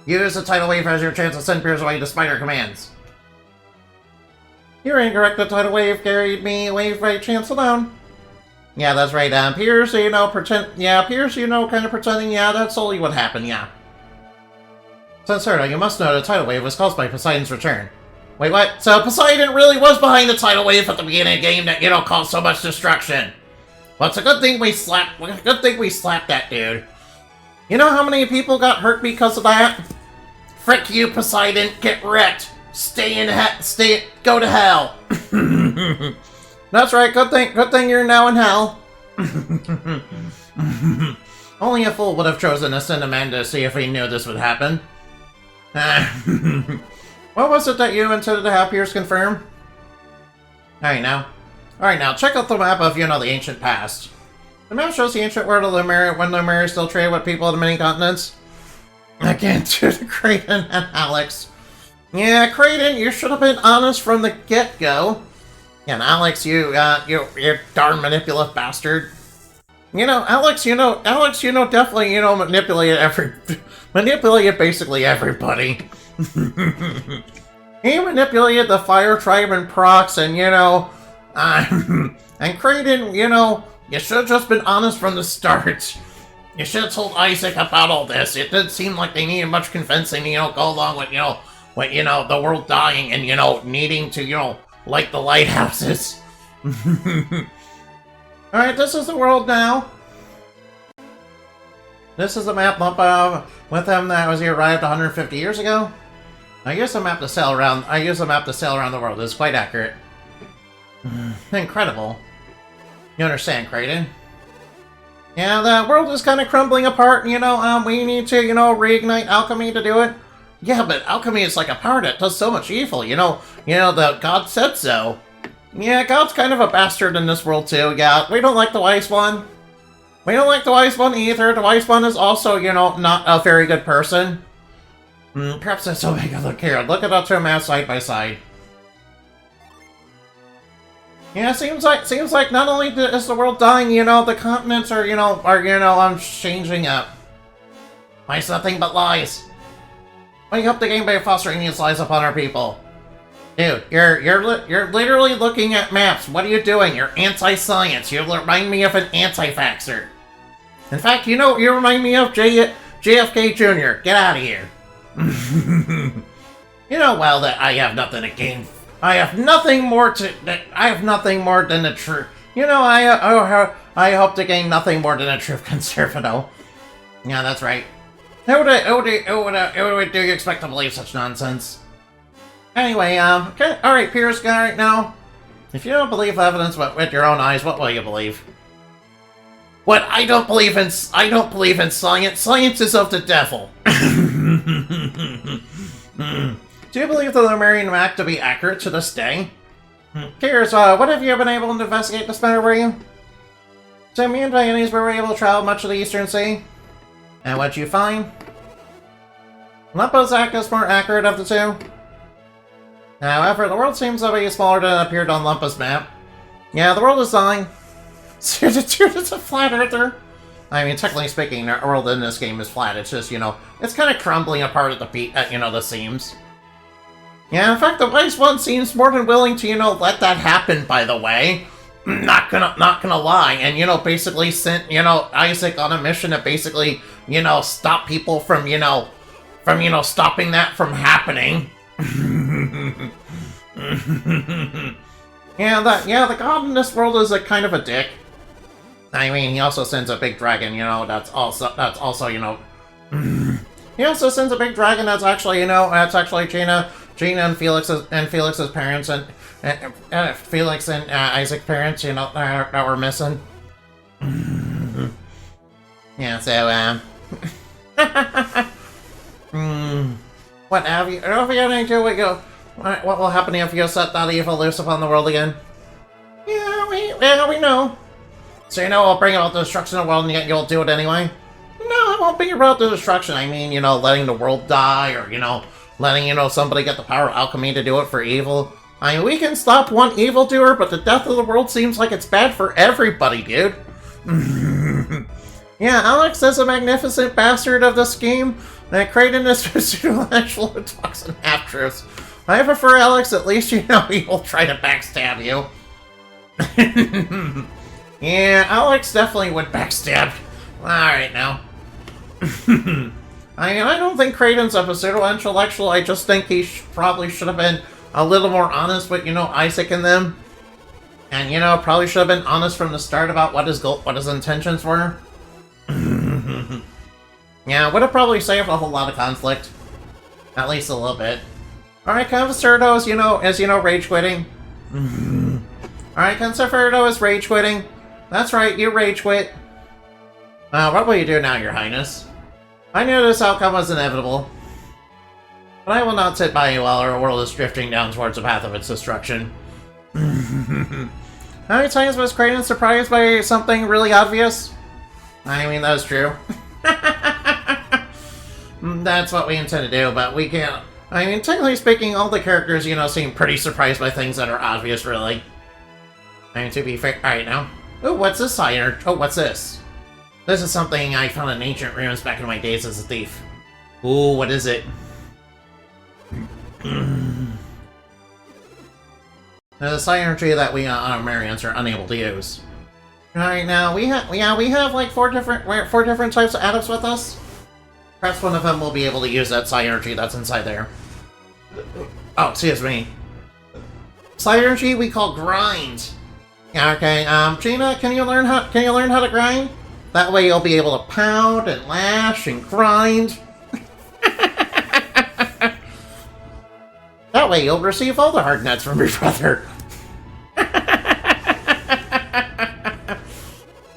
Use the tidal wave as your chance to send Pierce away despite our commands. You're incorrect, the tidal wave carried me away by chance alone. Yeah, that's right, Pierce, you know, kind of pretending, yeah, that's only what happened, yeah. Sensordo, you must know the tidal wave was caused by Poseidon's return. Wait, what? So Poseidon really was behind the tidal wave at the beginning of the game that, you know, caused so much destruction. Well, it's a good thing we slapped that dude. You know how many people got hurt because of that? Frick you, Poseidon, get wrecked. Go to hell. That's right, good thing you're now in hell. Only a fool would have chosen to send a man to see if he knew this would happen. What was it that you intended to have Pierce confirm? Alright now, check out the map of, you know, the ancient past. The map shows the ancient world of Lemuria when Lemuria still traded with people of the many continents. Again, to Kraden and Alex. Yeah, Kraden, you should have been honest from the get-go. And Alex, you darn manipulative bastard. You know, Alex, definitely, you know, manipulated basically everybody. He manipulated the Fire Tribe and Prox, and, you know, and Kraden, you know, you should have just been honest from the start. You should have told Isaac about all this. It didn't seem like they needed much convincing, you know, go along with, the world dying and, you know, needing to, you know, light the lighthouses. Alright, this is the world now. This is the map with him that was here arrived 150 years ago. I use the map to sail around the world. It's quite accurate. Incredible. You understand, Kraden? Yeah, the world is kind of crumbling apart, you know, we need to, you know, reignite alchemy to do it. Yeah, but alchemy is like a power that does so much evil, you know, the God said so. Yeah, God's kind of a bastard in this world too, yeah, we don't like the Wise One. We don't like the Wise One either. The Wise One is also, you know, not a very good person. Perhaps that's so big a look here. Look at the two maps side by side. Yeah, seems like not only is the world dying, you know, the continents are changing up. Why is nothing but lies? What do you hope to gain by fostering these lies upon our people? Dude, you're literally looking at maps. What are you doing? You're anti-science. You remind me of an anti-vaxxer. In fact, you remind me of JFK Jr. Get out of here. You know well that I have nothing to gain. I have nothing more than the truth. You know, I hope to gain nothing more than a true conservative. Yeah, that's right. Who would do you expect to believe such nonsense? Anyway, okay, alright, Pierce, right now. If you don't believe evidence with your own eyes, what will you believe? What? I don't believe in science. Science is of the devil. Do you believe the Lemurian map to be accurate to this day? Pierce, what have you been able to investigate this matter, were you? So me and Dionysus were able to travel much of the Eastern Sea. And what'd you find? Lumpa's act is more accurate of the two. However, the world seems to be smaller than it appeared on Lumpa's map. Yeah, the world is dying. Dude, it's a flat earther. I mean, technically speaking, the world in this game is flat. It's just, it's kind of crumbling apart at the seams. Yeah, in fact, the Wise One seems more than willing to, let that happen, by the way. Not gonna lie. And, basically sent, Isaac on a mission to basically, stop people from, stopping that from happening. Yeah, the god in this world is a kind of a dick. I mean, he also sends a big dragon, that's also, he also sends a big dragon that's actually, Gina and Felix's parents, and Felix and Isaac's parents, that were missing. Yeah, so, what have you got any idea what will happen if you set that evil loose upon the world again? Yeah, we know. So it'll bring about the destruction of the world, and yet you'll do it anyway? No, it won't be about the destruction. I mean, letting the world die, or, letting, somebody get the power of alchemy to do it for evil. I mean, we can stop one evildoer, but the death of the world seems like it's bad for everybody, dude. Yeah, Alex is a magnificent bastard of the scheme, and Kraden is pseudo-actual toxin half-truths. I prefer Alex, at least he will try to backstab you. Yeah, Alex definitely would backstab. Alright, now. I mean, I don't think Kraden's a pseudo-intellectual, I just think he probably should have been a little more honest with, Isaac and them. And, probably should have been honest from the start about what his intentions were. Yeah, would have probably saved a whole lot of conflict. At least a little bit. Alright, Concerto is, rage quitting. Alright, Concerto is rage quitting. That's right, you rage quit. What will you do now, Your Highness? I knew this outcome was inevitable. But I will not sit by while our world is drifting down towards the path of its destruction. How many times was Kraden surprised by something really obvious? I mean, that's true. That's what we intend to do, but we can't. I mean, technically speaking, all the characters, seem pretty surprised by things that are obvious, really. I mean, to be fair. Alright, now. Ooh, what's this sign? Oh, what's this? This is something I found in ancient ruins back in my days as a thief. Ooh, what is it? There's a sign or tree that we Marians are unable to use. Alright, now we have like four different types of adepts with us. Perhaps one of them will be able to use that psi energy that's inside there. Oh, excuse me. Psi energy we call grind. Yeah, okay. Gina, can you learn how to grind? That way you'll be able to pound and lash and grind. That way you'll receive all the hard nuts from your brother.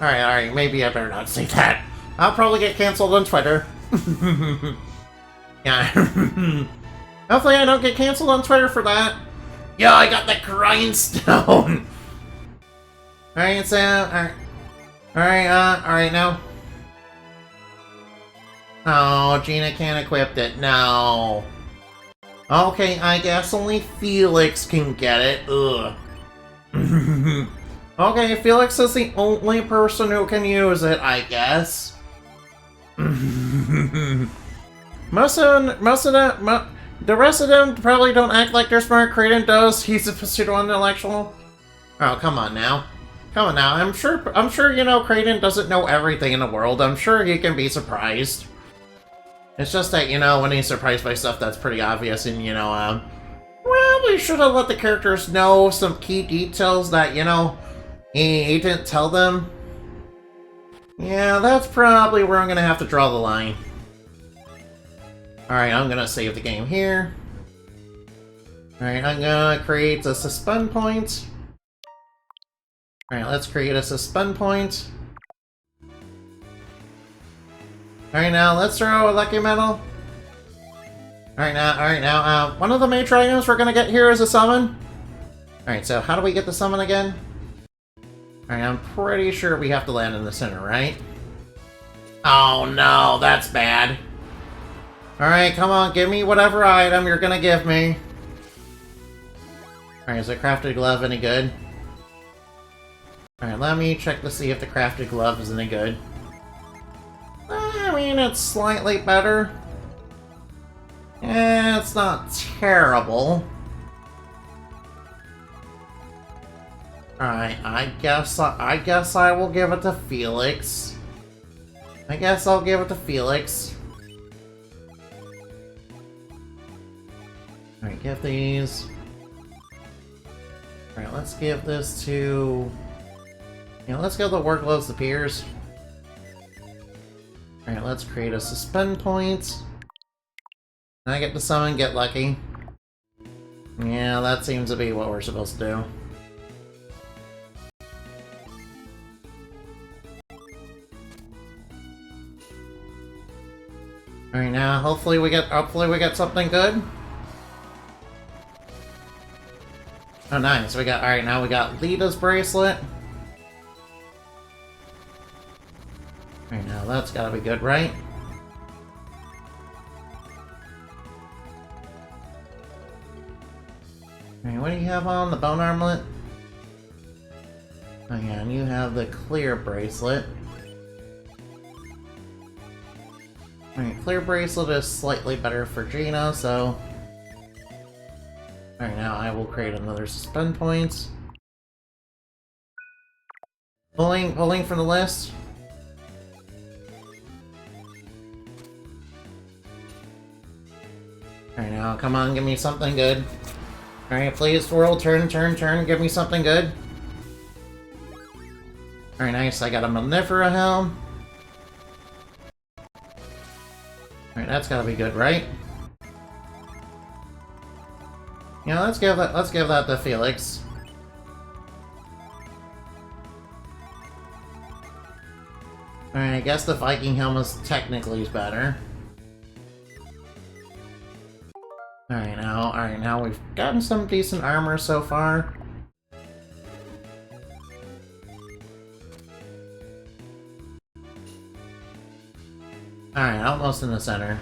Alright, maybe I better not say that. I'll probably get cancelled on Twitter. Yeah. Hopefully I don't get cancelled on Twitter for that. Yo, I got the grindstone! Alright, so, alright now. Oh, Gina can't equip it, no. Okay, I guess only Felix can get it, ugh. Okay, Felix is the only person who can use it, I guess. The rest of them probably don't act like they're smart. Kraden does. He's a pseudo-intellectual. Oh, come on now. Come on now. I'm sure, you know, Kraden doesn't know everything in the world. I'm sure he can be surprised. It's just that, you know, when he's surprised by stuff that's pretty obvious and, you know, probably should have let the characters know some key details that, you know, he didn't tell them. Yeah, that's probably where I'm gonna have to draw the line. Alright, I'm gonna save the game here. Alright, I'm gonna create a suspend point. Alright, let's create a suspend point. Alright, now let's throw a lucky medal. Alright, now, one of the major items we're gonna get here is a summon. Alright, so how do we get the summon again? Alright, I'm pretty sure we have to land in the center, right? Oh no, that's bad. Alright, come on, give me whatever item you're gonna give me. Alright, is the crafted glove any good? Alright, let me check to see if the crafted glove is any good. I mean, it's slightly better. It's not terrible. Alright, I guess I will give it to Felix. I guess I'll give it to Felix. Alright, give these. Alright, let's give this to... Yeah, let's give the workloads to Piers. Alright, let's create a suspend point. I get to summon, get lucky. Yeah, that seems to be what we're supposed to do. Alright, now hopefully we get something good. Oh nice, alright, now we got Lita's bracelet. Alright, now that's gotta be good, right? Alright, what do you have on? The bone armlet? Oh yeah, and you have the clear bracelet. Alright, clear bracelet is slightly better for Gina, so... Alright, now I will create another suspend point. Pulling from the list. Alright, now come on, give me something good. Alright, please, world, turn, give me something good. Alright, nice, I got a Manifera helm. Alright, that's gotta be good, right? Yeah, let's give that to Felix. Alright, I guess the Viking helm is technically better. Alright, now we've gotten some decent armor so far. Alright, almost in the center.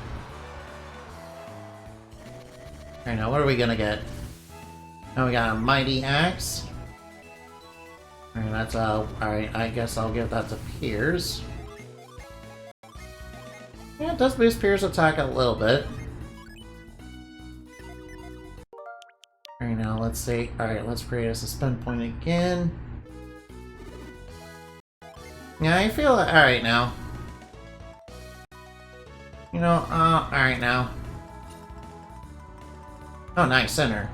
Alright, now what are we gonna get? Now we got a Mighty Axe. Alright, that's alright, I guess I'll give that to Piers. Yeah, it does boost Piers' attack a little bit. Alright, now let's see. Alright, let's create a suspend point again. Yeah, I feel it. Alright now. You know, alright now. Oh, nice, center.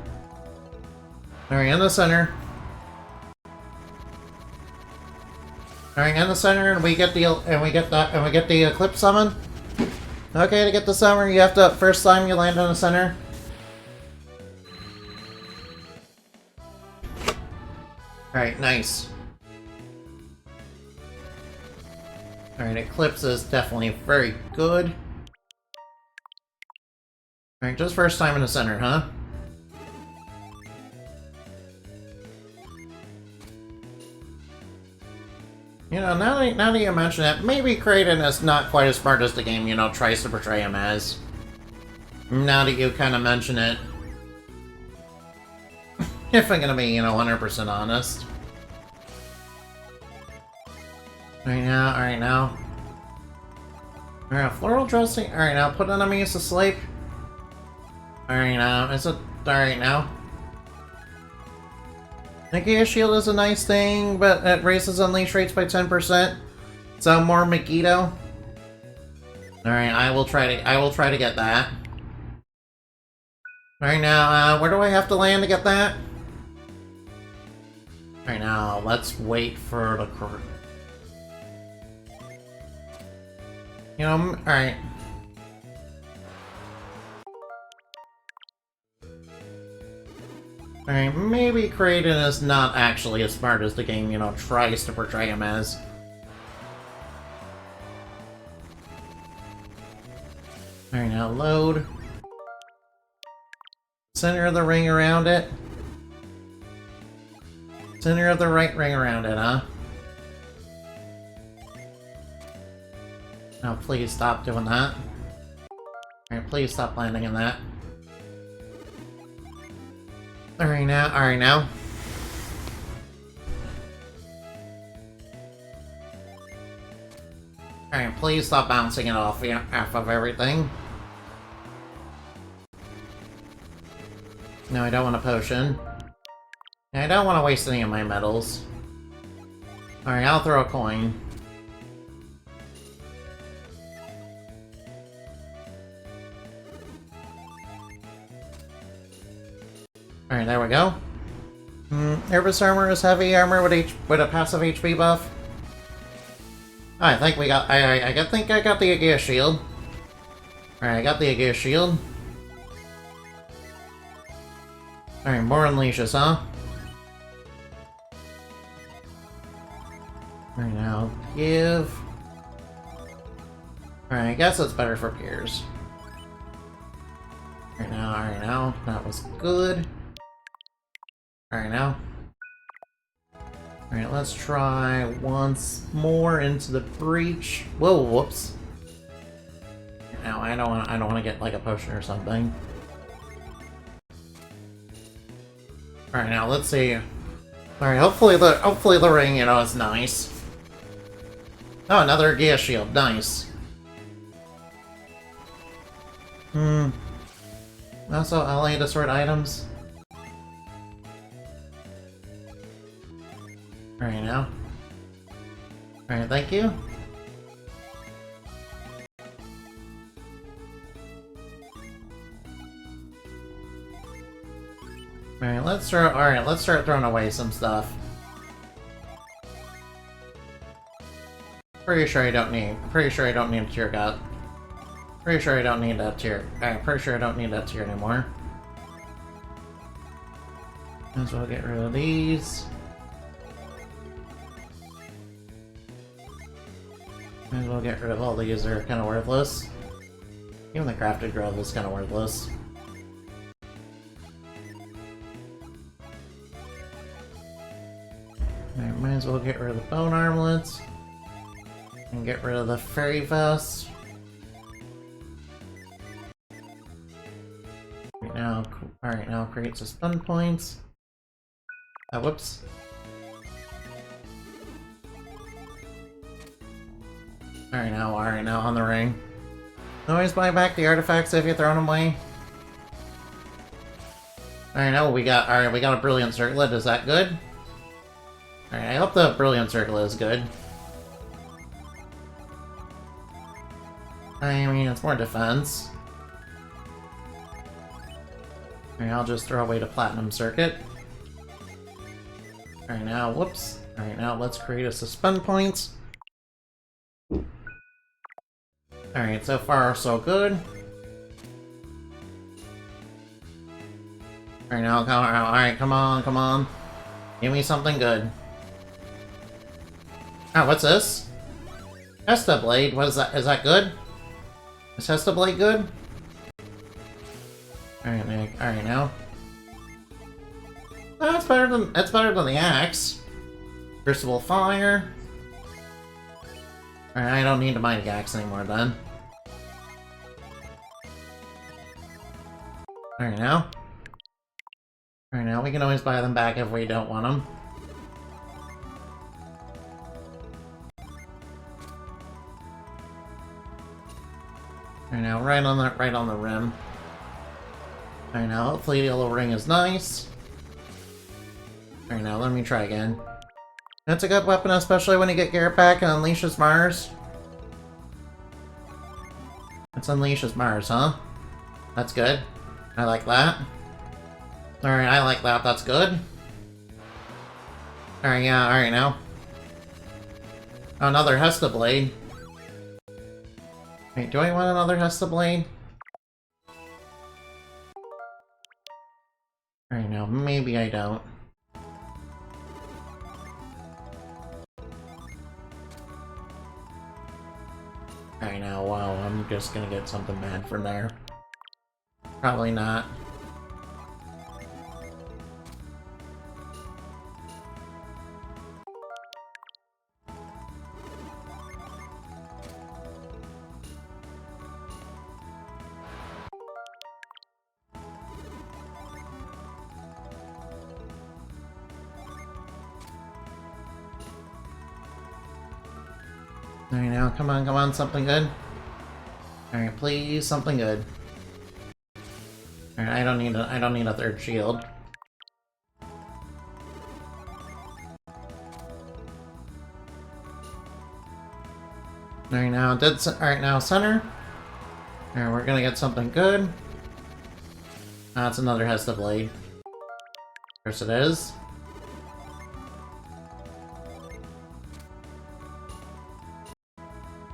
Alright, in the center. Alright, in the center, and we get the Eclipse summon. Okay, to get the summon, you have to first time you land in the center. Alright, nice. Alright, Eclipse is definitely very good. Alright, just first time in the center, huh? You know, now that you mention it, maybe Kraden is not quite as smart as the game, you know, tries to portray him as. Now that you kind of mention it. If I'm gonna be, you know, 100% honest. Alright now. Alright, floral dressing. Alright, now put enemies to sleep. Alright, now. Is it. Alright, now. Nakia Shield is a nice thing, but it raises unleash rates by 10%. So more Megiddo. Alright, I will try to get that. Alright, now, where do I have to land to get that? Alright, now, let's wait for the crew. You know, alright. Alright, maybe Kraden is not actually as smart as the game, you know, tries to portray him as. Alright, now load. Center of the ring around it. Center of the right ring around it, huh? Now please stop doing that. Alright, please stop landing in that. Alright now, alright now. Alright, please stop bouncing it off of everything. No, I don't want a potion. I don't want to waste any of my medals. Alright, I'll throw a coin. Alright, there we go. Nervous armor is heavy armor with a passive HP buff. I think we got. I think I got the Aegea shield. Alright, I got the Aegea shield. Alright, more unleashes, huh? Alright, now give. Alright, I guess it's better for peers. Alright now, that was good. Alright now. Alright, let's try once more into the breach. Whoa, whoops. Now I don't want to get like a potion or something. Alright, now let's see. Alright, hopefully the ring, you know, is nice. Oh, another Aegea shield, nice. Also, LA to sort items. Alright now. Alright, thank you. Alright, let's start throwing away some stuff. Pretty sure I don't need a tear gut. Pretty sure I don't need that tier. Pretty sure I don't need that tier anymore. Might as well get rid of these. Might as well get rid of all these, they're kind of worthless. Even the crafted grove is kind of worthless. Alright, might as well get rid of the bone armlets. And get rid of the fairy vest. Alright, now create some stun points. Whoops. Alright, now on the ring. Always buy back the artifacts if you throw them away. Alright, now we got a brilliant circlet, is that good? Alright, I hope the brilliant circlet is good. I mean, it's more defense. Alright, I'll just throw away the platinum circuit. Alright, now, whoops. Alright, now let's create a suspend points. Alright, so far so good. Alright, now, alright, come on. Give me something good. Oh, what's this? Hesta Blade, what is that? Is that good? Is Hesta Blade good? Alright now. Oh, it's better than the axe. Crucible Fire. Alright, I don't need to buy the axe anymore then. Alright now. Alright now, we can always buy them back if we don't want them. right on the rim. Alright, now hopefully the yellow ring is nice. Alright, now let me try again. That's a good weapon, especially when you get Garrett back and unleashes Mars. It's unleashes Mars, huh? That's good. I like that. Alright, I like that. That's good. Alright, yeah, alright now. Oh, another Hesta Blade. Wait, do I want another Hesta Blade? Alright, now, maybe I don't. Alright, now, wow, I'm just gonna get something bad from there. Probably not. Alright, now, come on, something good. Alright, please, something good. Alright, I don't need a third shield. Alright, now, alright, now, center. Alright, we're gonna get something good. That's another Hesta Blade. Of course it is.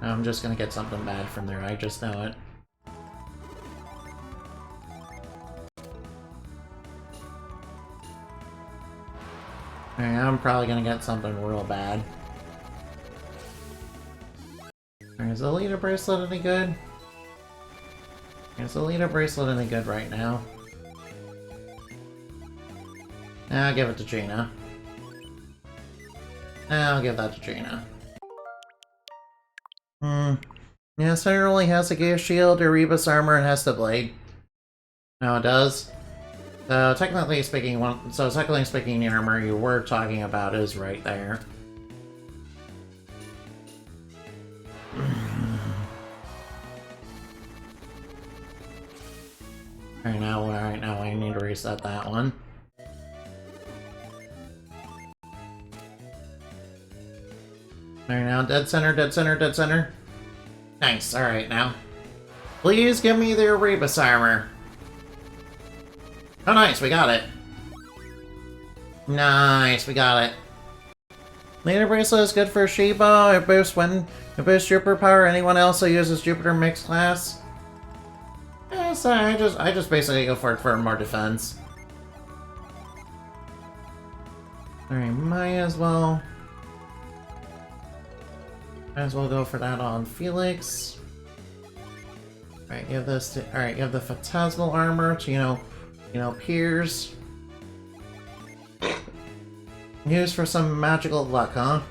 I'm just gonna get something bad from there, I just know it. Alright, I'm probably gonna get something real bad. Alright, is the leader bracelet any good? Is the leader bracelet any good right now? I'll give it to Jaina. I'll give that to Jaina. Yeah, Center only has a Gaius Shield, Erebus Armor, and Hesta Blade. No, it does. So technically speaking, the armor you were talking about is right there. Alright, now I need to reset that one. Alright, now dead center. Nice, alright now. Please give me the Erebus armor. Oh nice, we got it. Nice, we got it. Leader bracelet is good for Sheba. It boosts Jupiter power. Anyone else who uses Jupiter mixed class? So I just basically go for it for more defense. Alright, might as well go for that on Felix. Alright, give this to give the Phantasmal armor to, you know, Piers. Used for some magical luck, huh?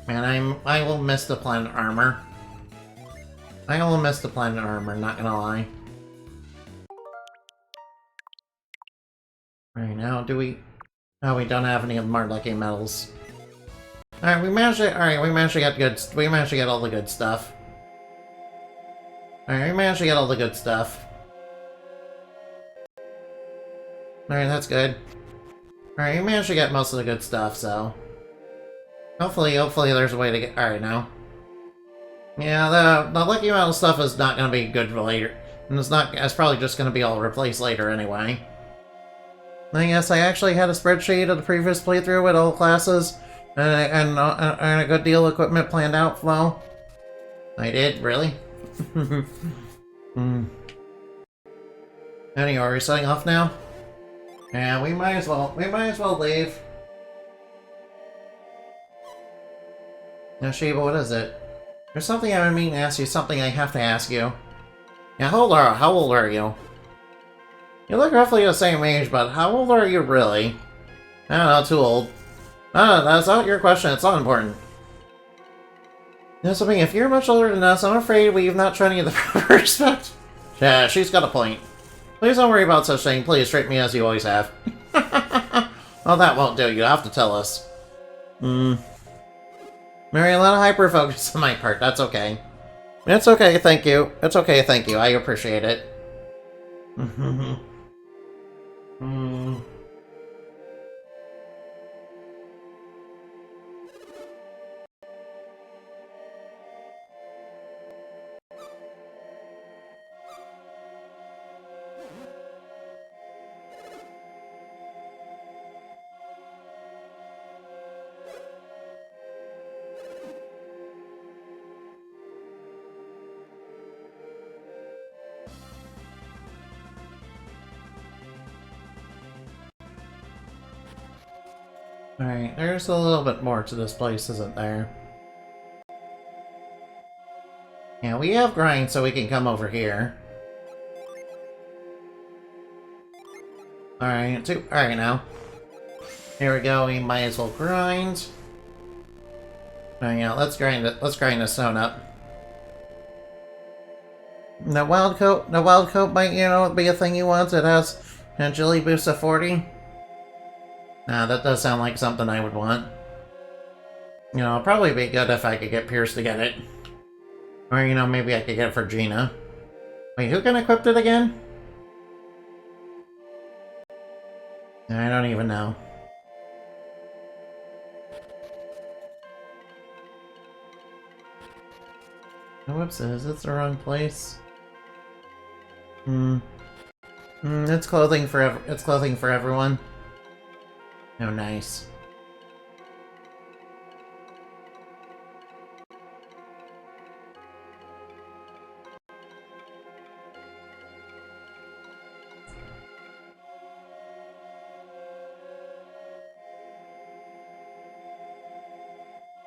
Man, I will miss the planet armor. I will miss the planet armor, not gonna lie. Alright, now do we... Oh, we don't have any of the more lucky medals. Alright, we managed to get all the good stuff. Alright, we managed to get all the good stuff. Alright, that's good. Alright, we managed to get most of the good stuff, so... Hopefully there's a way to get... Alright, now. Yeah, the lucky medal stuff is not gonna be good for later. And it's probably just gonna be all replaced later anyway. I guess I actually had a spreadsheet of the previous playthrough with all classes and a good deal of equipment planned out flow. I did, really? Anyway, are we setting off now? Yeah, we might as well leave. Now, Sheba, what is it? There's something I've been meaning to ask you, something I have to ask you. Yeah, how old are you? You look roughly the same age, but how old are you really? I don't know, too old. No, that's not your question, it's not important. You know something, if you're much older than us, I'm afraid we've not shown you the proper respect. Yeah, she's got a point. Please don't worry about such things, please treat me as you always have. Oh, that won't do, you have to tell us. Mary, a lot of hyper-focus on my part, that's okay. It's okay, thank you. It's okay, thank you. I appreciate it. Hmm. Alright, there's a little bit more to this place, isn't there? Yeah, we have grind, so we can come over here. Alright, alright now. Here we go, we might as well grind. Oh yeah, let's grind it. Let's grind this stone up. The wild coat might, you know, be a thing you want. It has agility boost of 40. Nah, that does sound like something I would want. You know, it'd probably be good if I could get Pierce to get it. Or, you know, maybe I could get it for Gina. Wait, who can equip it again? I don't even know. Whoops, is this the wrong place? It's clothing for everyone. Oh, nice.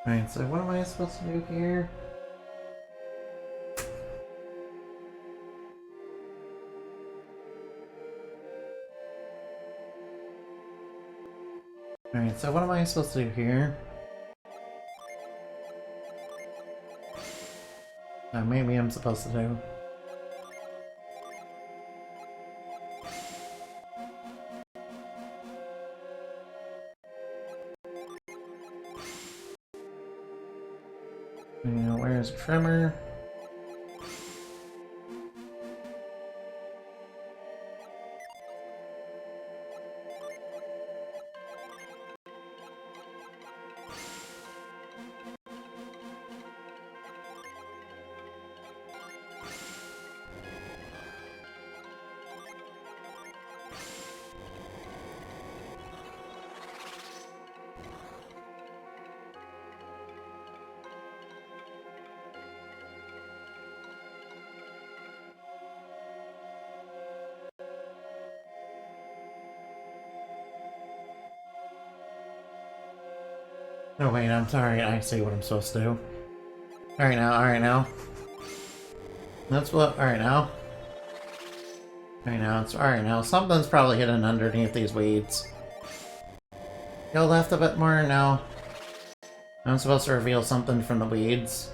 Alright, so what am I supposed to do here? Alright, so what am I supposed to do here? Maybe I'm supposed to do. You know, where's Tremor? Oh wait, I'm sorry, I see what I'm supposed to do. Alright now. That's what, alright now. Alright now, something's probably hidden underneath these weeds. Go left a bit more now. I'm supposed to reveal something from the weeds.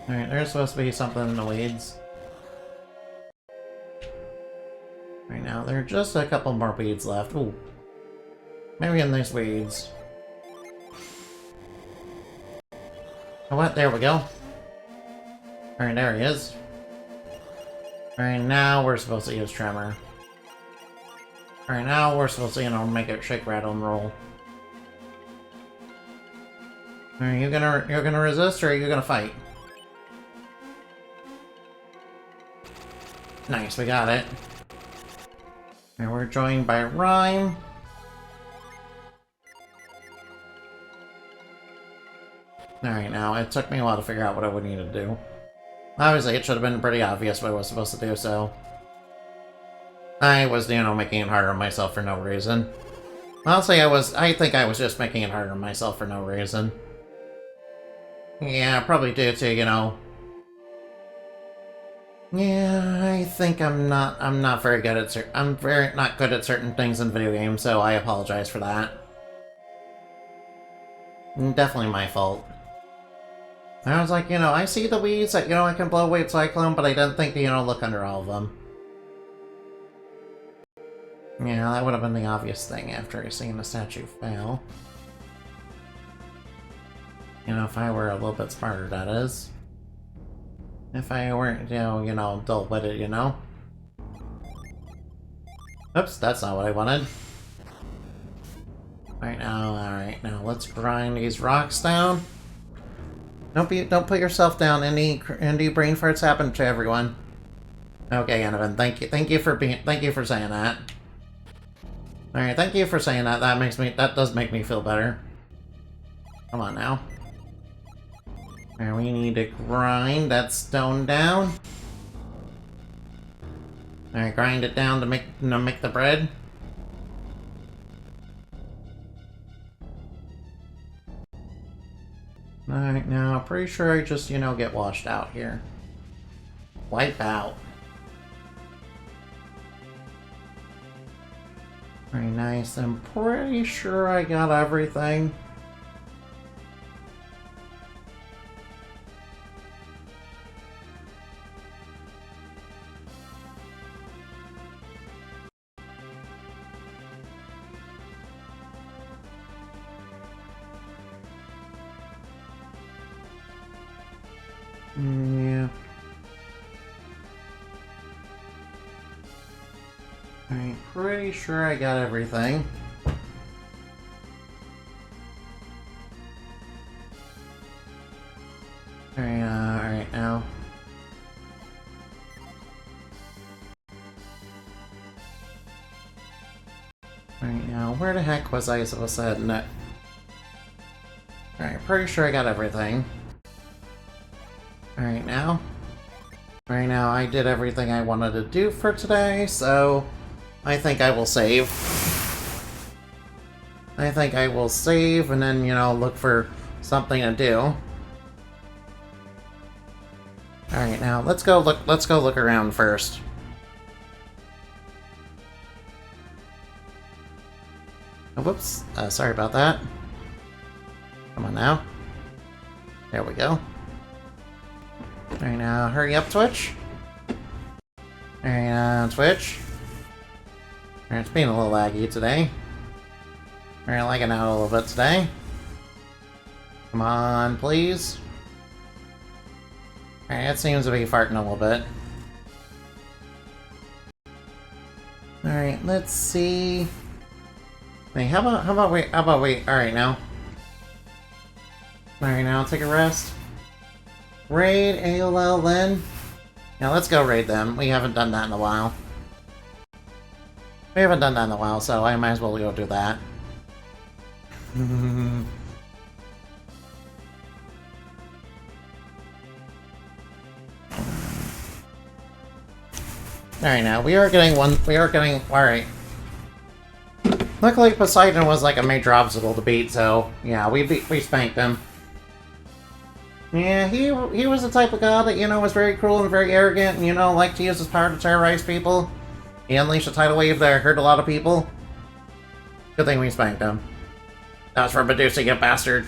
Alright, there's supposed to be something in the weeds. Right now, there are just a couple more weeds left. Ooh. Maybe in these weeds. Oh, what? There we go. Alright, there he is. Alright, now we're supposed to use Tremor. Alright, now we're supposed to, you know, make it shake, rattle, and roll. Are you gonna resist, or are you gonna fight? Nice, we got it. And we're joined by Rhyme. Alright, now, it took me a while to figure out what I would need to do. Obviously, it should have been pretty obvious what I was supposed to do, so... I was, you know, making it harder on myself for no reason. Honestly, I think I was just making it harder on myself for no reason. Yeah, probably due to, you know... Yeah, I think I'm not very good at I'm very not good at certain things in video games, so I apologize for that. Definitely my fault. I was like, you know, I see the weeds that, you know, I can blow away with Cyclone, but I didn't think to, you know, look under all of them. Yeah, that would have been the obvious thing after I seen the statue fail. You know, if I were a little bit smarter, that is. If I weren't, dull with it, you know? Oops, that's not what I wanted. Alright, now let's grind these rocks down. Don't put yourself down. Any brain farts happen to everyone. Okay, Annabeth, thank you for saying that. Alright, thank you for saying that. That does make me feel better. Come on now. Alright, we need to grind that stone down. Alright, grind it down to make the bread. Alright, now I'm pretty sure I just, get washed out here. Wipe out. Very nice. I'm pretty sure I got everything. Yeah. I'm pretty sure I got everything. Alright now. Alright now, where the heck was I supposed to head next? Alright, pretty sure I got everything. Alright now. Right now, I did everything I wanted to do for today, so I think I will save. I think I will save and then, look for something to do. Alright, now let's go look around first. Oh, whoops. Sorry about that. Come on now. There we go. Alright, now hurry up, Twitch. Alright, now Twitch. Alright, it's being a little laggy today. Alright, lagging out a little bit today. Come on, please. Alright, it seems to be farting a little bit. Alright, let's see. Hey, how about we, alright now. Alright, now take a rest. Raid AOL then. Now let's go raid them. We haven't done that in a while. So I might as well go do that. Alright, now we are getting alright. Luckily Poseidon was like a major obstacle to beat, so yeah, we spanked him. Yeah, he was the type of god that, was very cruel and very arrogant and, liked to use his power to terrorize people. He unleashed a tidal wave that hurt a lot of people. Good thing we spanked him. That was for Medusa, you bastard.